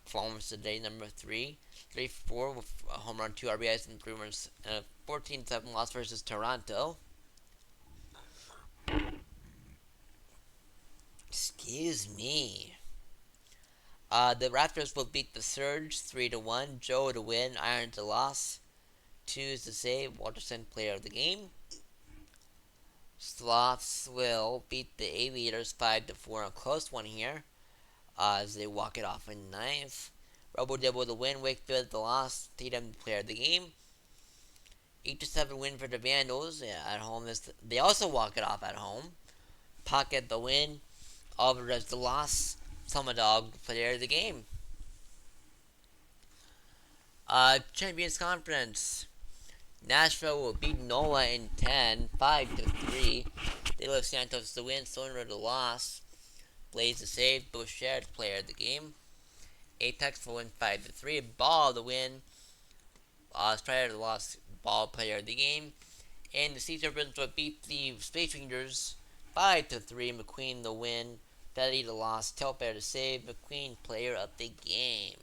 performance today, number 3. 3-4 with a home run, 2 RBIs and 3 runs. And a 14-7 loss versus Toronto. Excuse me. The Raptors will beat the Surge 3-1. Joe to win, Iron to loss. 2 to save. Walterson player of the game. Sloths will beat the Aviators 5-4. A close one here, as they walk it off in 9th. Robo Dibble to win. Wakefield the loss. Tatum player of the game. 8-7 win for the Vandals. At home, they also walk it off at home. Pocket the win. Alvarez the loss. Dog, player of the game. Champions Conference. Nashville will beat NOLA in 10, 5-3. De Los Santos to win, Stoner to loss. Blaze to save, Boucher player of the game. Apex will win 5-3. Ball to win. Strider to loss, Ball player of the game. And the Sea Serpents will beat the Space Rangers 5-3. McQueen to win. Betty to loss, Telfair to save. McQueen player of the game.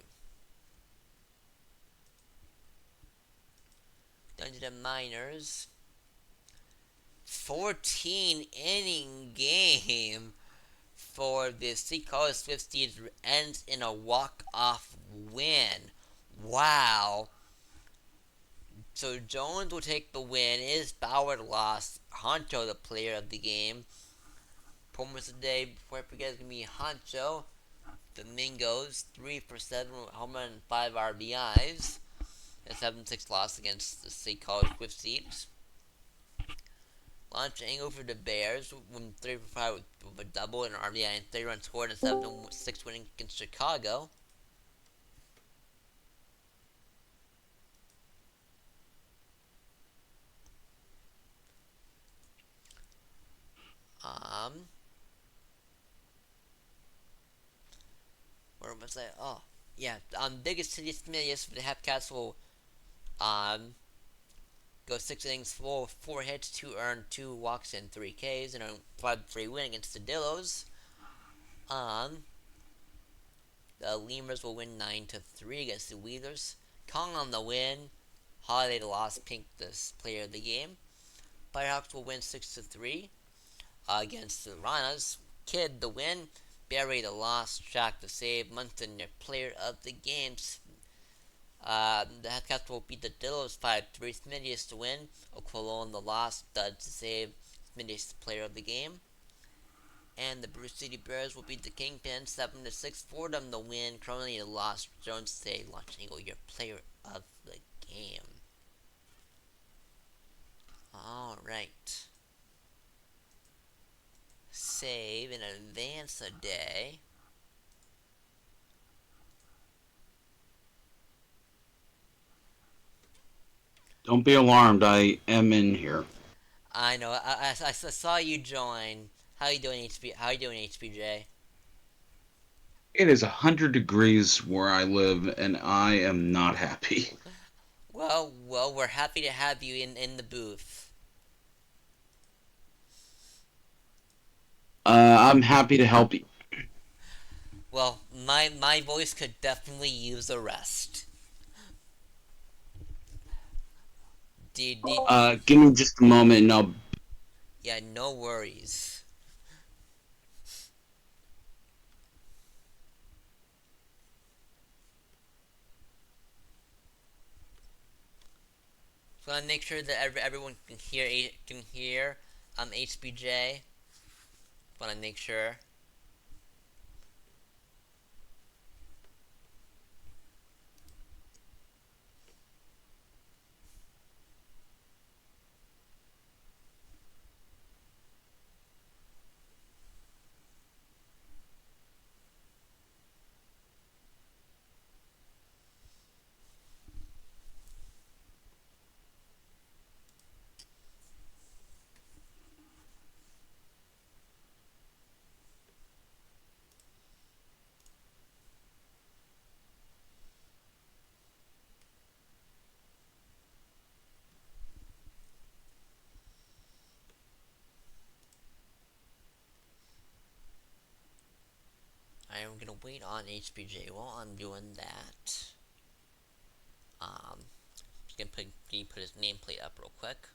Dungeon and Miners. 14 inning game for the Seacoast Swifties ends in a walk-off win. Wow. So Jones will take the win. Is Bauer the loss? Honcho the player of the game. Promos today, before I forget, is going to be Honcho. Domingos, 3 for 7, home run and 5 RBIs. A 7-6 loss against the Seacoast Swifties. Launch angle for the Bears, win 3 for 5 with a double and an RBI and 30 runs scored and 7-6 winning against Chicago. Where was I? Oh, yeah. Biggest city Smiths for the Hepcats will go 6 innings, 4 hits, 2 earned, 2 walks, and 3 Ks, and a 5-3 win against the Dillos. The Lemurs will win 9-3 against the Wheelers. Kong on the win. Holiday the loss. Pink the player of the game. Firehawks will win 6-3 against the Ranas. Kid the win. Barry the loss. Jack the save. Munson their player of the game. The Hepcats will beat the Dillos 5-3. Smithius to win. O'Colon the loss. Dud to save. Smithius the player of the game. And the Bruce City Bears will beat the Kingpin 7-6. Fordham the win. Currently the loss. Jones say Launch Eagle your player of the game. Alright. Save and advance a day. Don't be alarmed. I am in here. I know. I saw you join. How you doing, HPJ? It is 100 degrees where I live, and I am not happy. Well, we're happy to have you in the booth. I'm happy to help you. Well, my voice could definitely use a rest. Did Give me just a moment, and I'll. Yeah, no worries. So I make sure that everyone can hear HBJ. Want to make sure. I am gonna wait on HBJ while I'm doing that. Just gonna put his nameplate up real quick.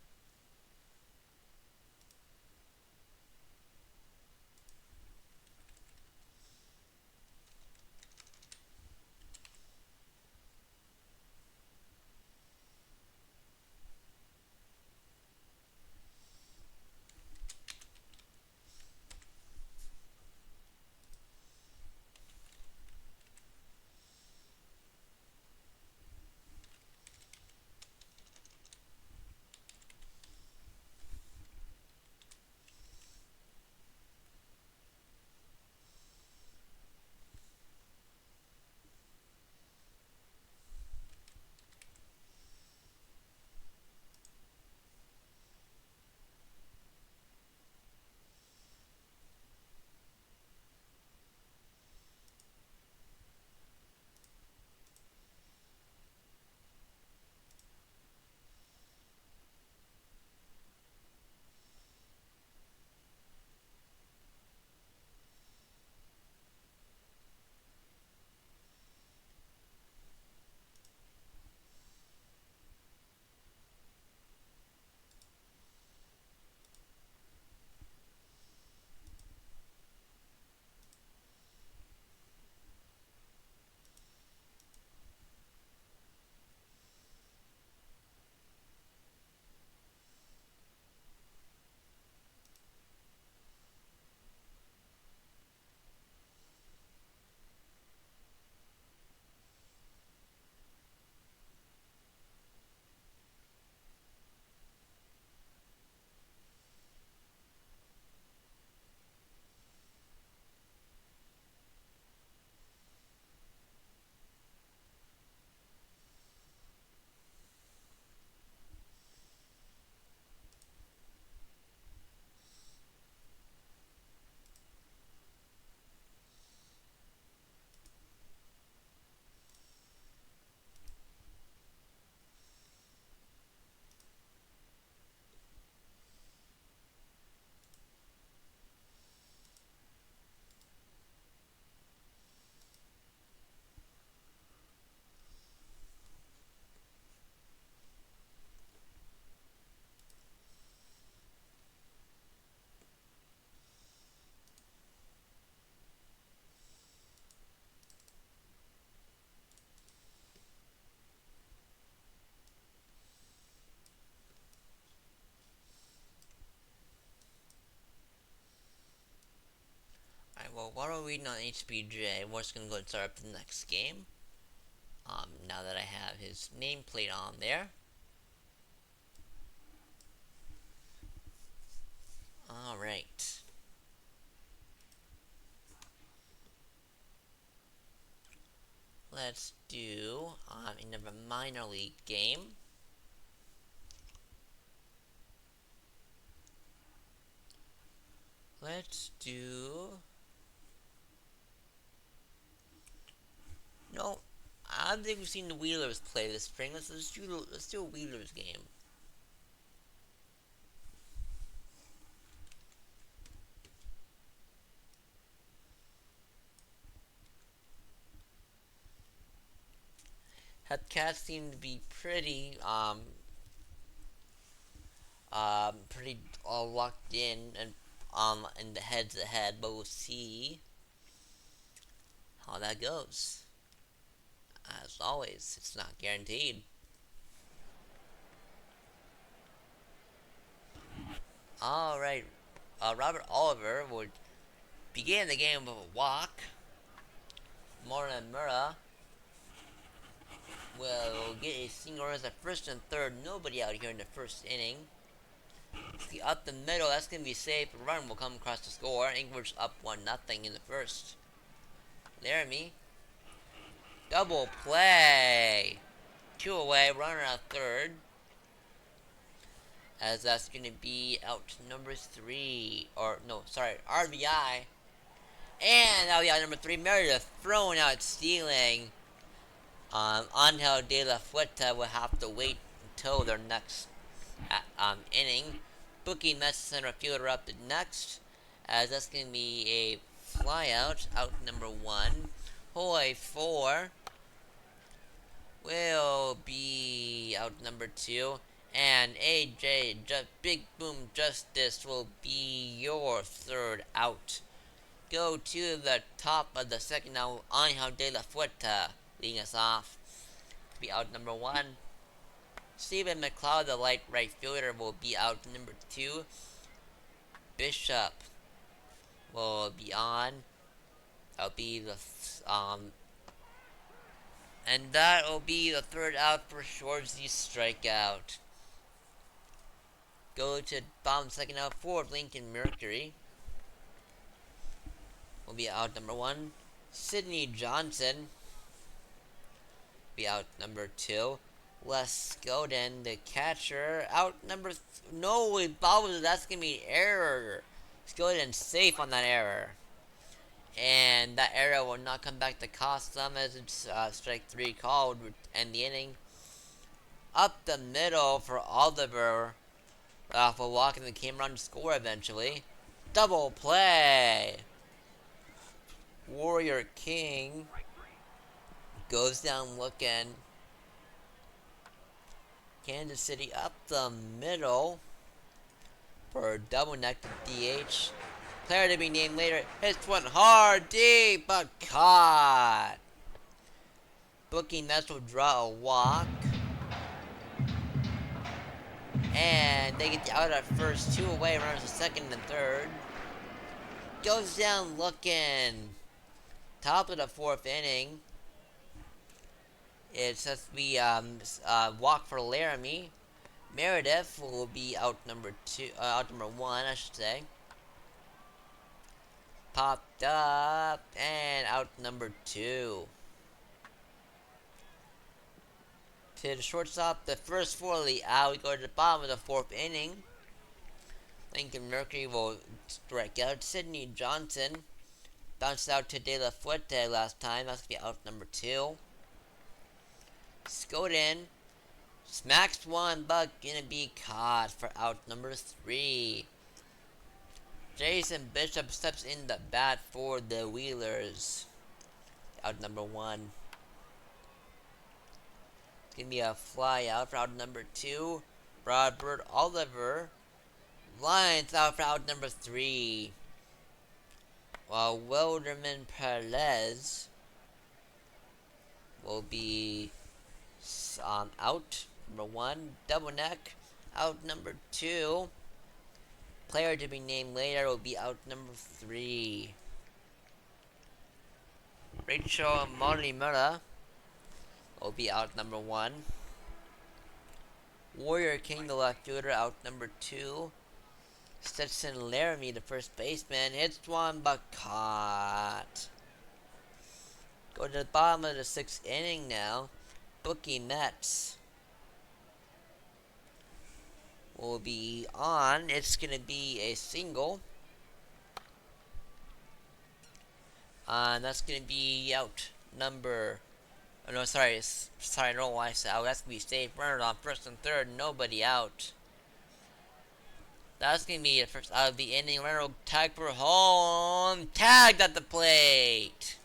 While we're waiting on HBJ, we're just gonna go and start up the next game. Now that I have his nameplate on there. Alright. Let's do another minor league game. Let's do... No, I don't think we've seen the Wheelers play this spring. Let's do a Wheelers game. Hepcats seem to be pretty pretty locked in and in the head-to-head, but we'll see how that goes. As always, it's not guaranteed. Alright, Robert Oliver would begin the game with a walk. Morna Murrah will get a single runs at first and third. Nobody out here in the first inning. See, up the middle, that's going to be safe. A run will come across the score. Ingrid's up 1-0 in the first. Laramie. Double play. 2 away, runner at third. As that's going to be out number 3. Or, no, sorry, RBI. And that'll be out number 3. Meredith throwing out stealing. Angel de la Fuente will have to wait until their next inning. Booking Mets center fielder up next, as that's going to be a flyout, out number 1. Hole 4 will be out number 2. And AJ, Big Boom Justice will be your third out. Go to the top of the second now, Angel de la Fuente leading us off. Be out number 1. Stephen McLeod, the light right fielder, will be out number 2. Bishop will be on. That'll be the and that will be the third out for Shorzy strikeout. Go to bottom second out for Lincoln Mercury. Will be out number 1. Sidney Johnson be out number 2. Les Godin, the catcher, out number no, that's gonna be error. Godin safe on that error, and that error will not come back to cost them, as it's strike 3 call would end the inning. Up the middle for Oliver, off a walk, and then came around to score eventually. Double play. Warrior King goes down looking. Kansas City up the middle for a double neck to DH. Player to be named later. Hits one hard, deep, but caught. Booking Mets will draw a walk. And they get the out at first. 2 away, runners to second and third. Goes down looking. Top of the 4th inning. It says we walk for Laramie. Meredith will be out number 1, I should say. Popped up and out number 2. To the shortstop, the first 4 of the out. We go to the bottom of the 4th inning. Lincoln Mercury will strike out. Sidney Johnson bounced out to De La Fuente last time. That's gonna be out number 2. Scoden smacks one, but gonna be caught for out number 3. Jason Bishop steps in the bat for the Wheelers. Out number 1. It's gonna be a fly out for out number 2. Robert Oliver lines out for out number 3. While Wilderman Perez will be out number 1. Double neck, out number 2. Player to be named later will be out number 3. Rachel Morimura will be out number 1. Warrior King, the left fielder, out number 2. Stetson Laramie, the first baseman, hits one but caught. Go to the bottom of the 6th inning now. Bookie Mets will be on. It's going to be a single. And that's going to be out number... Oh, no, sorry, I don't know why I said out. That's going to be safe. Runner on first and third, nobody out. That's going to be the first out of the inning. Runner will tag for home. Tagged at the plate.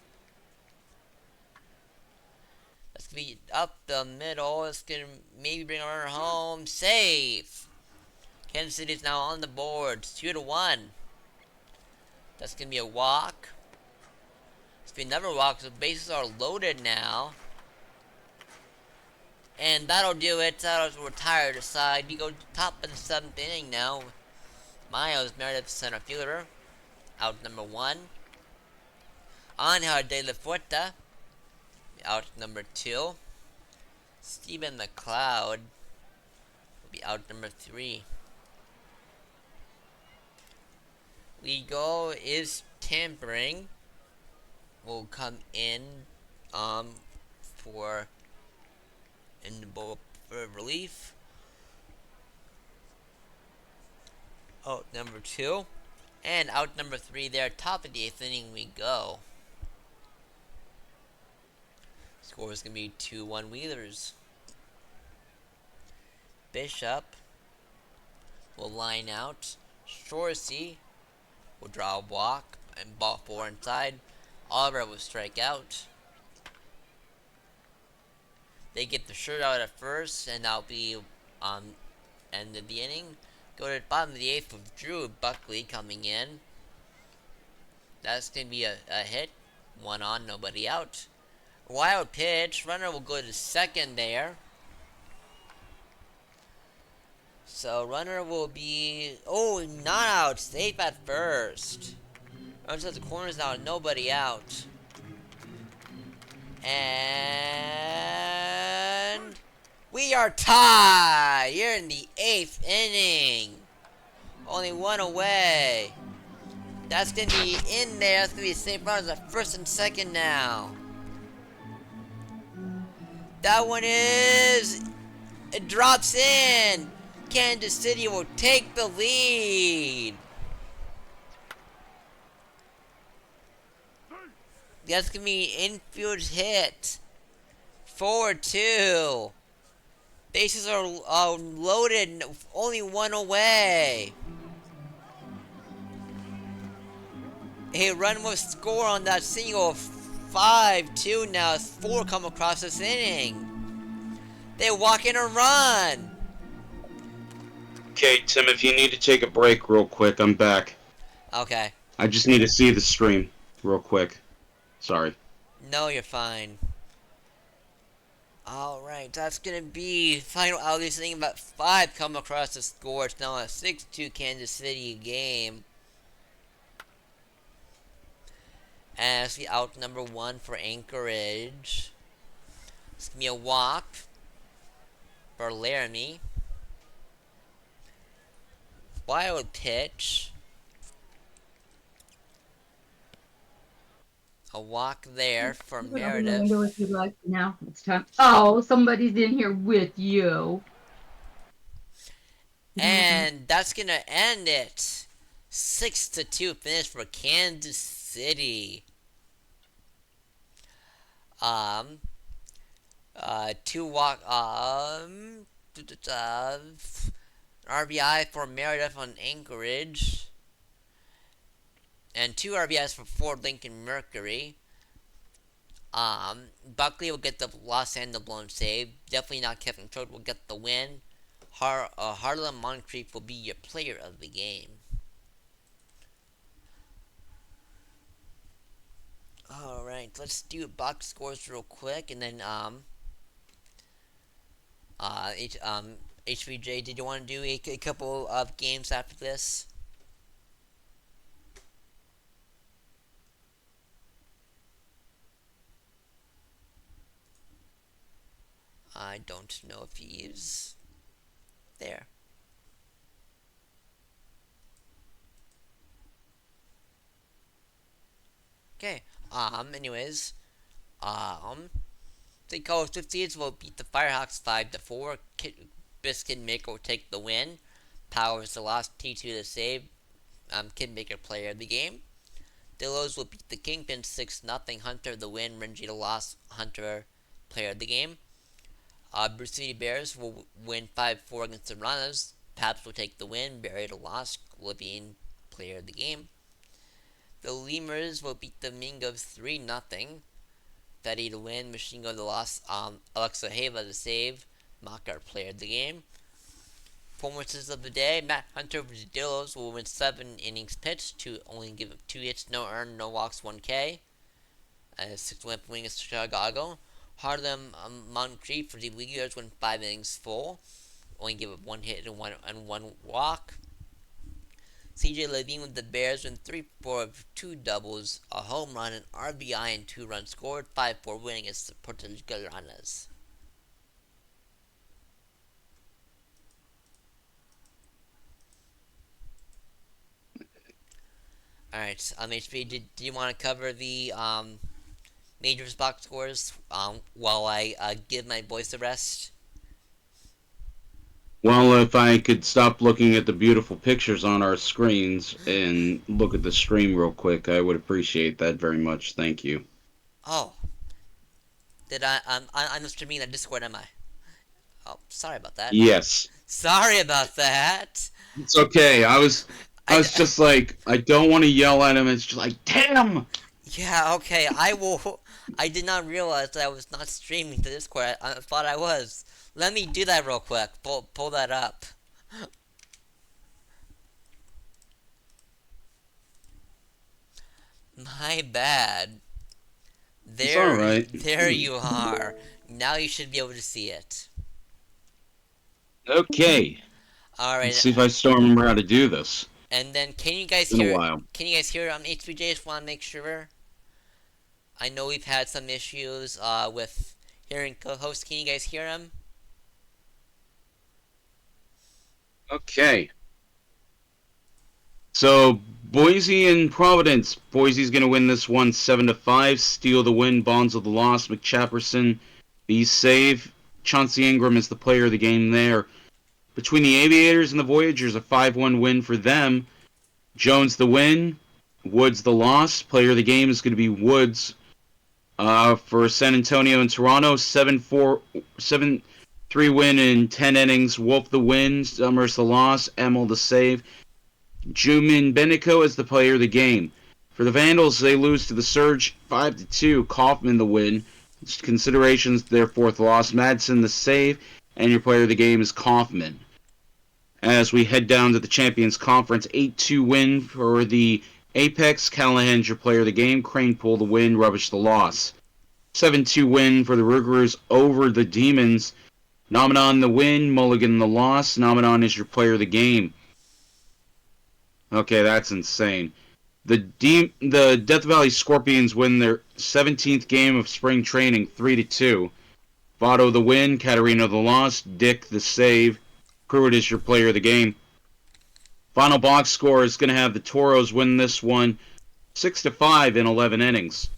That's going to be up the middle. It's going to maybe bring a runner home. Safe. Kansas City's now on the board. 2-1. That's going to be a walk. It's going to be another walk. So the bases are loaded now. And that'll do it. That'll retire the side. We go to the top of the 7th inning now. Miles Meredith, center fielder. Out number 1. Angel de la Fuerza. Out number 2. Stephen McLeod will be out number 3. Legal is tampering. Will come in for in the bowl for relief. Out number 2. And out number 3 there. Top of the 8th inning we go. Score is going to be 2-1 Wheelers. Bishop will line out. Shorsey will draw a walk and ball 4 inside. Oliver will strike out. They get the shirt out at first, and that'll be end of the inning. Go to the bottom of the 8th with Drew Buckley coming in. That's going to be a hit. 1 on, nobody out. Wild pitch. Runner will go to second there. So runner will be... Oh, not out. Safe at first. Runs at the corners now. Nobody out. And... we are tied. You're in the 8th inning. Only 1 away. That's going to be in there. That's going to be safe runners at first and second now. That one is... it drops in. Kansas City will take the lead. That's going to be infield hit. 4-2. Bases are loaded. Only 1 away. A run will score on that single. 5-2 now. 4 come across this inning. They walk in a run. Okay, Tim, if you need to take a break real quick, I'm back. Okay. I just need to see the stream real quick. Sorry. No, you're fine. Alright, that's gonna be final out of this thing. About 5 come across the score. It's now a 6-2 Kansas City game. And it's the out number 1 for Anchorage. It's gonna be a walk for Laramie. Wild pitch. A walk there for Meredith. Window if you'd like. Now it's time. Oh, somebody's in here with you. And that's gonna end it. 6-2 finish for Kansas City. 2 walk. RBI for Meredith on Anchorage. And 2 RBIs for Fort Lincoln Mercury. Buckley will get the Los Angeles blown save. Definitely not Kevin Trout will get the win. Harlan Moncrief will be your player of the game. Alright, let's do box scores real quick, and then HVJ, did you want to do a couple of games after this? I don't know if he's there. Okay. Anyways, um, the Colors 50s will beat the Firehawks 5-4. Biscuit Maker will take the win. Powers the loss. T2 to save. Kid Maker player of the game. Dillos will beat the Kingpin 6-0. Hunter the win. Renji the loss. Hunter player of the game. Bruce City Bears will win 5-4 against the Ranas. Paps will take the win. Barry the loss. Levine player of the game. The Lemurs will beat the Mingos 3-0. Betty to win. Machine Gun the loss. Alexa Hava to save. Makar player of the game. Performances of the day: Matt Hunter versus Dillos will win 7 innings pitched, to only give up 2 hits, no earned, no walks, 1K. 6 win wing is Chicago. Harlem Moncrief for the Leaguers win 5 innings full, only give up 1 hit and one walk. CJ Levine with the Bears win 3-4 of 2 doubles, a home run, an RBI, and 2 runs scored. 5-4 winning against the Puerto Ricanas. Alright, HB, do you want to cover the Majors box scores while I give my voice a rest? Well, if I could stop looking at the beautiful pictures on our screens and look at the stream real quick, I would appreciate that very much. Thank you. Oh, did I'm streaming that Discord, am I? Oh, sorry about that. Yes. Sorry about that. It's okay. I I, was just like, I don't want to yell at him. It's just like, damn. yeah, okay. I will. I did not realize that I was not streaming to Discord. I thought I was. Let me do that real quick. Pull that up. My bad. It's all There, right. there you are. Now you should be able to see it. Okay. All Let's right. see if I still remember how to do this. And then, can you guys It's been a hear? while. Can you guys hear HBJ? Just want to make sure. I know we've had some issues with hearing co-hosts. Can you guys hear him? Okay. So Boise and Providence. Boise's going to win this one 7-5. Steal the win. Bonds of the loss. McChapperson, the save. Chauncey Ingram is the player of the game there. Between the Aviators and the Voyagers, a 5-1 win for them. Jones the win. Woods the loss. Player of the game is going to be Woods. For San Antonio and Toronto, 7-4, 7-3 win in 10 innings. Wolf the win. Summers the loss. Emil the save. Jumin Benico is the player of the game. For the Vandals, they lose to the Surge 5-2. Kaufman the win. Considerations their fourth loss. Madsen the save. And your player of the game is Kaufman. As we head down to the Champions Conference, 8-2 win for the Apex. Callahan's your player of the game. Cranepool the win. Rubbish the loss. 7-2 win for the Rougarous over the Demons. Nomenon the win. Mulligan the loss. Nomenon is your player of the game. Okay, that's insane. The Death Valley Scorpions win their 17th game of spring training 3-2. Votto the win. Katarina the loss. Dick the save. Pruitt is your player of the game. Final box score is going to have the Toros win this one 6-5 in 11 innings.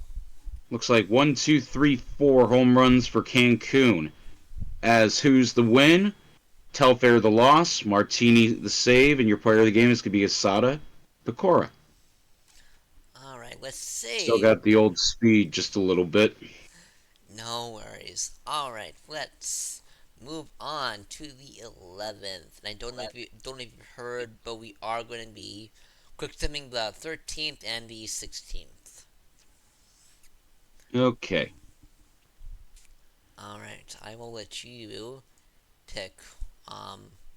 Looks like 1, 2, 3, 4 home runs for Cancun. As who's the win? Telfair the loss. Martini the save. And your player of the game is going to be Asada Pecora. All right. Let's Still see. got the old speed just a little bit. No worries. All right. Let's move on to the 11th. And I don't know if you've heard, but we are going to be quick simming the 13th and the 16th. Okay. All right. I will let you pick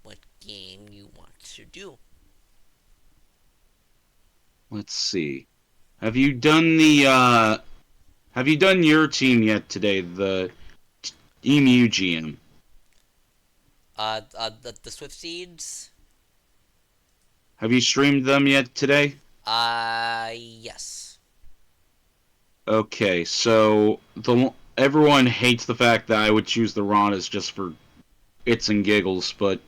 what game you want to do. Let's see. Have you done your team yet today? The Emu GM. The Swift Seeds. Have you streamed them yet today? Yes. Okay, so everyone hates the fact that I would choose the Ranas just for its and giggles, but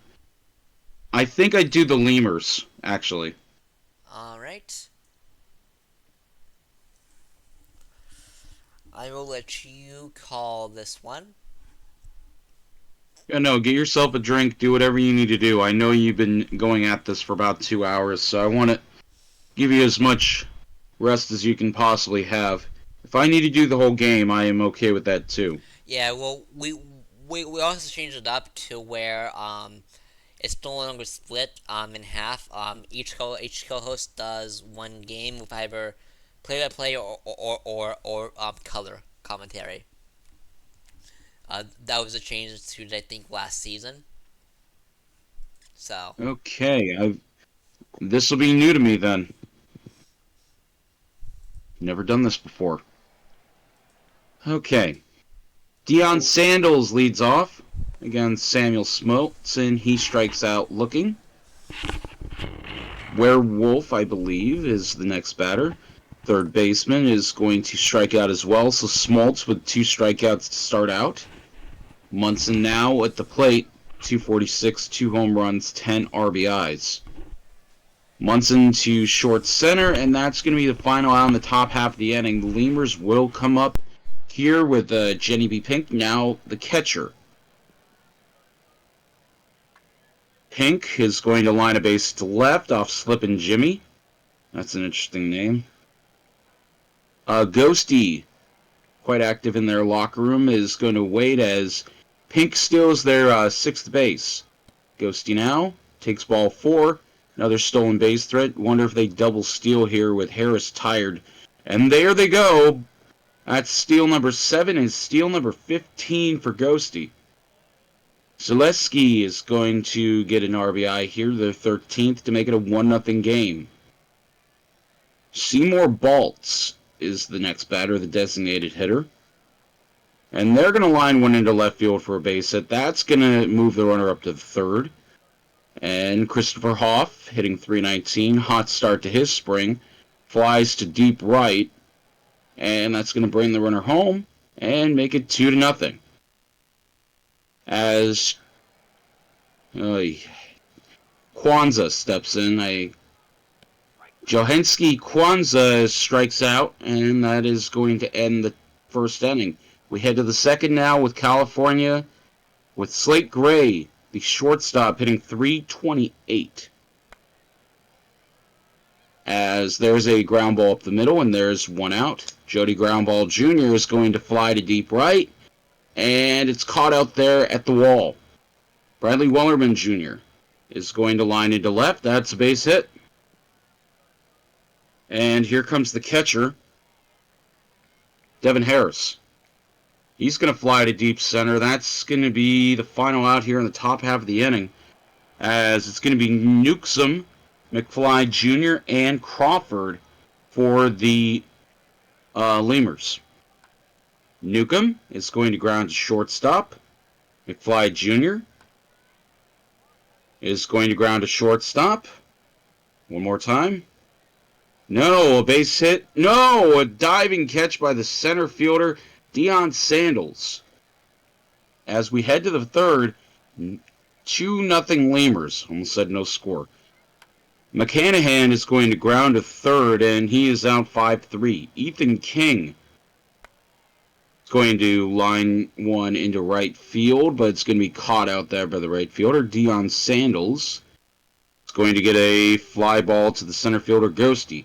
I think I'd do the lemurs, actually. Alright. I will let you call this one. Yeah, no, get yourself a drink, do whatever you need to do. I know you've been going at this for about 2 hours, so I want to give you as much rest as you can possibly have. If I need to do the whole game, I am okay with that too. Yeah, well, we also changed it up to where it's no longer split in half. Each co-host does one game with either play-by-play or color commentary. That was a change to I think last season. So Okay, this will be new to me then. Never done this before. Okay, Deion Sandals leads off against Samuel Smoltz, and he strikes out looking. Werewolf, I believe, is the next batter. Third baseman is going to strike out as well, so Smoltz with 2 strikeouts to start out. Munson now at the plate, 246, 2 home runs, 10 RBIs. Munson to short center, and that's going to be the final out in the top half of the inning. The Lemurs will come up here with Jenny B. Pink, now the catcher. Pink is going to line a base to left off Slippin' Jimmy. That's an interesting name. Ghosty, quite active in their locker room, is going to wait as Pink steals their 6th base. Ghosty now takes ball 4. Another stolen base threat. Wonder if they double steal here with Harris tired. And there they go. That's steal number 7 and steal number 15 for Ghosty. Zaleski is going to get an RBI here, their 13th, to make it a 1-0 game. Seymour Baltz is the next batter, the designated hitter. And they're going to line one into left field for a base hit. That's going to move the runner up to the third. And Christopher Hoff hitting .319. Hot start to his spring. Flies to deep right. And that's going to bring the runner home and make it 2-0. As Kwanzaa steps in. Johensky Kwanzaa strikes out, and that is going to end the first inning. We head to the second now with California, with Slate Gray, the shortstop, hitting .328. As there's a ground ball up the middle, and there's one out. Jody Groundball Jr. is going to fly to deep right, and it's caught out there at the wall. Bradley Wellerman Jr. is going to line into left. That's a base hit. And here comes the catcher, Devin Harris. He's going to fly to deep center. That's going to be the final out here in the top half of the inning, as it's going to be Newsom, McFly Jr., and Crawford for the Lemurs. Newcomb is going to ground to shortstop. McFly Jr. is going to ground to shortstop. One more time. No, a base hit. No, a diving catch by the center fielder, Deion Sandals. As we head to the third, 2-0 Lemurs. Almost said no score. McCanahan is going to ground to third, and he is out 5-3. Ethan King is going to line one into right field, but it's going to be caught out there by the right fielder, Deion Sandals. It's going to get a fly ball to the center fielder, Ghosty.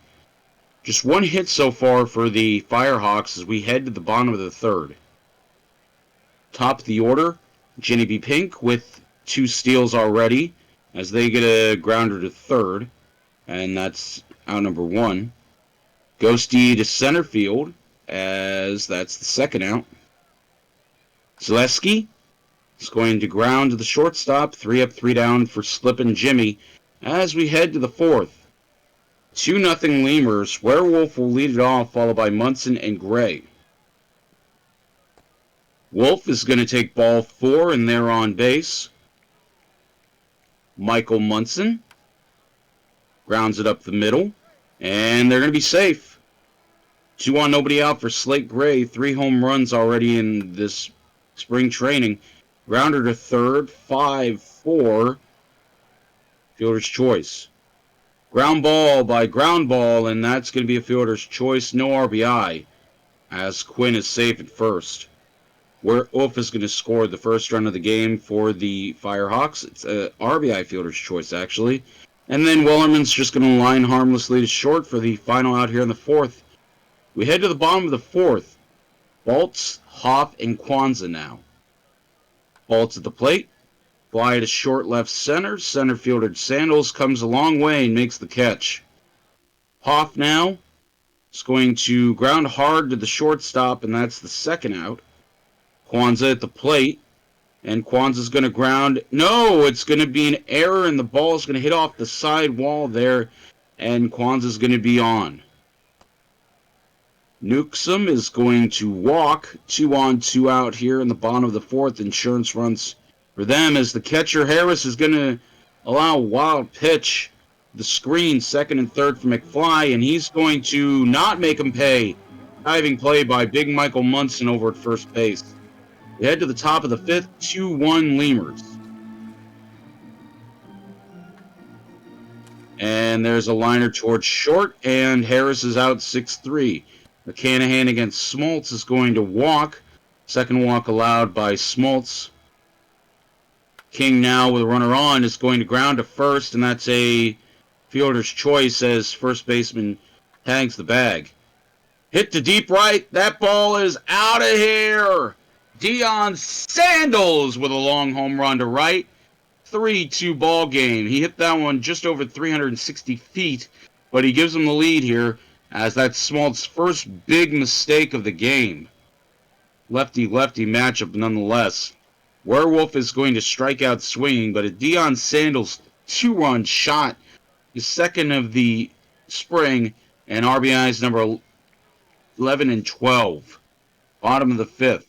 Just one hit so far for the Firehawks as we head to the bottom of the third. Top of the order, Jenny B. Pink with 2 steals already as they get a grounder to third, and that's out number 1. Ghosty to center field as that's the second out. Zaleski is going to ground to the shortstop, 3 up, 3 down for Slippin' Jimmy as we head to the fourth. 2-0 Lemurs. Werewolf will lead it off, followed by Munson and Gray. Wolf is going to take ball 4, and they're on base. Michael Munson grounds it up the middle, and they're going to be safe. 2 on, nobody out for Slate Gray. 3 home runs already in this spring training. Grounder to third, 5-4. Fielder's choice. Ground ball by ground ball, and that's going to be a fielder's choice. No RBI, as Quinn is safe at first. Where Wolf is going to score the first run of the game for the Firehawks. It's a RBI fielder's choice, actually. And then Wellerman's just going to line harmlessly to short for the final out here in the fourth. We head to the bottom of the fourth. Baltz, Hoff, and Kwanzaa now. Baltz at the plate. Fly to short left center. Center fielder Sandals comes a long way and makes the catch. Hoff now is going to ground hard to the shortstop, and that's the second out. Kwanzaa at the plate, and Kwanzaa's going to ground. No, it's going to be an error, and the ball is going to hit off the side wall there, and Kwanzaa's going to be on. Newsom is going to walk. 2 on, 2 out here in the bottom of the fourth. Insurance runs for them as the catcher Harris is going to allow a wild pitch. The screen, second and third for McFly, and he's going to not make him pay. Diving play by Big Michael Munson over at first base. We head to the top of the fifth, 2-1 Lemurs. And there's a liner towards short, and Harris is out 6-3. McCanahan against Smoltz is going to walk. Second walk allowed by Smoltz. King now with a runner on is going to ground to first, and that's a fielder's choice as first baseman tags the bag. Hit to deep right. That ball is out of here. Deion Sandals with a long home run to right. 3-2 ball game. He hit that one just over 360 feet, but he gives him the lead here as that's Smoltz's first big mistake of the game. Lefty-lefty matchup nonetheless. Werewolf is going to strike out swinging, but a Deion Sandals 2-run shot, his second of the spring, and RBIs number 11 and 12. Bottom of the fifth.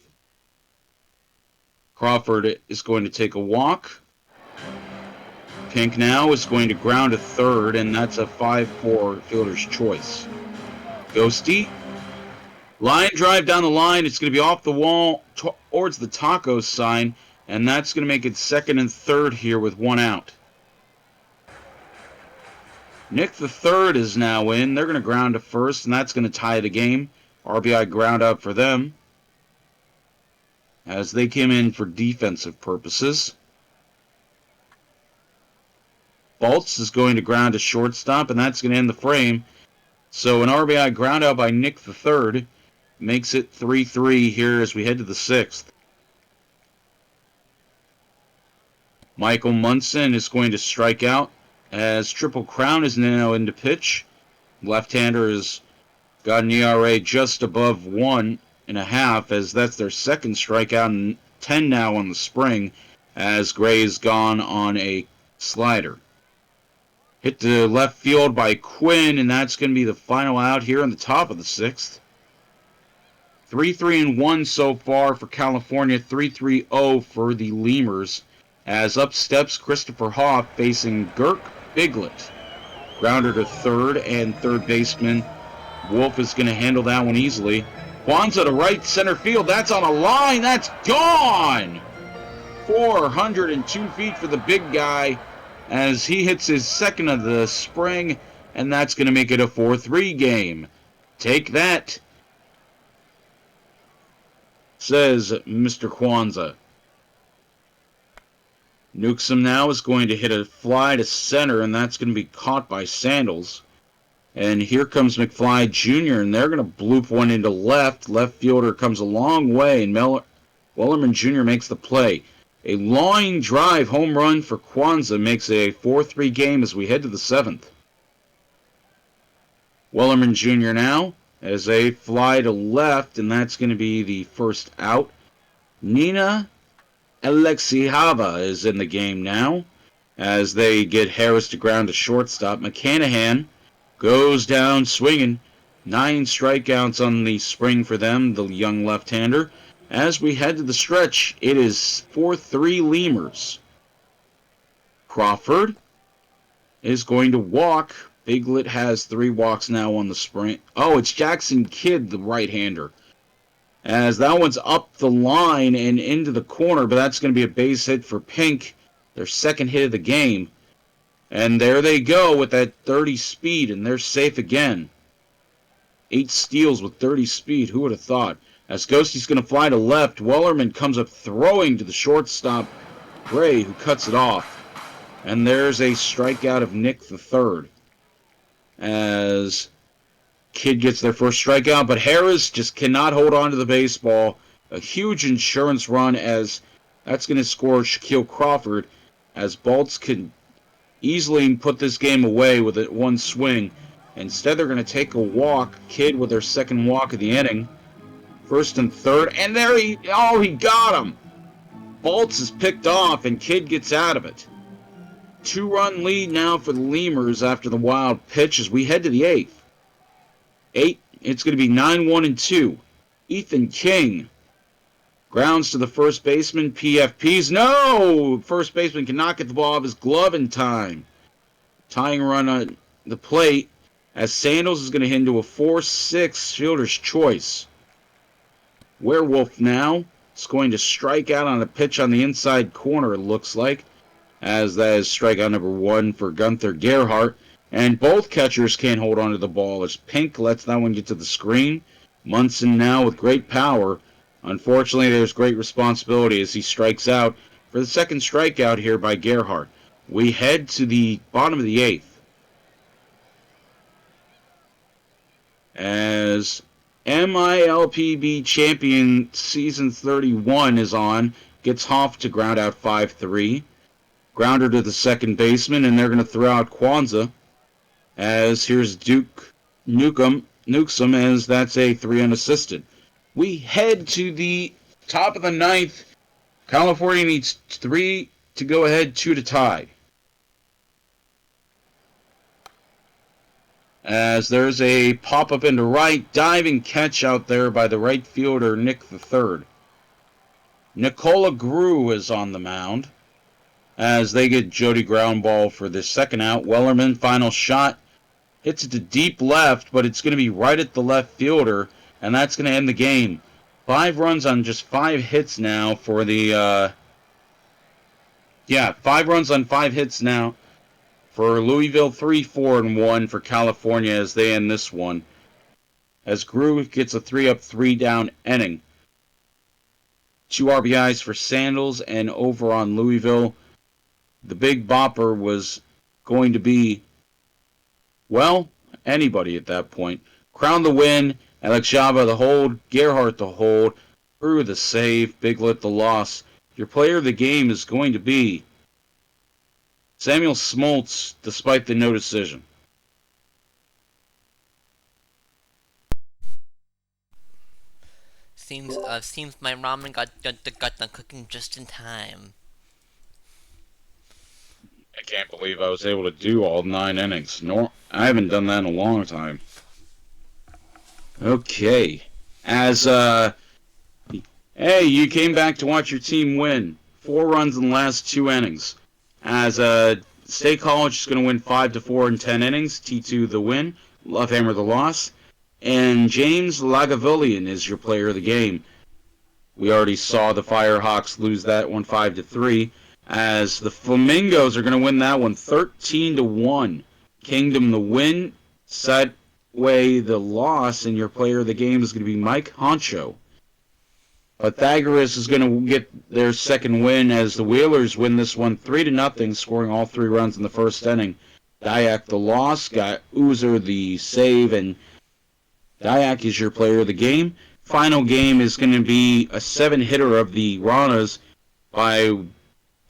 Crawford is going to take a walk. Pink now is going to ground to third, and that's a 5-4 fielder's choice. Ghosty. Line drive down the line. It's going to be off the wall towards the taco sign, and that's going to make it second and third here with 1 out. Nick the third is now in. They're going to ground to first, and that's going to tie the game. RBI ground out for them as they came in for defensive purposes. Baltz is going to ground to shortstop, and that's going to end the frame. So an RBI ground out by Nick the third makes it 3-3 here as we head to the sixth. Michael Munson is going to strike out as Triple Crown is now in to pitch. Left-hander has got an ERA just above 1.5 as that's their second strikeout and 10 now on the spring as Gray's gone on a slider. Hit to left field by Quinn, and that's going to be the final out here on the top of the sixth. 3-3-1 so far for California, 3-3-0 for the Lemurs. As up steps Christopher Hoff facing Girk Biglet. Grounder to third, and third baseman Wolf is going to handle that one easily. Kwanzaa to right center field. That's on a line. That's gone! 402 feet for the big guy as he hits his second of the spring, and that's going to make it a 4-3 game. Take that, says Mr. Kwanzaa. Newsom now is going to hit a fly to center, and that's going to be caught by Sandals. And here comes McFly Jr., and they're going to bloop one into left. Left fielder comes a long way, and Wellerman Jr. makes the play. A line drive home run for Kwanzaa makes it a 4-3 game as we head to the seventh. Wellerman Jr. now as a fly to left, and that's going to be the first out. Nina Alexiava is in the game now as they get Harris to ground to shortstop. McCanahan goes down swinging. 9 strikeouts on the spring for them, the young left-hander. As we head to the stretch, it is 4-3 Lemurs. Crawford is going to walk. Biglet has 3 walks now on the sprint. Oh, it's Jackson Kidd, the right-hander. As that one's up the line and into the corner, but that's going to be a base hit for Pink, their second hit of the game. And there they go with that 30 speed, and they're safe again. 8 steals with 30 speed, who would have thought? As Ghosty's going to fly to left, Wellerman comes up throwing to the shortstop, Gray, who cuts it off. And there's a strikeout of Nick the third. As Kidd gets their first strikeout, but Harris just cannot hold on to the baseball. A huge insurance run, as that's going to score Shaquille Crawford, as Baltz can easily put this game away with it one swing. Instead, they're going to take a walk. Kidd with their second walk of the inning. First and third, and there he got him. Baltz is picked off, and Kidd gets out of it. 2-run lead now for the Lemurs after the wild pitch as we head to the eighth. It's going to be 9-1-2. Ethan King grounds to the first baseman. PFPs. No! First baseman cannot get the ball off his glove in time. Tying run on the plate as Sandals is going to hit into a 4-6 fielder's choice. Werewolf now is going to strike out on a pitch on the inside corner, it looks like, as that is strikeout number 1 for Gunther Gerhardt. And both catchers can't hold on to the ball as Pink lets that one get to the screen. Munson now with great power. Unfortunately, there's great responsibility as he strikes out for the second strikeout here by Gerhardt. We head to the bottom of the eighth. As MILPB champion season 31 is on, gets Hoff to ground out 5-3. Grounder to the second baseman, and they're going to throw out Kwanzaa. As here's Duke Newsom, as that's a 3 unassisted. We head to the top of the ninth. California needs 3 to go ahead, 2 to tie. As there's a pop-up into right, diving catch out there by the right fielder, Nick the third. Nicola Grew is on the mound as they get Jody ground ball for the second out. Wellerman, final shot. Hits it to deep left, but it's going to be right at the left fielder, and that's going to end the game. 5 runs on just 5 hits now for the, 5 runs on 5 hits now for Louisville, 3-4-1 for California as they end this one. As Grew gets a 3-up, 3-down inning. 2 RBIs for Sandals, and over on Louisville, the big bopper was going to be, well, anybody at that point. Crown the win, Alex Java the hold, Gerhardt the hold, Brew the save, Biglet the loss. Your player of the game is going to be Samuel Smoltz, despite the no decision. Seems my ramen got done cooking just in time. I can't believe I was able to do all 9 innings. I haven't done that in a long time. Okay. As, hey, you came back to watch your team win. 4 runs in the last 2 innings. As, State College is going to win 5-4 in 10 innings. T2 the win. Lovehammer the loss. And James Lagavullion is your player of the game. We already saw the Firehawks lose that one 5-3. As the Flamingos are going to win that one 13-1. Kingdom the win, Setway the loss, and your player of the game is going to be Mike Honcho. Pythagoras is going to get their second win as the Whalers win this one 3-0, scoring all 3 runs in the first inning. Dyack the loss, got Oozer the save, and Dyack is your player of the game. Final game is going to be a 7-hitter of the Ranas by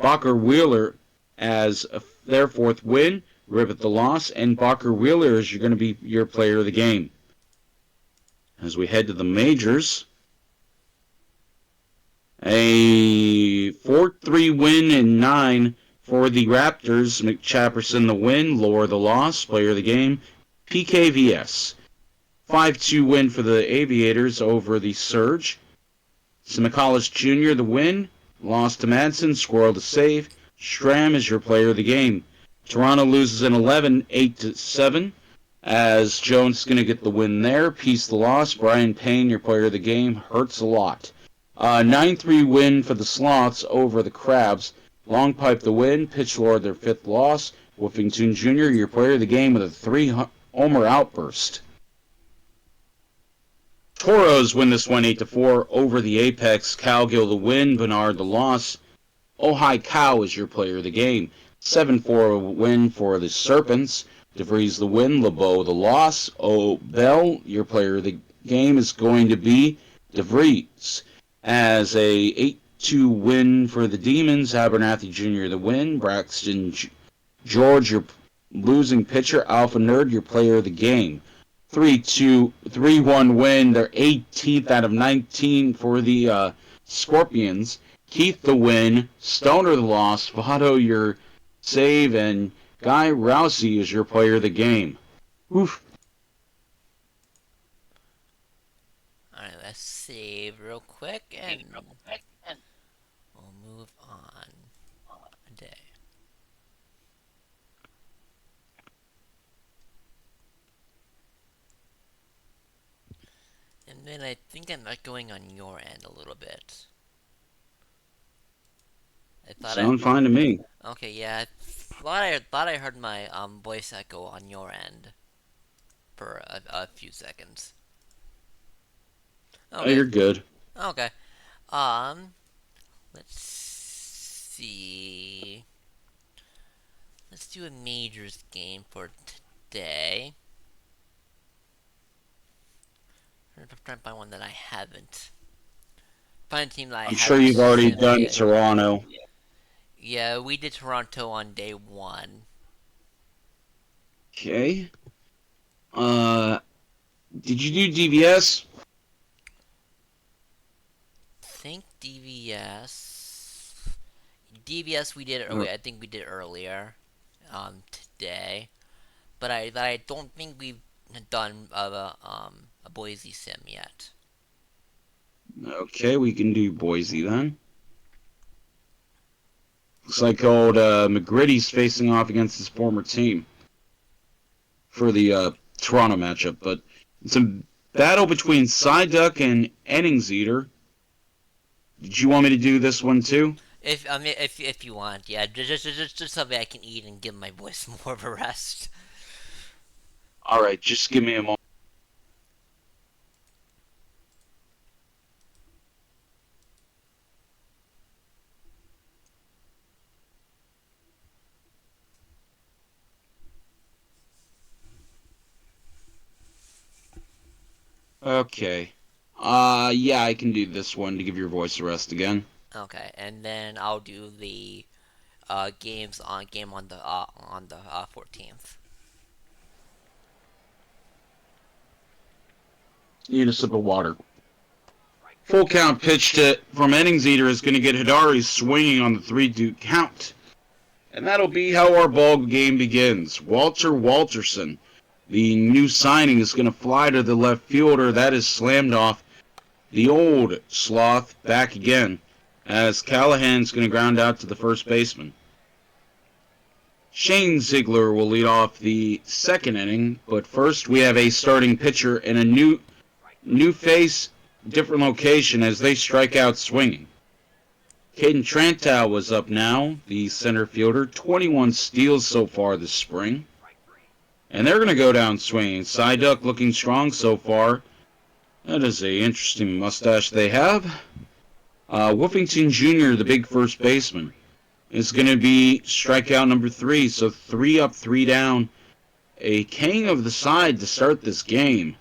Bacher Wheeler as their 4th win, Ribbit the loss, and Bacher Wheeler is going to be your player of the game. As we head to the majors, a 4-3 win in 9 for the Raptors. McChapperson the win, Lohr the loss, player of the game, PKVS. 5-2 win for the Aviators over the Surge. Simicallis Jr. the win. Lost to Madsen, Squirrel to save. Stram is your player of the game. Toronto loses in 11, 8-7. As Jones is going to get the win there. Peace the loss. Brian Payne, your player of the game, hurts a lot. 9-3 win for the Sloths over the Crabs. Long Pipe the win. Pitch Lord their 5th loss. Wolfington Jr., your player of the game, with a 3-homer outburst. Toros win this one 8-4 over the Apex. Calgill the win. Bernard the loss. Ojai Cow is your player of the game. 7-4 win for the Serpents. DeVries the win. LeBeau the loss. Bell, your player of the game, is going to be DeVries. As a 8-2 win for the Demons. Abernathy Jr. the win. Braxton George, your losing pitcher. Alpha Nerd, your player of the game. 3-1 win. They're 18th out of 19 for the Scorpions. Keith the win. Stoner the loss. Votto your save. And Guy Rousey is your player of the game. Oof. Alright, let's save real quick and we'll move on a day. And then I think I'm not going on your end a little bit. Sound fine to me. Okay, yeah. I thought I heard my voice echo on your end for a few seconds. Okay. Oh, you're good. Okay. Let's see. Let's do a majors game for today. I'm trying to find one that I haven't. Find a team that I'm sure you've already done yet. Toronto. Yeah, we did Toronto on day 1. Okay. Did you do DVS? I think DVS we did earlier. I think we did earlier today. But I don't think we've done a Boise sim yet. Okay, we can do Boise then. Looks like old McGritty's facing off against his former team for the Toronto matchup. But it's a battle between Psyduck and Innings Eater. Did you want me to do this one too? If you want, yeah, just so that I can eat and give my voice more of a rest. All right, just give me a moment. Okay. Yeah, I can do this one to give your voice a rest again. Okay, and then I'll do the game on the 14th. Need a sip of water. Full count pitch from Innings Eater is going to get Hidari swinging on the 3-2 count. And that'll be how our ball game begins. Walter Walterson, the new signing, is going to fly to the left fielder. That is slammed off. The old Sloth back again, as Callahan's going to ground out to the first baseman. Shane Ziegler will lead off the second inning, but first we have a starting pitcher and a new face, different location as they strike out swinging. Caden Trantow was up now, the center fielder, 21 steals so far this spring. And they're going to go down swinging. Psyduck looking strong so far. That is an interesting mustache they have. Wolfington Jr., the big first baseman, is going to be strikeout number 3. So 3 up, 3 down. A king of the side to start this game.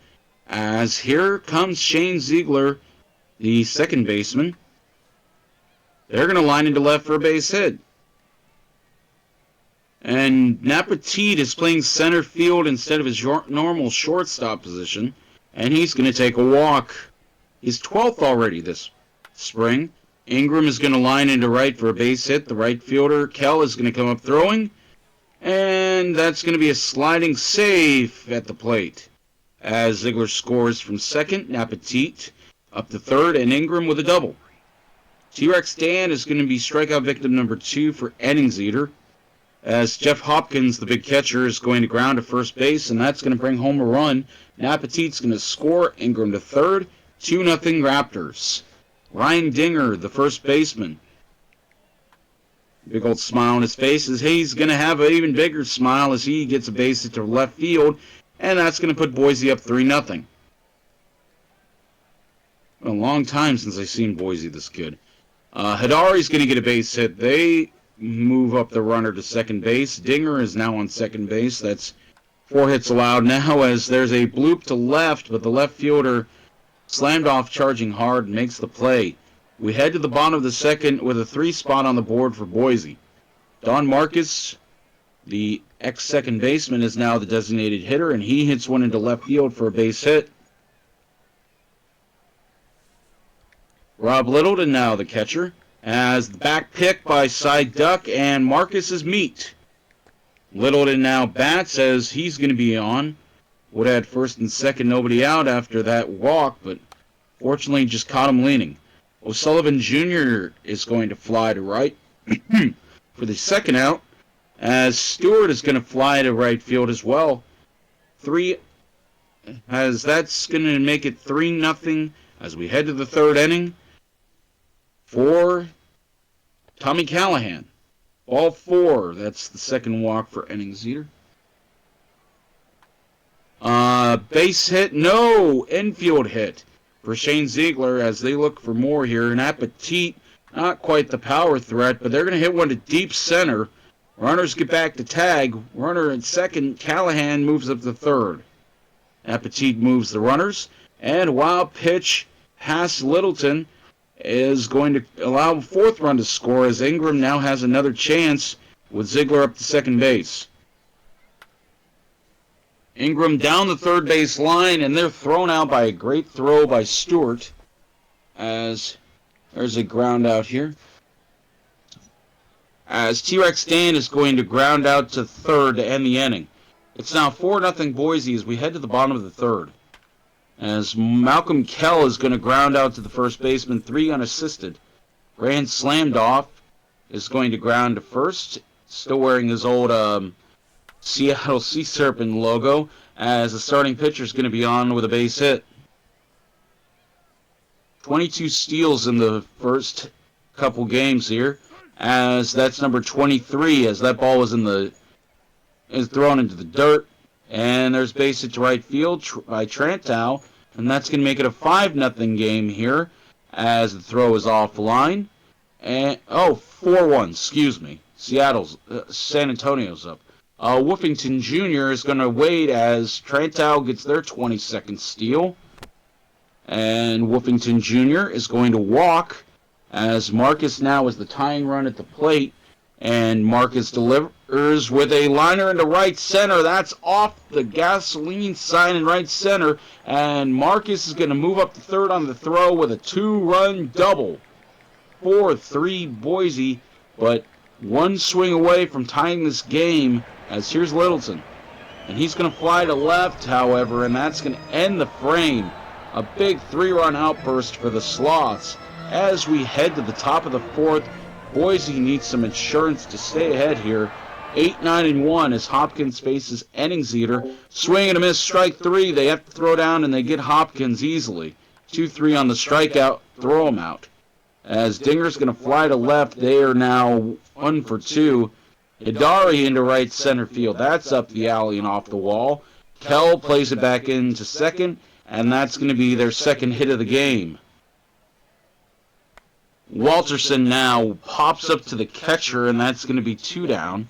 As here comes Shane Ziegler, the second baseman. They're going to line into left for a base hit. And Napatit is playing center field instead of his normal shortstop position. And he's going to take a walk. He's 12th already this spring. Ingram is going to line into right for a base hit. The right fielder, Kell, is going to come up throwing. And that's going to be a sliding save at the plate. As Ziegler scores from second, Napatit up to third, and Ingram with a double. T-Rex Dan is going to be strikeout victim number 2 for Innings Eater. as Jeff Hopkins, the big catcher, is going to ground to first base, and that's going to bring home a run. Napetit's going to score. Ingram to third. 2-0 Raptors. Ryan Dinger, the first baseman. Big old smile on his face as he's going to have an even bigger smile as he gets a base hit to left field, and that's going to put Boise up 3-0. A long time since I've seen Boise this good. Hidari's going to get a base hit. They move up the runner to second base. Dinger is now on second base. That's 4 hits allowed now as there's a bloop to left, but the left fielder slammed off charging hard and makes the play. We head to the bottom of the second with a 3 spot on the board for Boise. Don Marcus, the ex-second baseman, is now the designated hitter, and he hits one into left field for a base hit. Rob Littleton now the catcher, as the back pick by Side Duck, and Marcus is meet. Littleton now bats as he's going to be on. Would have had first and second, nobody out after that walk, but fortunately just caught him leaning. O'Sullivan Jr. is going to fly to right for the second out, as Stewart is going to fly to right field as well. That's going to make it 3-0 as we head to the third inning for Tommy Callahan. Ball 4, that's the second walk for Enningseter. Base hit, no, infield hit for Shane Ziegler as they look for more here. And Appetit, not quite the power threat, but they're going to hit one to deep center. Runners get back to tag. Runner at second. Callahan moves up to third. Appetit moves the runners. And a wild pitch past Littleton is going to allow a 4th run to score as Ingram now has another chance with Ziegler up to second base. Ingram down the third base line, and they're thrown out by a great throw by Stewart as there's a ground out here. As T-Rex Dan is going to ground out to third to end the inning. It's now 4-0 Boise as we head to the bottom of the third. As Malcolm Kell is going to ground out to the first baseman, 3 unassisted. Grand Slammed off is going to ground to first, still wearing his old Seattle Sea Serpent logo, as the starting pitcher is going to be on with a base hit. 22 steals in the first couple games here, as that's number 23, as that ball is thrown into the dirt, and there's base hit to right field by Trantow, and that's going to make it a 5-0 game here, as the throw is offline. And 4-1, excuse me. San Antonio's up. Woofington Jr. is going to wait as Trantow gets their 22nd steal. And Woofington Jr. is going to walk as Marcus now is the tying run at the plate. And Marcus delivers with a liner into right center. That's off the gasoline sign in right center. And Marcus is going to move up to third on the throw with a 2-run double. 4-3 Boise, but one swing away from tying this game as here's Littleton. And he's going to fly to left, however, and that's going to end the frame. A big 3-run outburst for the Sloths. As we head to the top of the fourth, Boise needs some insurance to stay ahead here. 8-9-1 as Hopkins faces Enningseter. Swing and a miss, strike 3. They have to throw down, and they get Hopkins easily. 2-3 on the strikeout, throw him out. As Dinger's going to fly to left, they are now 1 for 2. Hidari into right center field. That's up the alley and off the wall. Kell plays it back into second, and that's going to be their second hit of the game. Walterson now pops up to the catcher, and that's going to be 2 down.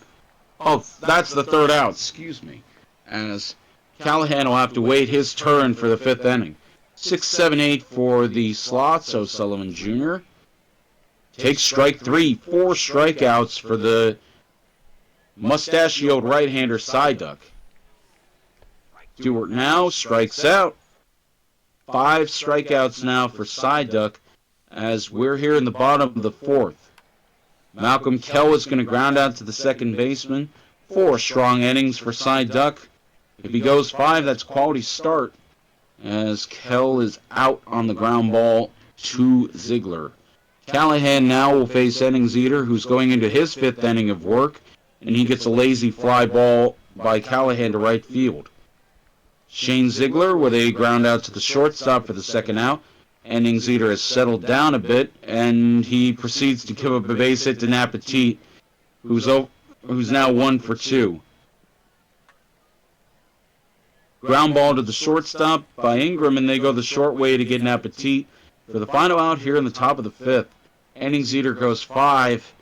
Oh, that's the third out, excuse me. As Callahan will have to wait his turn for the 5th inning. 6-7-8 for the Sloths. O'Sullivan Jr. takes strike 3. 4 strikeouts for the mustachioed right-hander Side Duck. Stewart now strikes out. 5 strikeouts now for Side Duck as we're here in the bottom of the fourth. Malcolm Kell is going to ground out to the second baseman. 4 strong innings for Side Duck. If he goes 5, that's a quality start as Kell is out on the ground ball to Ziegler. Callahan now will face Enningseter, who's going into his 5th inning of work. and he gets a lazy fly ball by Callahan to right field. Shane Ziegler with a ground out to the shortstop for the second out. Innings Eater has settled down a bit, and he proceeds to give up a base hit to Napatit, who's now 1 for 2. Ground ball to the shortstop by Ingram, and they go the short way to get Napatit for the final out here in the top of the 5th. Innings Eater goes 5.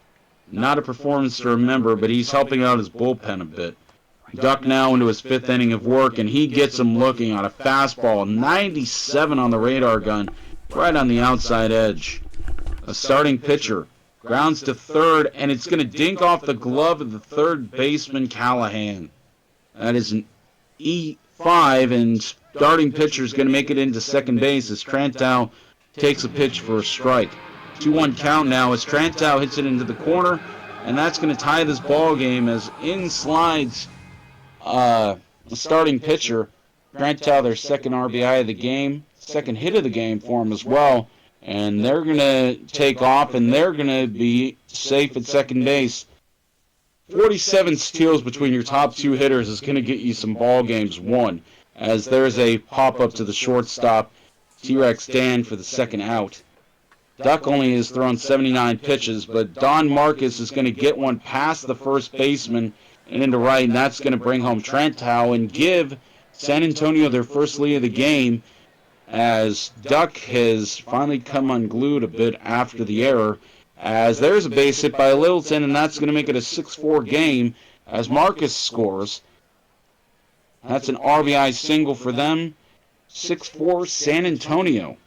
Not a performance to remember, but he's helping out his bullpen a bit. Duck now into his 5th inning of work, and he gets him looking on a fastball, 97 on the radar gun, right on the outside edge. A starting pitcher grounds to third, and it's going to dink off the glove of the third baseman, Callahan. That is an E5, and starting pitcher is going to make it into second base as Trantow takes a pitch for a strike. 2-1 count now as Trantow hits it into the corner, and that's going to tie this ball game as in slides the starting pitcher. Trantow, their second RBI of the game, second hit of the game for him as well, and they're going to take off, and they're going to be safe at second base. 47 steals between your top 2 hitters is going to get you some ball games won, as there's a pop-up to the shortstop, T-Rex Dan, for the second out. Duck only has thrown 79 pitches, but Don Marcus is going to get one past the first baseman and into right, and that's going to bring home Trantow and give San Antonio their first lead of the game, as Duck has finally come unglued a bit after the error, as there's a base hit by Littleton, and that's going to make it a 6-4 game as Marcus scores. That's an RBI single for them. 6-4 San Antonio.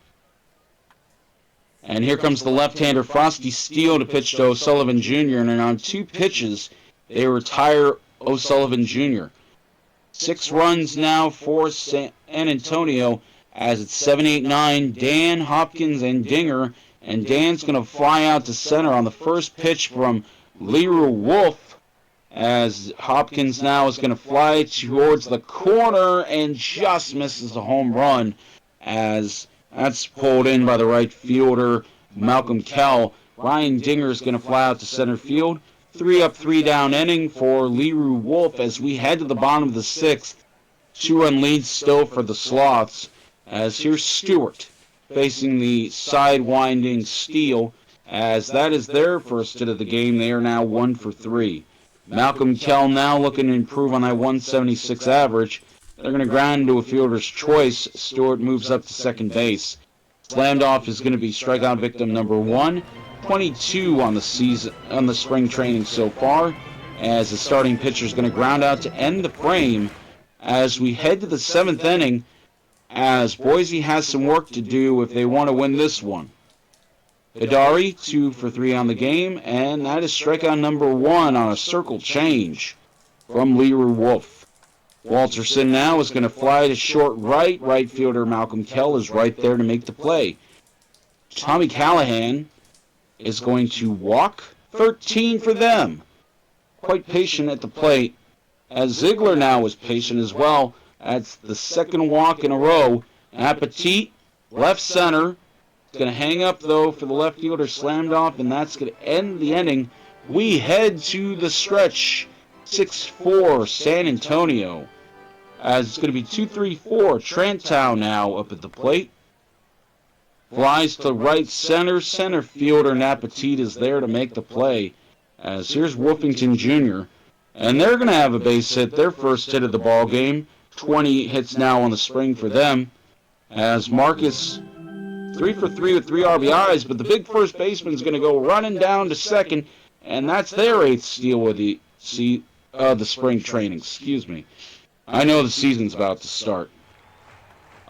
And here comes the left-hander Frosty Steele to pitch to O'Sullivan Jr., and on 2 pitches, they retire O'Sullivan Jr. 6 runs now for San Antonio, as it's 7-8-9, Dan, Hopkins, and Dinger, and Dan's going to fly out to center on the first pitch from Leroy Wolf, as Hopkins now is going to fly towards the corner and just misses the home run, as that's pulled in by the right fielder, Malcolm Kell. Ryan Dinger is going to fly out to center field. 3 up, 3 down inning for Leroy Wolf as we head to the bottom of the 6th. 2-run lead still for the Sloths, as here's Stewart facing the side-winding Steele, as that is their first hit of the game. They are now 1 for 3. Malcolm Kell now looking to improve on that 176 average. They're going to ground into a fielder's choice. Stewart moves up to second base. Slammed off is going to be strikeout victim number 1. 22 on the season, on the spring training so far, as the starting pitcher is going to ground out to end the frame as we head to the 7th inning, as Boise has some work to do if they want to win this one. Hidari, 2 for 3 on the game, and that is strikeout number 1 on a circle change from Leroy Wolf. Walterson now is going to fly to short right. Right fielder Malcolm Kell is right there to make the play. Tommy Callahan is going to walk. 13 for them. Quite patient at the plate, as Ziegler now is patient as well. That's the second walk in a row. Appetit, left center. It's going to hang up, though, for the left fielder, slammed off, and that's going to end the inning. We head to the stretch. 6-4 San Antonio. As it's going to be 2-3-4. Trantow now up at the plate. Flies to right center. Center fielder Napatit is there to make the play. As here's Wolfington Jr. And they're going to have a base hit, their first hit of the ball game. 20 hits now on the spring for them. As Marcus 3 for 3 with 3 RBIs, but the big first baseman is going to go running down to second, and that's their 8th steal of the spring training. Excuse me. I know the season's about to start.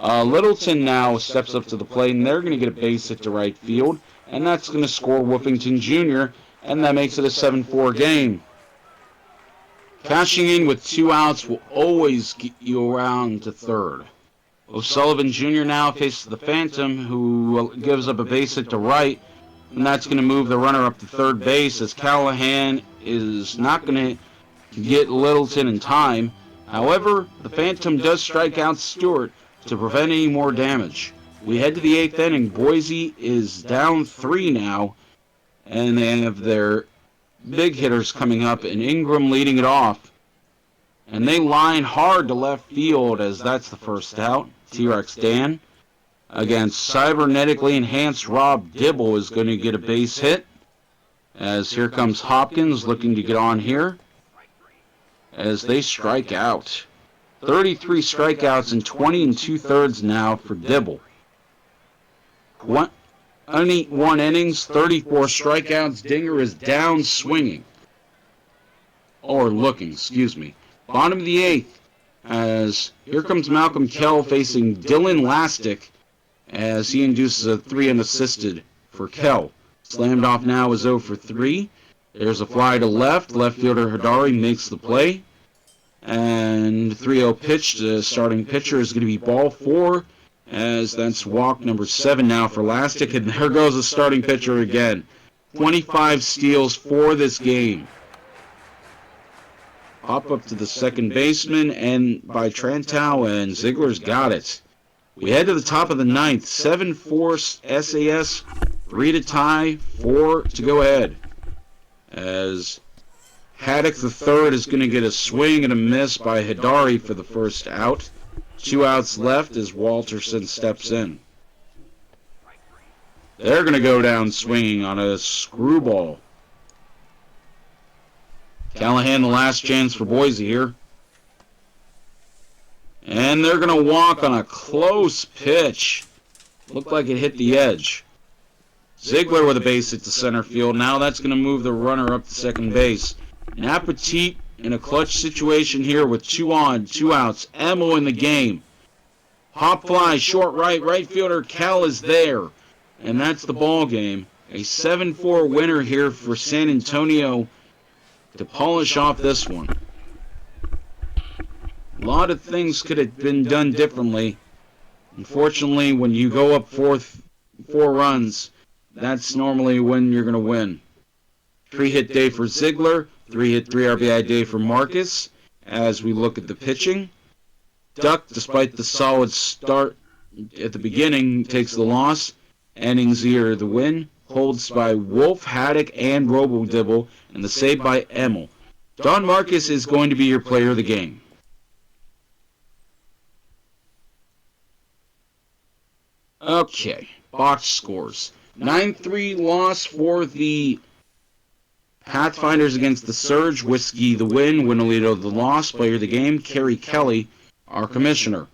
Littleton now steps up to the plate, and they're going to get a base hit to right field, and that's going to score Wolfington Jr., and that makes it a 7-4 game. Cashing in with 2 outs will always get you around to third. O'Sullivan Jr. now faces the Phantom, who gives up a base hit to right, and that's going to move the runner up to third base, as Callahan is not going to get Littleton in time. However, the Phantom does strike out Stewart to prevent any more damage. We head to the 8th inning. Boise is down 3 now, and they have their big hitters coming up, and Ingram leading it off. And they line hard to left field as that's the first out. T-Rex Dan against cybernetically enhanced Rob Dibble is going to get a base hit. As here comes Hopkins looking to get on here as they strike out. 33 strikeouts in 20 2/3 now for Dibble. 1 innings, 34 strikeouts. Dinger is down swinging. Or looking, excuse me. Bottom of the 8th, as here comes Malcolm Kell facing Dylan Lastic as he induces a 3 unassisted for Kell. Slammed off now is 0 for 3. There's a fly to left. Left fielder Hidari makes the play. And 3-0 pitch to starting pitcher is going to be ball 4, as that's walk number 7 now for Lastic. And there goes the starting pitcher again. 25 steals for this game. Hop up to the second baseman and by Trantow, and Ziegler's got it. We head to the top of the 9th. 7-4 SAS, 3 to tie, 4 to go ahead. As Haddock the third is going to get a swing and a miss by Hidari for the first out. 2 outs left as Walterson steps in. They're going to go down swinging on a screwball. Callahan, the last chance for Boise here. And they're going to walk on a close pitch. Looked like it hit the edge. Ziegler with a base hit to center field. Now that's going to move the runner up to second base. Napetit in a clutch situation here with 2 on, 2 outs. Emil in the game. Hop fly, short right fielder Cal is there. And that's the ball game. A 7-4 winner here for San Antonio to polish off this one. A lot of things could have been done differently. Unfortunately, when you go up 4 runs, that's normally when you're going to win. 3-hit day for Ziegler, 3-hit, 3 RBI day for Marcus. As we look at the pitching, Duck, despite the solid start at the beginning, takes the loss. Enningseer the win. Holds by Wolf, Haddock, and Robo-Dibble, and the save by Emil. Don Marcus is going to be your player of the game. Okay, box scores. 9-3 loss for the Pathfinders against the Surge. Whiskey the win. Winolito the loss. Player of the game, Kerry Kelly, our commissioner.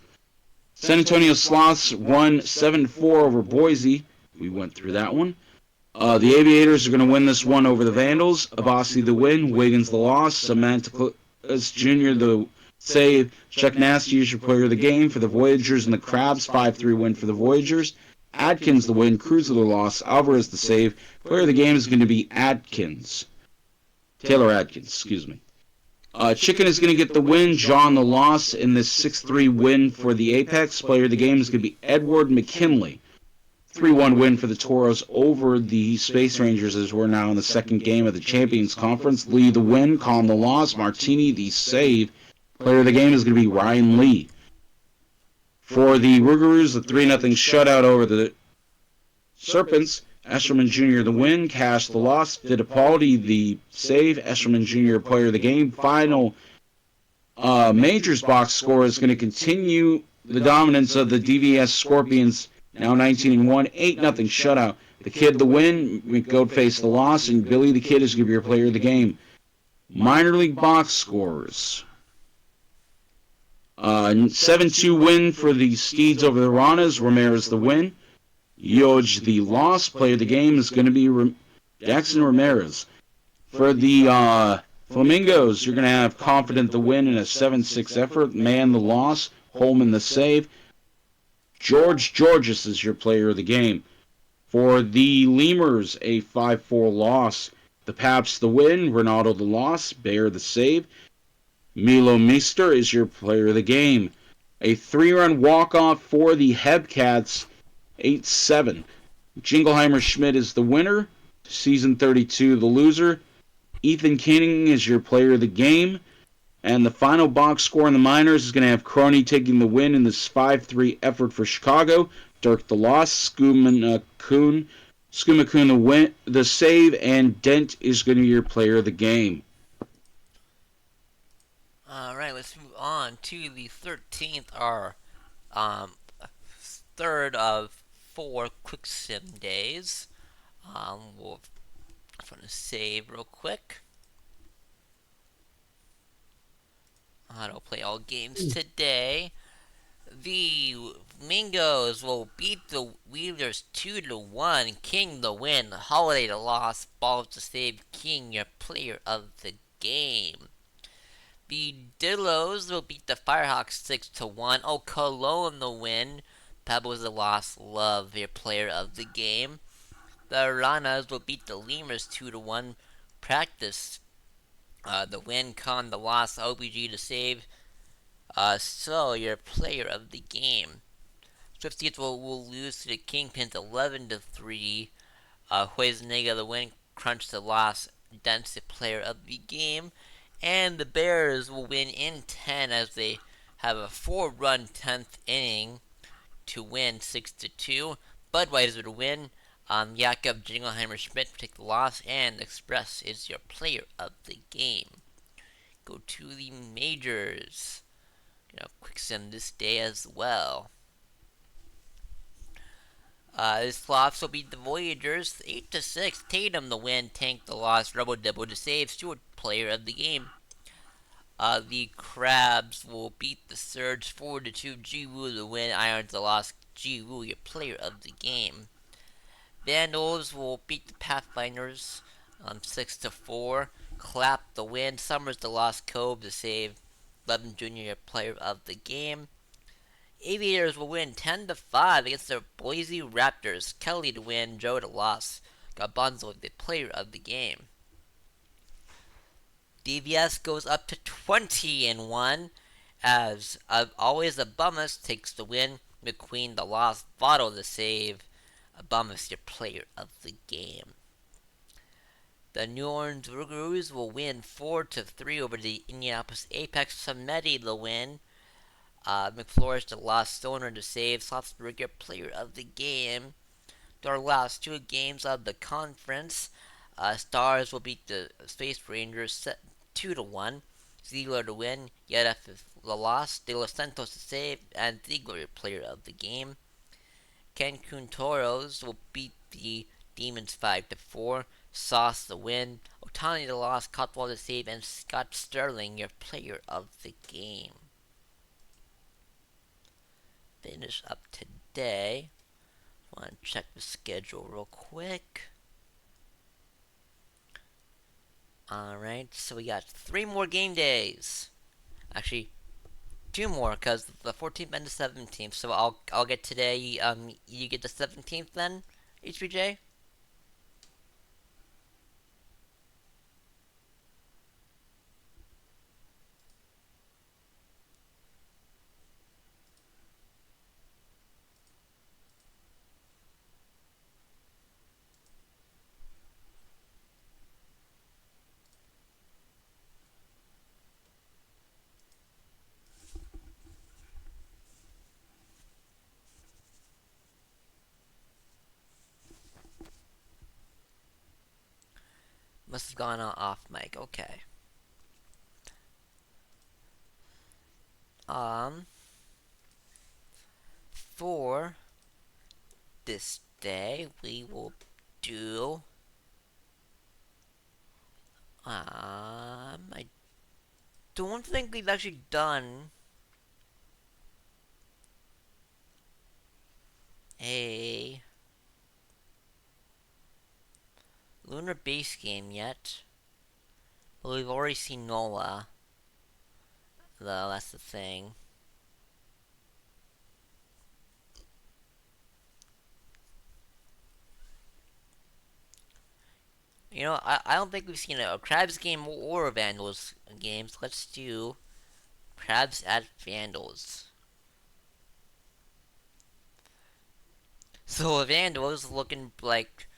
San Antonio Sloths won 7-4 over Boise. We went through that one. The Aviators are going to win this one over the Vandals. Abassi the win. Wiggins the loss. Samantha Jr. the save. Chuck Nasty is your player of the game for the Voyagers and the Crabs. 5-3 win for the Voyagers. Adkins the win. Cruiser the loss. Alvarez the save. Player of the game is going to be Adkins. Taylor Adkins, excuse me. Chicken is going to get the win. John the loss in this 6-3 win for the Apex. Player of the game is going to be Edward McKinley. 3-1 win for the Toros over the Space Rangers as we're now in the second game of the Champions Conference. Lee the win, Colin the loss, Martini the save. Player of the game is going to be Ryan Lee. For the Rougarous, the 3-0 shutout over the Serpents. Eshelman Jr. the win, Cash the loss, Fittipaldi the save. Eshelman Jr. player of the game. Final Majors box score is going to continue the dominance of the DVS Scorpions. Now 19-1, 8-0 shutout. The Kid the win, McGoatface the loss, and Billy the Kid is going to be your player of the game. Minor league box scores. 7-2 win for the Steeds over the Ranas. Ramirez the win. Yoj the loss. Player of the game is going to be Jackson Ramirez. For the Flamingos, you're going to have Confident the win in a 7-6 effort. Mann the loss. Holman the save. George Georges is your player of the game. For the Lemurs, a 5-4 loss. The Paps the win. Ronaldo the loss. Bear the save. Milo Mister is your player of the game. A 3-run walk-off for the Hebcats. 8-7. Jingleheimer Schmidt is the winner. Season 32 the loser. Ethan King is your player of the game. And the final box score in the minors is going to have Crony taking the win in this 5-3 effort for Chicago. Dirk the loss. Schumann Kuhn Skumakun the save, and Dent is going to be your player of the game. Alright, let's move on to the 13th, our um, third of 4 quick sim days. We'll try to save real quick. I'll play all games today. The Mingos will beat the Wheelers 2-1. King the win. Holiday the loss. Balls to save. King your player of the game. The Dillos will beat the Firehawks 6-1. Oh, Cologne the win. Pebbles the loss. Love your player of the game. The Ranas will beat the Lemurs 2-1. Practice the win. Con the loss. OBG to save. So your player of the game. Swifties will lose to the Kingpins 11-3. Hueznega the win, Crunch the loss, Dents the player of the game. And the Bears will win in 10 as they have a 4-run 10th inning to win 6-2. Budweiser to win. Jakob Jingleheimer Schmidt take the loss, and Express is your player of the game. Go to the majors. Quick sim this day as well. The Sloths will beat the Voyagers 8-6. Tatum the win, Tank the loss, Rubble Dibble to save, Stewart player of the game. The Crabs will beat the Surge 4-2. Ji-Woo the win, Irons the loss, Ji-Woo your player of the game. Vandals will beat the Pathfinders 6-4. Clap the win, Summers the loss, Cove the save, Levin Jr. your player of the game. Aviators will win 10-5 against the Boise Raptors. Kelly to win, Joe to loss. Gabonzo the player of the game. DVS goes up to 20-1 as always Abumus takes the win. McQueen the loss, Votto the save. Abumus your player of the game. The New Orleans Rougarous will win 4-3 over the Indianapolis Apex. Samedi the win. McFlores the loss, Stoner to save, Salzburg your player of the game. Their last 2 games of the conference, Stars will beat the Space Rangers 2-1. Ziegler to win, Yedef the loss, De Los Santos to save, and Ziegler your player of the game. Cancun Toros will beat the Demons 5-4. Sauce the win, Otani the loss, Cotwall to save, and Scott Sterling your player of the game. Finish up today. Want to check the schedule real quick. Alright, so we got 3 more game days. Actually, 2 more, because the 14th and the 17th. So I'll get today. You get the 17th then, HBJ? Must have gone off mic. Okay. For this day, we will do. I don't think we've actually done a lunar base game yet. But we've already seen NOLA, though, that's the thing. I don't think we've seen a Crabs game or a Vandals games. Let's do Crabs at Vandals. So Vandals looking like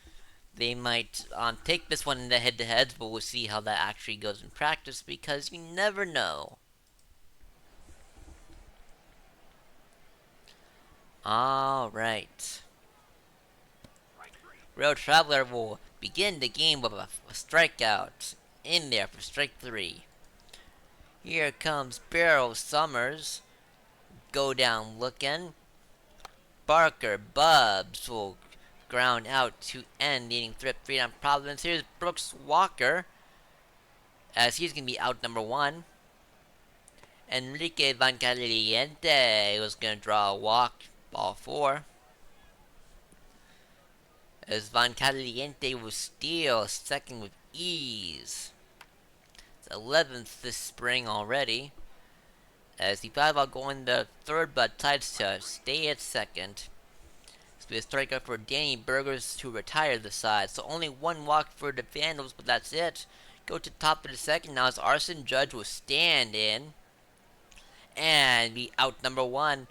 they might take this one in the head-to-heads, but we'll see how that actually goes in practice because you never know. Alright. Rail Traveler will begin the game with a strikeout in there for strike 3. Here comes Barrel Summers. Go down looking. Barker Bubs will ground out to end, leading 3 on Providence. Here's Brooks Walker, as he's going to be out number 1. Enrique Van Caliente was going to draw a walk, ball 4. As Van Caliente will steal second with ease. It's 11th this spring already. As he thought about going to third, but decides to stay at second. It's be a strikeout for Danny Burgers to retire the side. So only 1 walk for the Vandals, but that's it. Go to top of the second now as Arson Judge will stand in and be out number 1.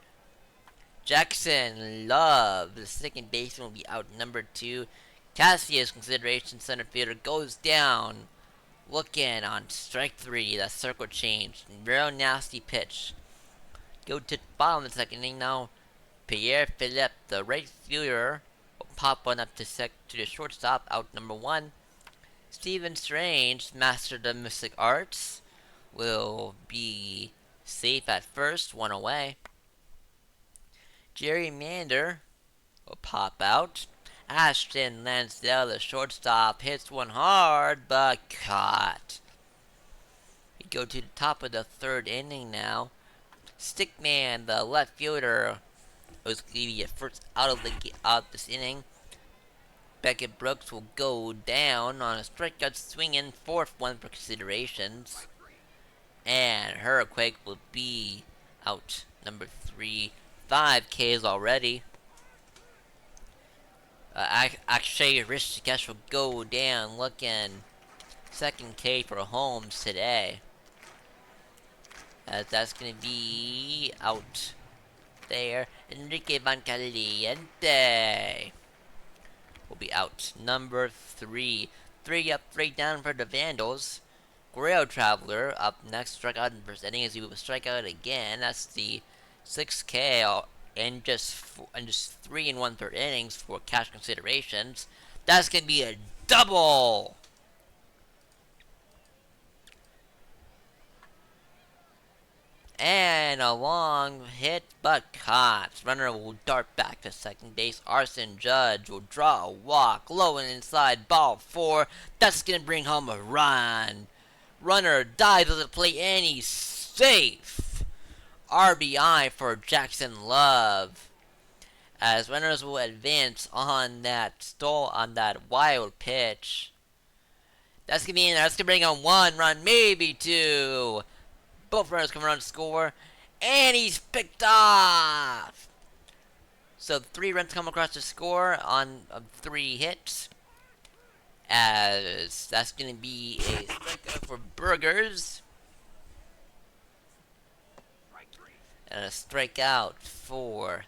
Jackson Love, the second baseman, will be out number 2. Cassius, consideration center fielder, goes down. Looking on strike 3, that circle changed. Real nasty pitch. Go to the bottom of the second inning now. Pierre Philippe, the right fielder, will pop one up to the shortstop, out number 1. Stephen Strange, master of the mystic arts, will be safe at first, 1 away. Jerry Mander will pop out. Ashton Lansdale, the shortstop, hits one hard, but caught. We go to the top of the 3rd inning now. Stickman, the left fielder, was going to be first out of this inning. Beckett Brooks will go down on a strikeout swinging, 4th one for considerations. And Hurricane will be out number 3. 5 Ks already. Akshay Rishikesh will go down looking 2nd K for Holmes today. As that's going to be out there. Enrique Van Caliente will be out. Number 3. 3 up, 3 down for the Vandals. Grail Traveler up next. Struck out in the first inning as he will strike out again. That's the 6K and just 3 1/3 innings for cash considerations. That's gonna be a double. And a long hit, but caught. Runner will dart back to second base. Arson Judge will draw a walk, low and inside, ball 4. That's gonna bring home a run. Runner dives at the plate and he's safe. RBI for Jackson Love. As runners will advance on that wild pitch. That's gonna be in there. That's gonna bring on 1 run, maybe 2. Both runners come around to score, and he's picked off. So 3 runs come across the score on 3 hits. As that's gonna be a strikeout for Burgers. And a strikeout for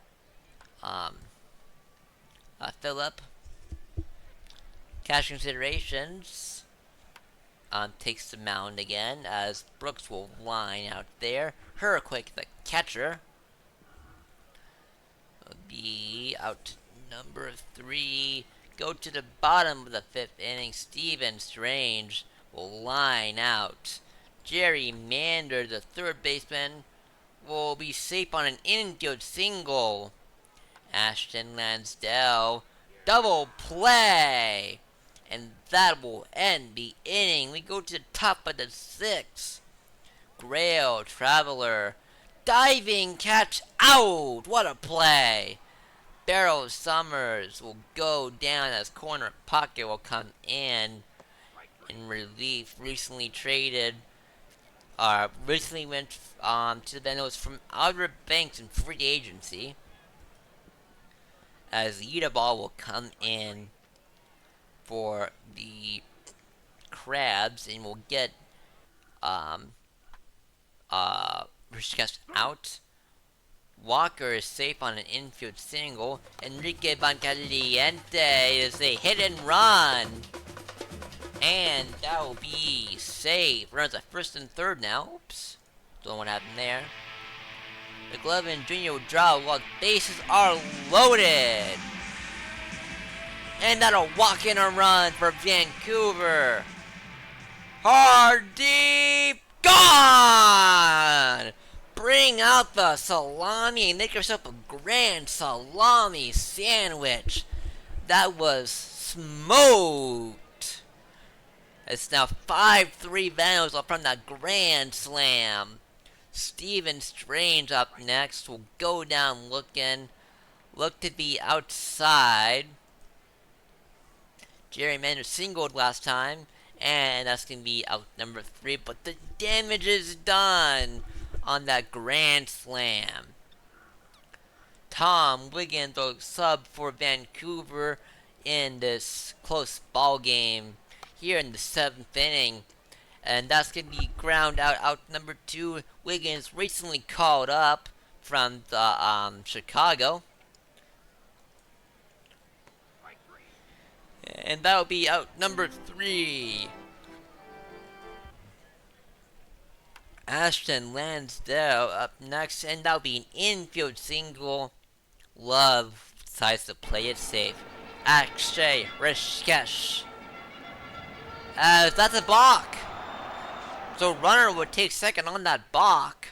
Phillip. Cash considerations takes the mound again as Brooks will line out there. Hurricane, the catcher, will be out number 3. Go to the bottom of the 5th inning. Stephen Strange will line out. Jerry Mander, the 3rd baseman, will be safe on an infield single. Ashton Lansdale, double play. And that will end the inning. We go to the top of the 6th. Grail Traveler, diving catch out. What a play. Barrel Summers will go down as corner pocket will come in relief. Recently went to the Vandals from Outer Banks in free agency. As Yita Ball will come in for the Crabs and will get Rishikesh out. Walker is safe on an infield single. Enrique Van Caliente is a hit and run. And that will be safe. Runs at 1st and 3rd now. Oops. Don't know what happened there. McLovin Jr. will draw while bases are loaded. And that'll walk in a run for Vancouver. Hard deep. Gone! Bring out the salami and make yourself a grand salami sandwich. That was smoked. It's now 5-3 Vandals up from that grand slam. Steven Strange up next will go down looking. Look to be outside. Jerry Mander singled last time. And that's going to be out number 3. But the damage is done on that grand slam. Tom Wiggins will sub for Vancouver in this close ball game here in the 7th inning. And that's going to be ground out number 2. Wiggins recently called up from the Chicago. And that'll be out number 3. Ashton Lansdale up next, and that'll be an infield single. Love decides to play it safe. Akshay Rishikesh. As that's a balk. So runner would take second on that balk.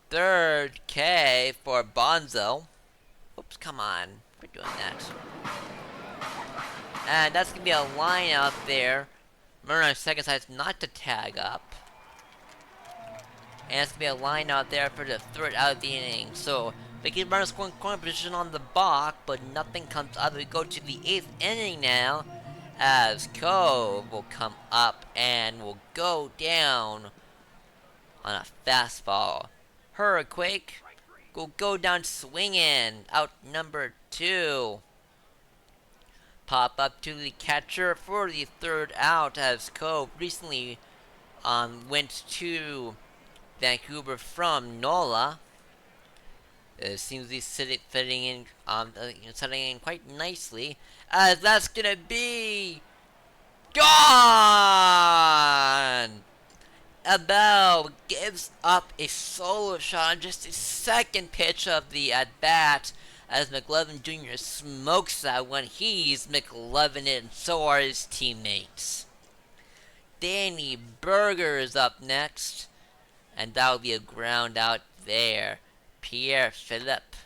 Third K for Bonzo. Oops, come on. We're doing that. And that's going to be a line out there. Runner on second side not to tag up. And it's going to be a line out there for the third out of the inning. So, they keep runners scoring corner position on the balk, but nothing comes up. We go to the 8th inning now, as Cove will come up and will go down on a fastball. Hurricane will go down swinging, out number 2. Pop up to the catcher for the third out, as Cove recently went to Vancouver from NOLA. Seems to be setting in quite nicely, as that's gonna be gone. Abel gives up a solo shot on just his second pitch of the at bat, as McLovin Jr. smokes that one. He's McLovin it, and so are his teammates. Danny Berger is up next, and that'll be a ground out there. Pierre Philippe.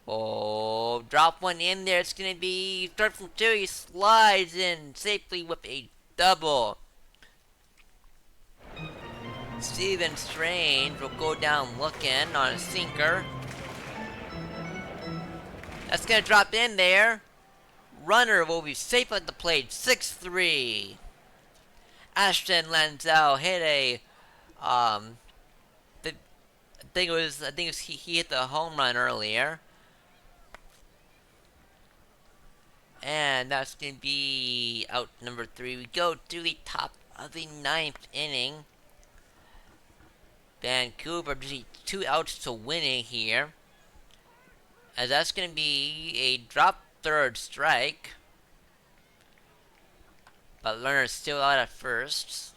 Oh, drop one in there. It's going to be third from 2. He slides in safely with a double. Steven Strange will go down looking on a sinker. That's going to drop in there. Runner will be safe at the plate. 6-3. Ashton Lansdale hit a I think it was he hit the home run earlier. And that's going to be out number 3. We go to the top of the 9th inning. Vancouver just need 2 outs to win it here. As that's going to be a drop third strike. But Lerner's still out at first.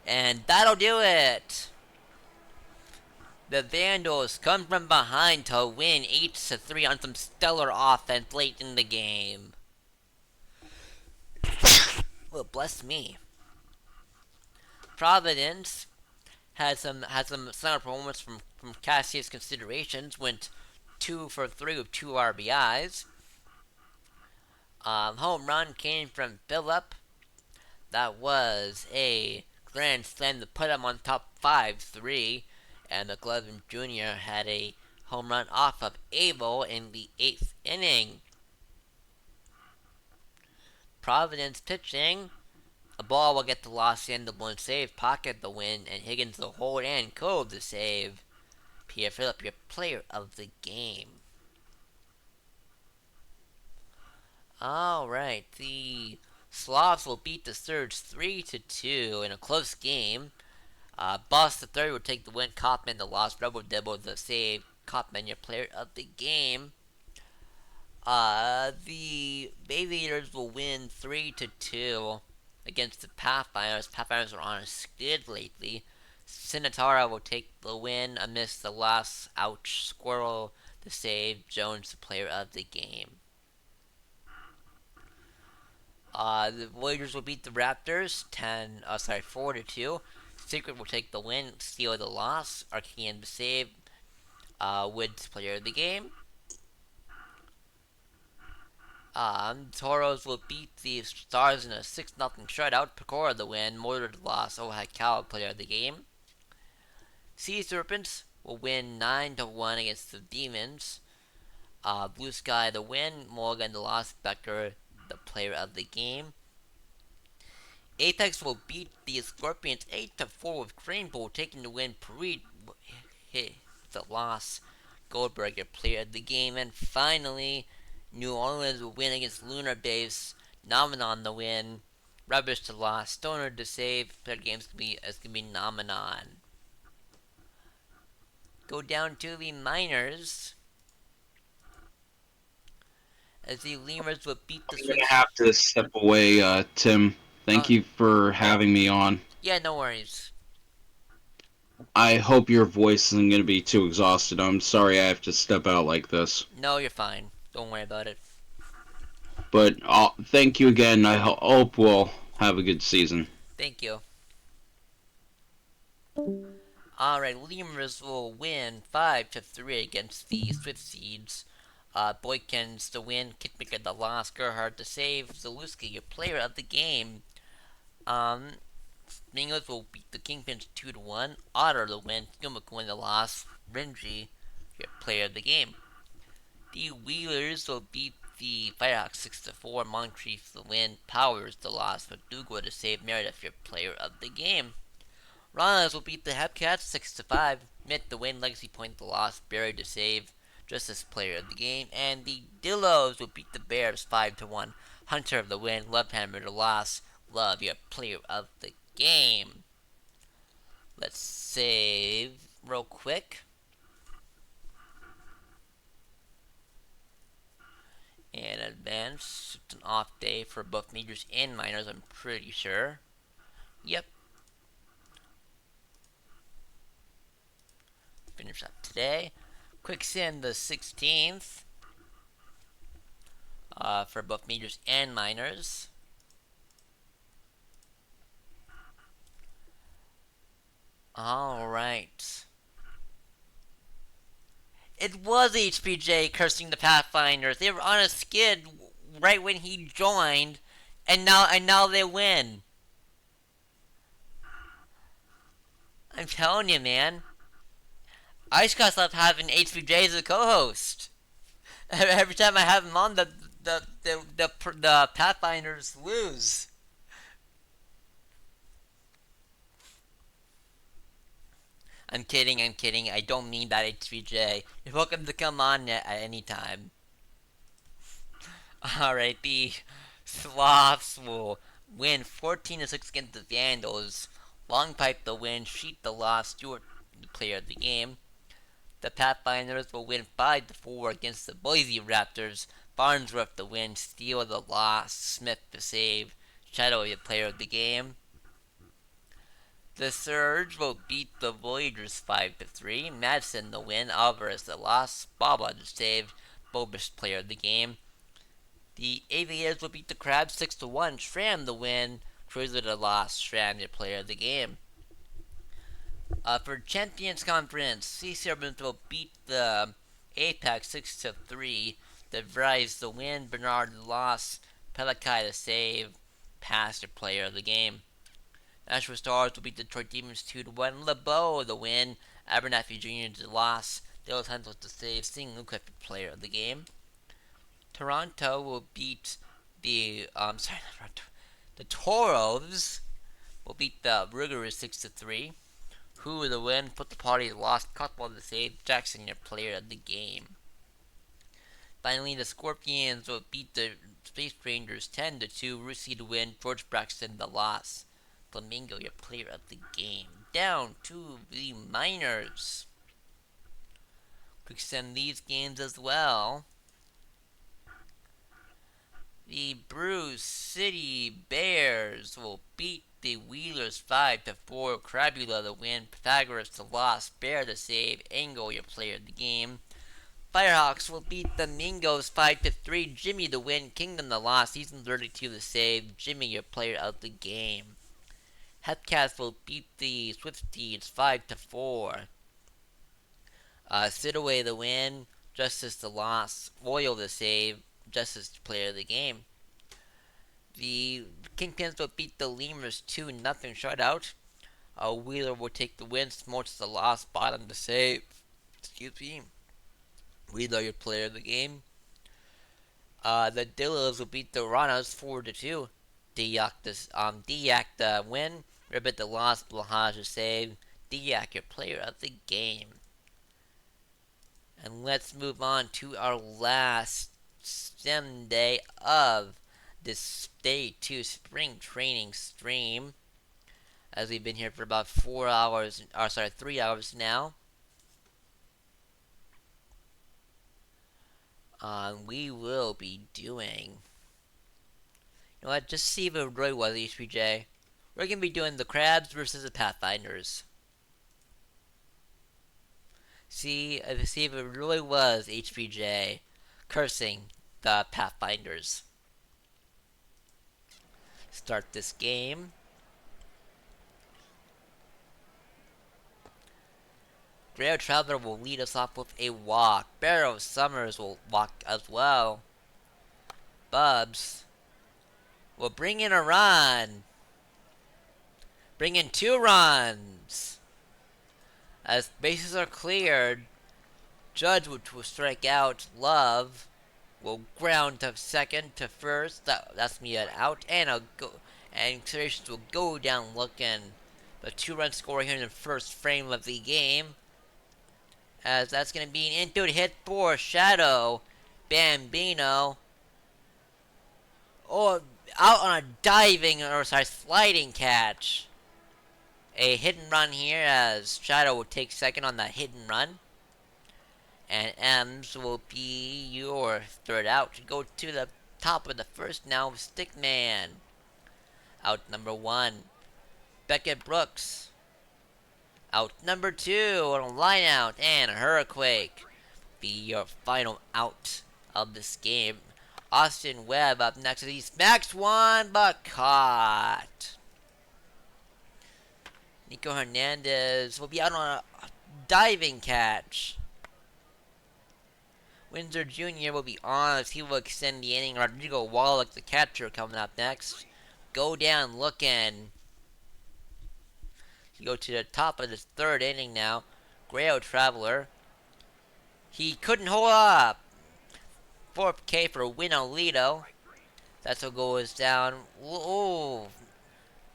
And that'll do it. The Vandals come from behind to win 8-3 on some stellar offense late in the game. Well, bless me. Providence had some stellar performance from Cassius considerations. Went 2 for 3 with 2 RBIs. Home run came from Phillip. That was a grand slam to put him on top 5-3. And McLovin Jr. had a home run off of Abel in the 8th inning. Providence pitching. A ball will get the Los Angeles save, pocket the win, and Higgins the hold and Cove the save. Pierre Philippe, your player of the game. Alright, the Slavs will beat the Surge 3-2 in a close game. Boss the third will take the win. Kaufman the loss. Rebel Dibble the save. Kaufman your player of the game. The Aviators will win 3-2 against the Pathfinders. Pathfinders are on a skid lately. Sinatara will take the win amidst the last ouch squirrel the save. Jones, the player of the game. The Warriors will beat the Raptors 4-2. Secret will take the win, steal the loss. Arcane the save. Woods, player of the game. Toros will beat the Stars in a 6-0 shutout. Pecora the win. Mortar the loss. Ohakawa, player of the game. Sea Serpents will win 9-1 against the Demons. Blue Sky the win. Morgan the loss. Becker the player of the game. Apex will beat the Scorpions 8-4 with Rainbow taking the win. Parade hit the loss. Goldberg, your player of the game. And finally, New Orleans will win against Lunar Base. Nomenon the win. Rubbish the loss. Stoner to save. Player games can be Nomenon. Go down to the Miners. As the Lemurs will beat the I'm gonna Swiss. have to step away, Tim. Thank you for having me on. Yeah, no worries. I hope your voice isn't gonna be too exhausted. I'm sorry I have to step out like this. No, you're fine. Don't worry about it. But thank you again. I hope we'll have a good season. Thank you. Alright, Lemurs will win 5-3 against the Swift Seeds. Boykins to win, Kitmaker the loss, Gerhard to save, Zaluski, your player of the game. Mingos will beat the Kingpins 2-1, Otter to win, Gilmuk win the loss, Renji, your player of the game. The Wheelers will beat the Firehawks 6-4, Moncrief to win, Powers the loss, Madugo to save, Meredith, your player of the game. Rollins will beat the Hepcats 6-5. Mitt the win, Legacy Point the loss, Barry to save, Justice player of the game, and the Dillos will beat the Bears 5-1. Hunter of the win, Love Hammer the loss, Love your player of the game. Let's save real quick. And advance. It's an off day for both majors and minors, I'm pretty sure. Yep. Finish up today. Quicksand the 16th for both majors and minors. Alright. It was HPJ cursing the Pathfinders. They were on a skid right when he joined, and now they win. I'm telling you, man. I just gotta stop having HPJ as a co-host. Every time I have him on, the Pathfinders lose. I'm kidding. I don't mean that, HVJ. You're welcome to come on at any time. Alright, the Sloths will win 14-6 against the Vandals. Long Pipe the win, Sheet the loss, Stewart the player of the game. The Pathfinders will win 5-4 against the Boise Raptors. Farnsworth the win, Steele the loss, Smith the save, Shadow the player of the game. The Surge will beat the Voyagers 5-3. Madison the win, Alvarez the loss, Baba the save, Bobish player of the game. The Aviators will beat the Crabs 6-1. Shram the win, Cruiser the loss, Shram the player of the game. For Champions Conference, Sea Serpents will beat the Apex 6-3. The Vries the win, Bernard the loss, Pelikai the save, Pass the player of the game. Nashville Stars will beat the Detroit Demons 2-1. LeBeau the win, Abernathy Jr. the loss, Dale Santos the save, Sing Luka the player of the game. Toronto will beat the the Toros will beat the Bruggerers 6-3. Who the win, Put the Party the loss, Cutwell the save, Jackson your player of the game. Finally, the Scorpions will beat the Space Rangers 10-2. Russi to win, George Braxton the loss. Flamingo your player of the game. Down to the Miners. Quick send these games as well. The Bruce City Bears will beat the Wheelers 5-4. Crabula the win, Pythagoras the loss, Bear the save, Angle your player of the game. Firehawks will beat the Mingos 5-3. Jimmy the win, Kingdom the loss. Season 32 the save. Jimmy your player of the game. Hepcats will beat the Swifties 5-4. Sidaway the win. Justice the loss. Royal the save. Justice player of the game. The Kingpins will beat the Lemurs 2-0 shutout. Wheeler will take the win. Smorts the loss. Bottom the save. Excuse me. Wheeler your player of the game. The Dillos will beat the Ranas 4-2. Diak the win. Ribbit the loss. Blahaj the save. Diak your player of the game. And let's move on to our last STEM day of this day 2 spring training stream. As we've been here for about 3 hours now. We will be doing. You know what? Just see if it really was HPJ. We're gonna be doing the Crabs versus the Pathfinders. See if it really was HPJ cursing the Pathfinders. Start this game. Grail Traveler will lead us off with a walk. Barrow Summers will walk as well. Bubs will bring in a run. Bring in 2 runs. As bases are cleared, Judge will strike out. Love will ground to second to first. That's me an out, and Considerations will go down looking. The 2-run score here in the first frame of the game. As that's going to be an infield hit for Shadow. Bambino. Oh, out on a sliding catch. A hit and run here as Shadow will take second on that hit and run. And M's will be your third out. Go to the top of the first now. Stickman. Out number 1. Beckett Brooks. Out number 2 on a line out. And a Hurricane be your final out of this game. Austin Webb up next as he smacks one but caught. Nico Hernandez will be out on a diving catch. Windsor Jr. will be on as he will extend the inning. Rodrigo Wallach, the catcher, coming up next. Go down looking. You go to the top of the 3rd inning now. Grail Traveler. He couldn't hold up. 4th K for Winolito. That's what goes down. Ooh.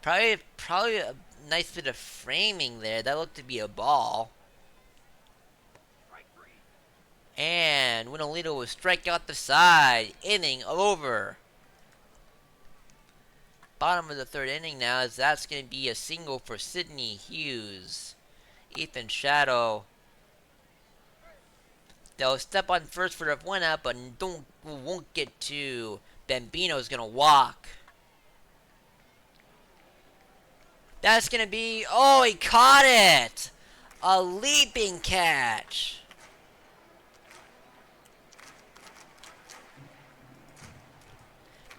Probably a nice bit of framing there. That looked to be a ball. And Winolito will strike out the side. Inning over. Bottom of the 3rd inning now, as that's going to be a single for Sidney Hughes. Ethan Shadow. They'll step on first for the 1 out, but won't get to. Bambino's going to walk. That's going to be. Oh, he caught it! A leaping catch.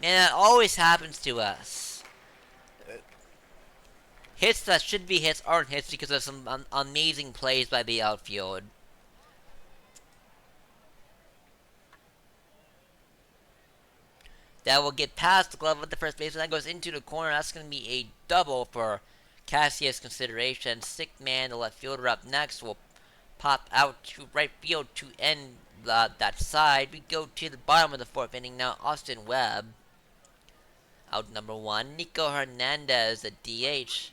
Man, that always happens to us. Hits that should be hits aren't hits because of some amazing plays by the outfield. That will get past the glove of the first baseman. That goes into the corner. That's going to be a double for Cassius Consideration. Sick man, the left fielder up next, will pop out to right field to end that side. We go to the bottom of the 4th inning now. Austin Webb. Out number 1. Nico Hernandez, the DH.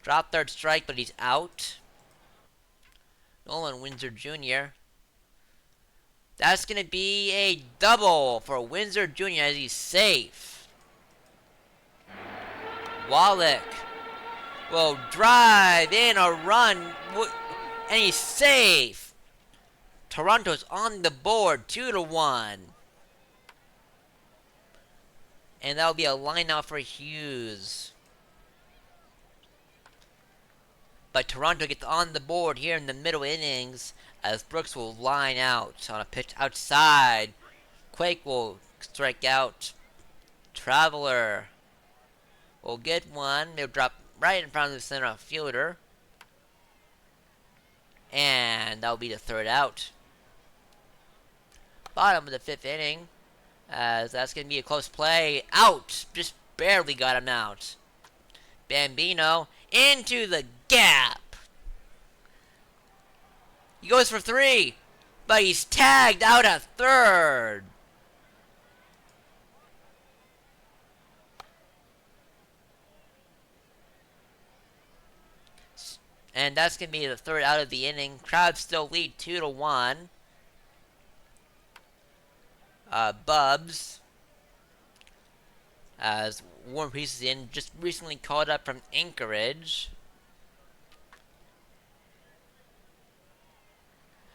Drop 3rd strike, but he's out. Nolan Windsor Jr. That's going to be a double for Windsor Jr. as he's safe. Wallach will drive in a run, and he's safe. Toronto's on the board, 2-1. And that'll be a line out for Hughes. But Toronto gets on the board here in the middle innings as Brooks will line out on a pitch outside. Quake will strike out. Traveler will get one. They'll drop right in front of the center fielder. And that'll be the third out. Bottom of the fifth inning. As that's going to be a close play. Out! Just barely got him out. Bambino into the gap. He goes for 3. But he's tagged out at third. And that's going to be the third out of the inning. Crowd still lead 2-1. Bubs, as Warren Priest is in, just recently called up from Anchorage.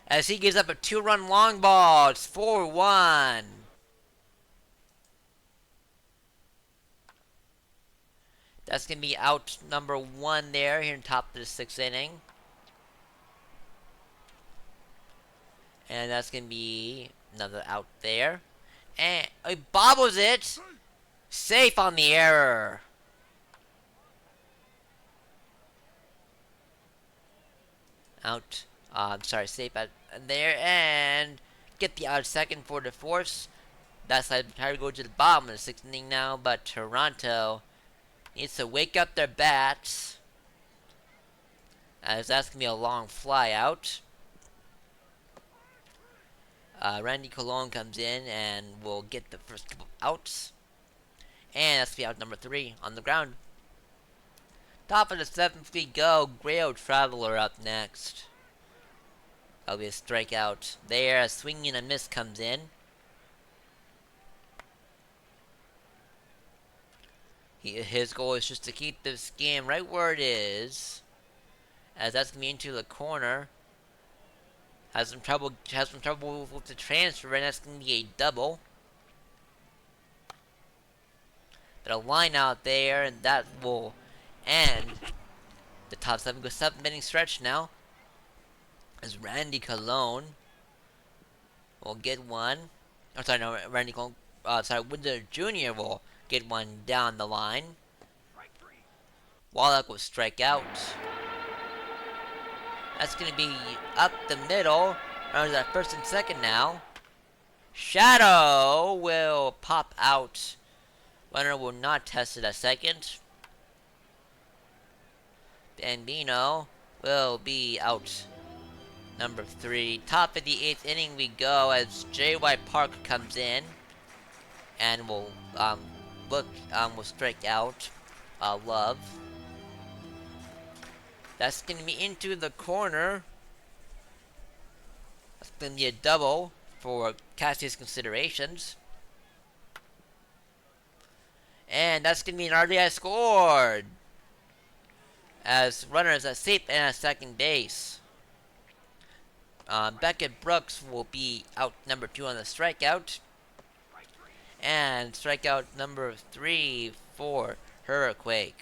As he gives up a 2-run long ball, it's 4-1. That's going to be out number 1 there, here in top of the 6th inning. And that's going to be another out there. And he bobbles it. Safe on the error. Out. Safe out there. And get the out second for the force. That's how to go to the bottom of the 6th inning now. But Toronto needs to wake up their bats, as that's going to be a long fly out. Randy Colon comes in and will get the first couple outs. And that's the out number 3 on the ground. Top of the 7th we go. Grail Traveler up next. That'll be a strikeout there. A swing and a miss comes in. His goal is just to keep this game right where it is, as that's going to be into the corner. Has some trouble with the transfer, and that's going to be a double. But a line out there, and that will end the top 7. Go 7th inning stretch now, as Randy Colon will get one. Oh, sorry, no, Randy Colon. Windsor Jr. will get one down the line. Wallach will strike out. That's going to be up the middle. Runners at first and second now. Shadow will pop out. Runner will not test it at second. Bambino will be out. Number 3. Top of the 8th inning we go as J.Y. Park comes in and will will strike out Love. That's going to be into the corner. That's going to be a double for Cassie's considerations. And that's going to be an RBI scored, as runners at safe and at second base. Beckett Brooks will be out number 2 on the strikeout. And strikeout number 3 for Hurricane.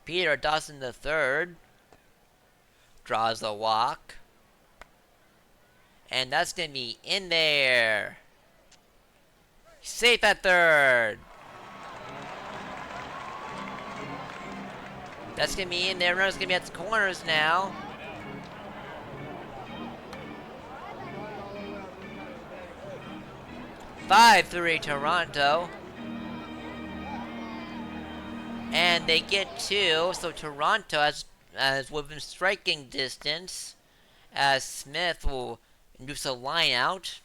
Peter Dawson III draws a walk. And that's going to be in there. Safe at third. That's going to be in there. Runner's going to be at the corners now. (5-3) Toronto. And they get 2. So Toronto has within striking distance, as Smith will induce a line out.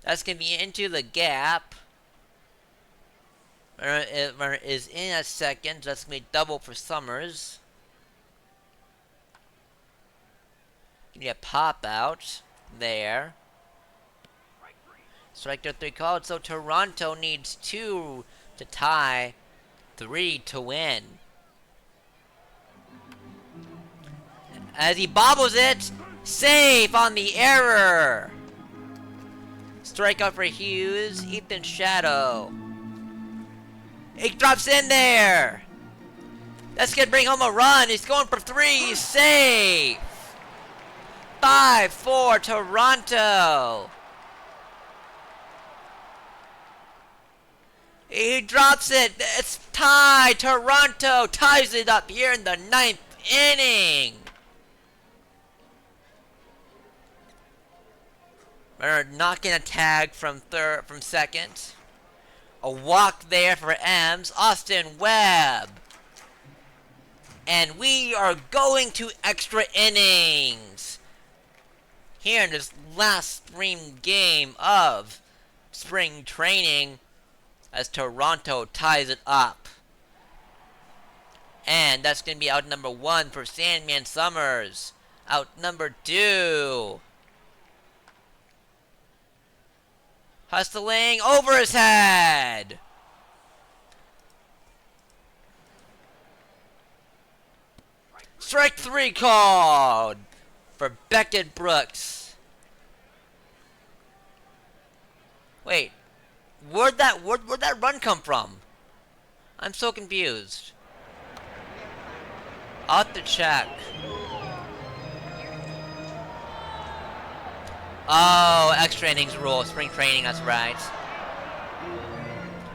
That's going to be into the gap. Runner is in at second. So that's going to be double for Summers. Give me a pop out there. Strike to 3 called. So Toronto needs 2 to tie, 3 to win. As he bobbles it, safe on the error. Strikeout for Hughes. Ethan Shadow. It drops in there. That's gonna bring home a run. He's going for 3. Safe. 5-4 Toronto. He drops it. It's tied. Toronto ties it up here in the 9th inning. We're not gonna tag from second. A walk there for M's. Austin Webb. And we are going to extra innings here in this last spring game of spring training as Toronto ties it up. And that's going to be out number 1 for Sandman Summers. Out number 2. Hustling over his head. Strike 3 called for Beckett Brooks. Wait, where'd that run come from? I'm so confused. I'll have to check. Oh, extra innings rule, spring training. That's right.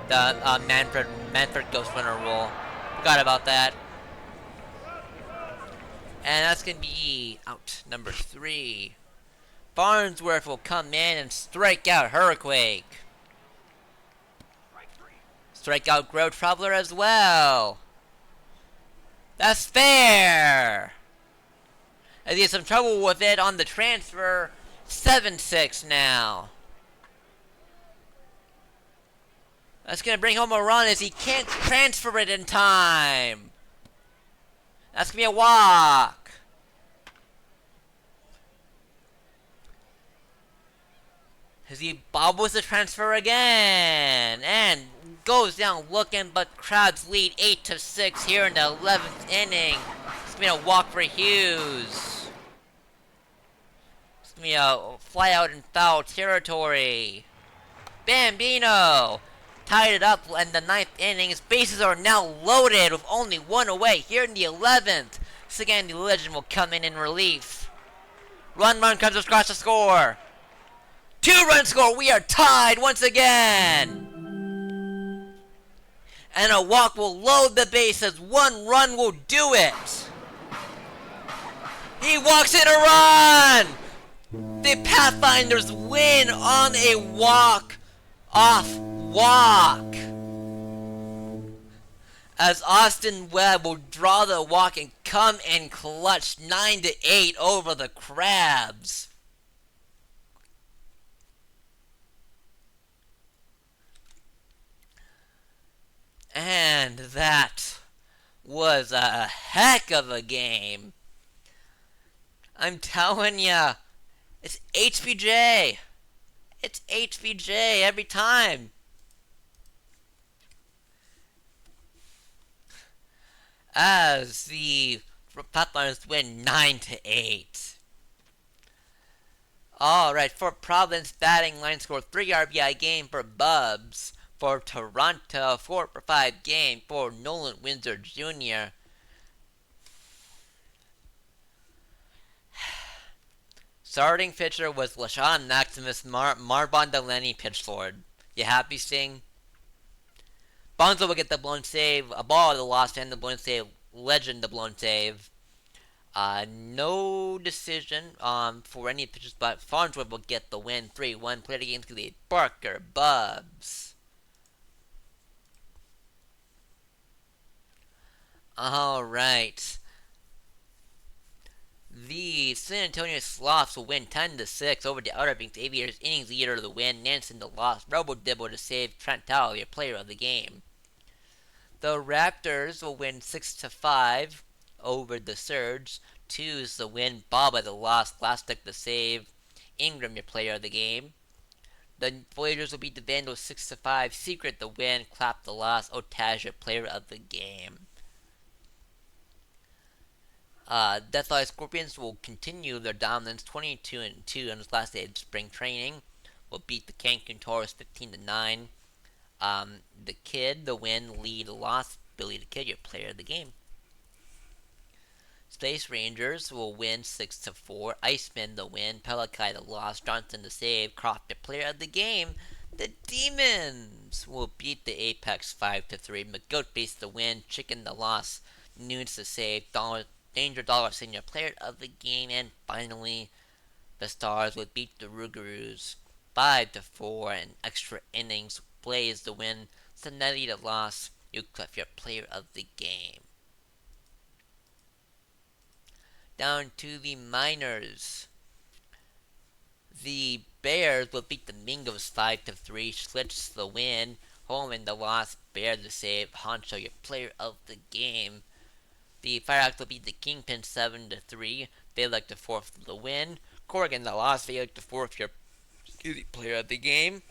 The Manfred Ghost Runner rule. Forgot about that. And that's gonna be out number 3. Farnsworth will come in and strike out Hurricane. Strike out Grow Traveler as well. That's fair. As he has some trouble with it on the transfer. 7-6 now. That's gonna bring home a run as he can't transfer it in time. That's gonna be a walk. As he bobbles the transfer again and goes down looking, but Crabs lead 8-6 here in the 11th inning. It's gonna be a walk for Hughes. It's gonna be a fly out in foul territory. Bambino tied it up in the 9th inning. His bases are now loaded with only 1 away here in the 11th. So again, the legend will come in relief. Run comes across the score. 2-run score. We are tied once again. And a walk will load the bases. 1 run will do it. He walks in a run. The Pathfinders win on a walk-walk. As Austin Webb will draw the walk and come in clutch 9-8 over the Crabs. And that was a heck of a game. I'm telling ya, it's HBJ. It's HBJ every time. As the Pathfinders win 9-8. Alright, for Providence, batting line score 3 RBI game for Bubs. For Toronto, 4-for-5 game for Nolan Windsor Jr. Starting pitcher was LaShawn Maximus. Marvin Delaney pitched for it. You happy, Sting? Bonzo will get the blown save. A ball at the lost and the blown save. Legend the blown save. No decision for any pitchers, but Farnsworth will get the win. 3-1. Played against the Barker Bubs. Alright. The San Antonio Sloths will win 10-6 over the Outer Banks Aviators. Innings leader to the win. Nansen the loss. Robo Dibble to save. Trent Towell, your player of the game. The Raptors will win 6-5 over the Surge. 2 is the win. Baba the loss. Glastic the save. Ingram, your player of the game. The Voyagers will beat the Vandals 6-5. Secret the win. Clap the loss. Otaj, your player of the game. Deatheye Scorpions will continue their dominance 22-2 on his last day of spring training. Will beat the Cancun Taurus 15-9. The Kid, the win, lead, loss. Billy the Kid, your player of the game. place Rangers will win 6-4. Iceman the win. Pelikai the loss. Johnson the save. Croft the player of the game. The Demons will beat the Apex 5-3. McGoatface the win. Chicken the loss. Nunes the save. Danger Dollar senior player of the game. And finally, the Stars will beat the Rougarous 5-4 in extra innings. Blaze the win. Zanetti the loss. Ucliffe your player of the game. Down to the minors. The Bears will beat the Mingos 5-3. Schlitz the win. Holman the loss. Bear the save. Honcho your player of the game. The Fireox will beat the Kingpin 7-3. They like the fourth the win. Corrigan the loss. They like the fourth your player of the game.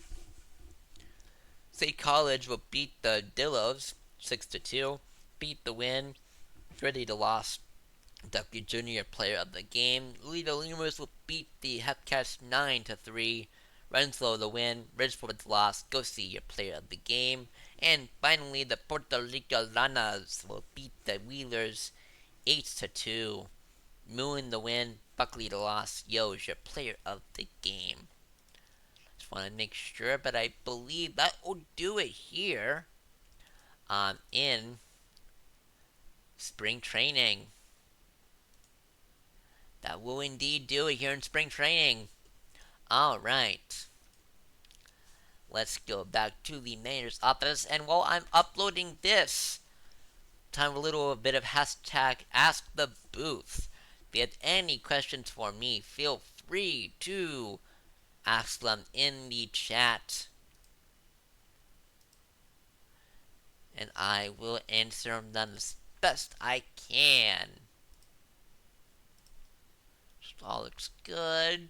State College will beat the Dillos 6-2. Beat the win. Gritty the loss. W Junior player of the game. Lido Lemurs will beat the Hepcats 9-3. Renslow the win. Ridgeford the loss. Go see your player of the game. And finally, the Puerto Rico Lanas will beat the Wheelers 8-2. Moon the win. Buckley the loss. Yo's your player of the game. Just want to make sure, but I believe that will do it here in spring training. That will indeed do it here in spring training. Alright. Let's go back to the manager's office. And while I'm uploading this, time for a little bit of hashtag Ask the Booth. If you have any questions for me, feel free to ask them in the chat. And I will answer them as best I can. All looks good.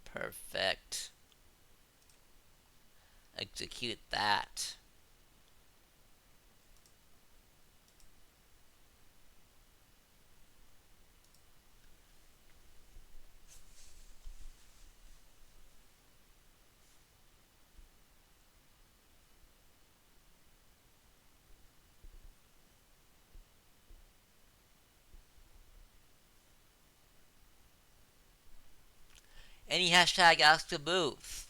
Perfect. Execute that. Any hashtag Ask the Booth.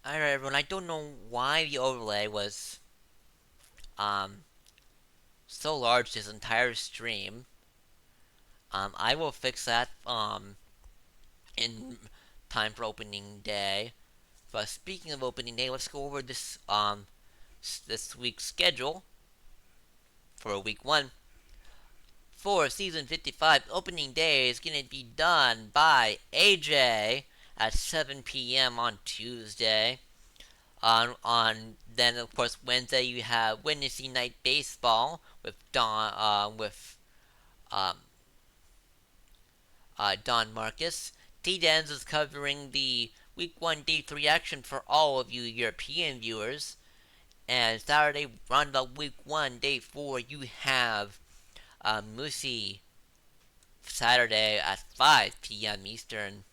Alright everyone, I don't know why the overlay was so large this entire stream. I will fix that in time for opening day. But speaking of opening day, let's go over this week's schedule for week one. For season 55, opening day is going to be done by AJ at 7 p.m. on Tuesday. On then of course Wednesday you have Wednesday night baseball with um, Don Marcus. T-Dens is covering the week 1 day 3 action for all of you European viewers. And Saturday roundabout week 1 day 4 you have Musi Saturday at 5 p.m. Eastern.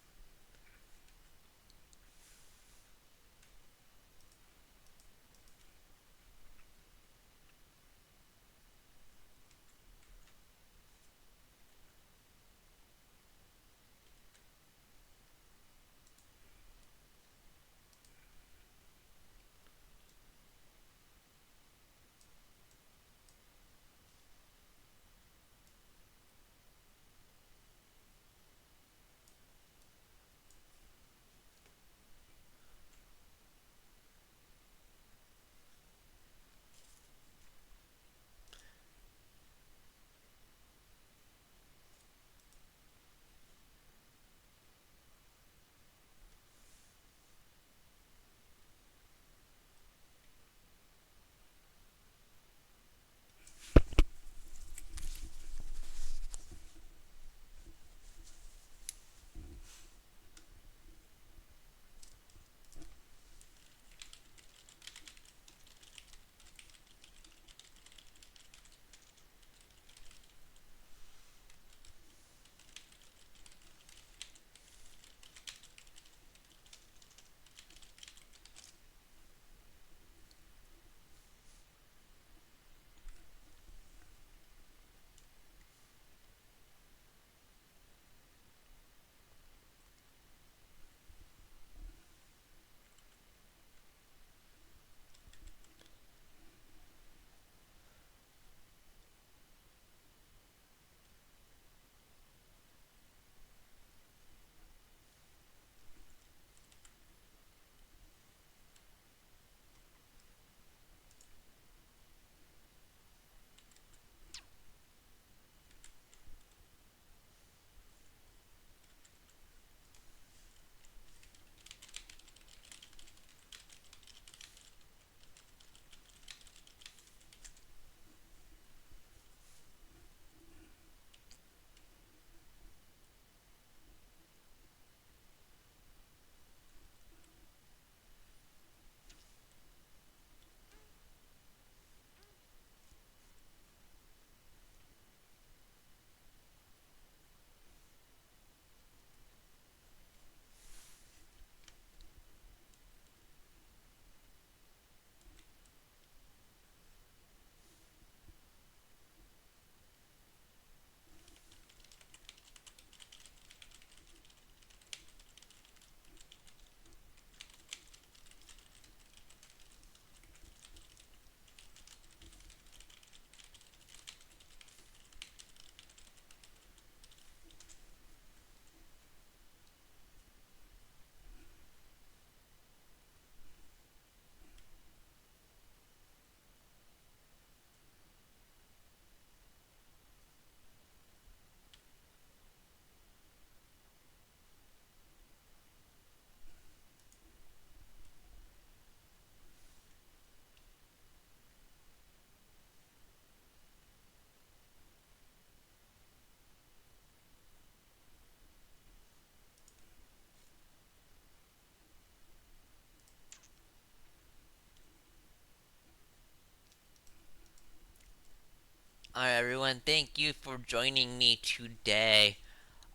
Alright, everyone, thank you for joining me today.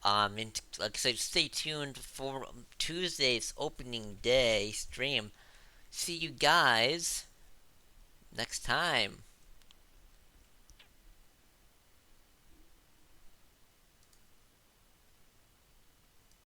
And like I said, stay tuned for Tuesday's opening day stream. See you guys next time.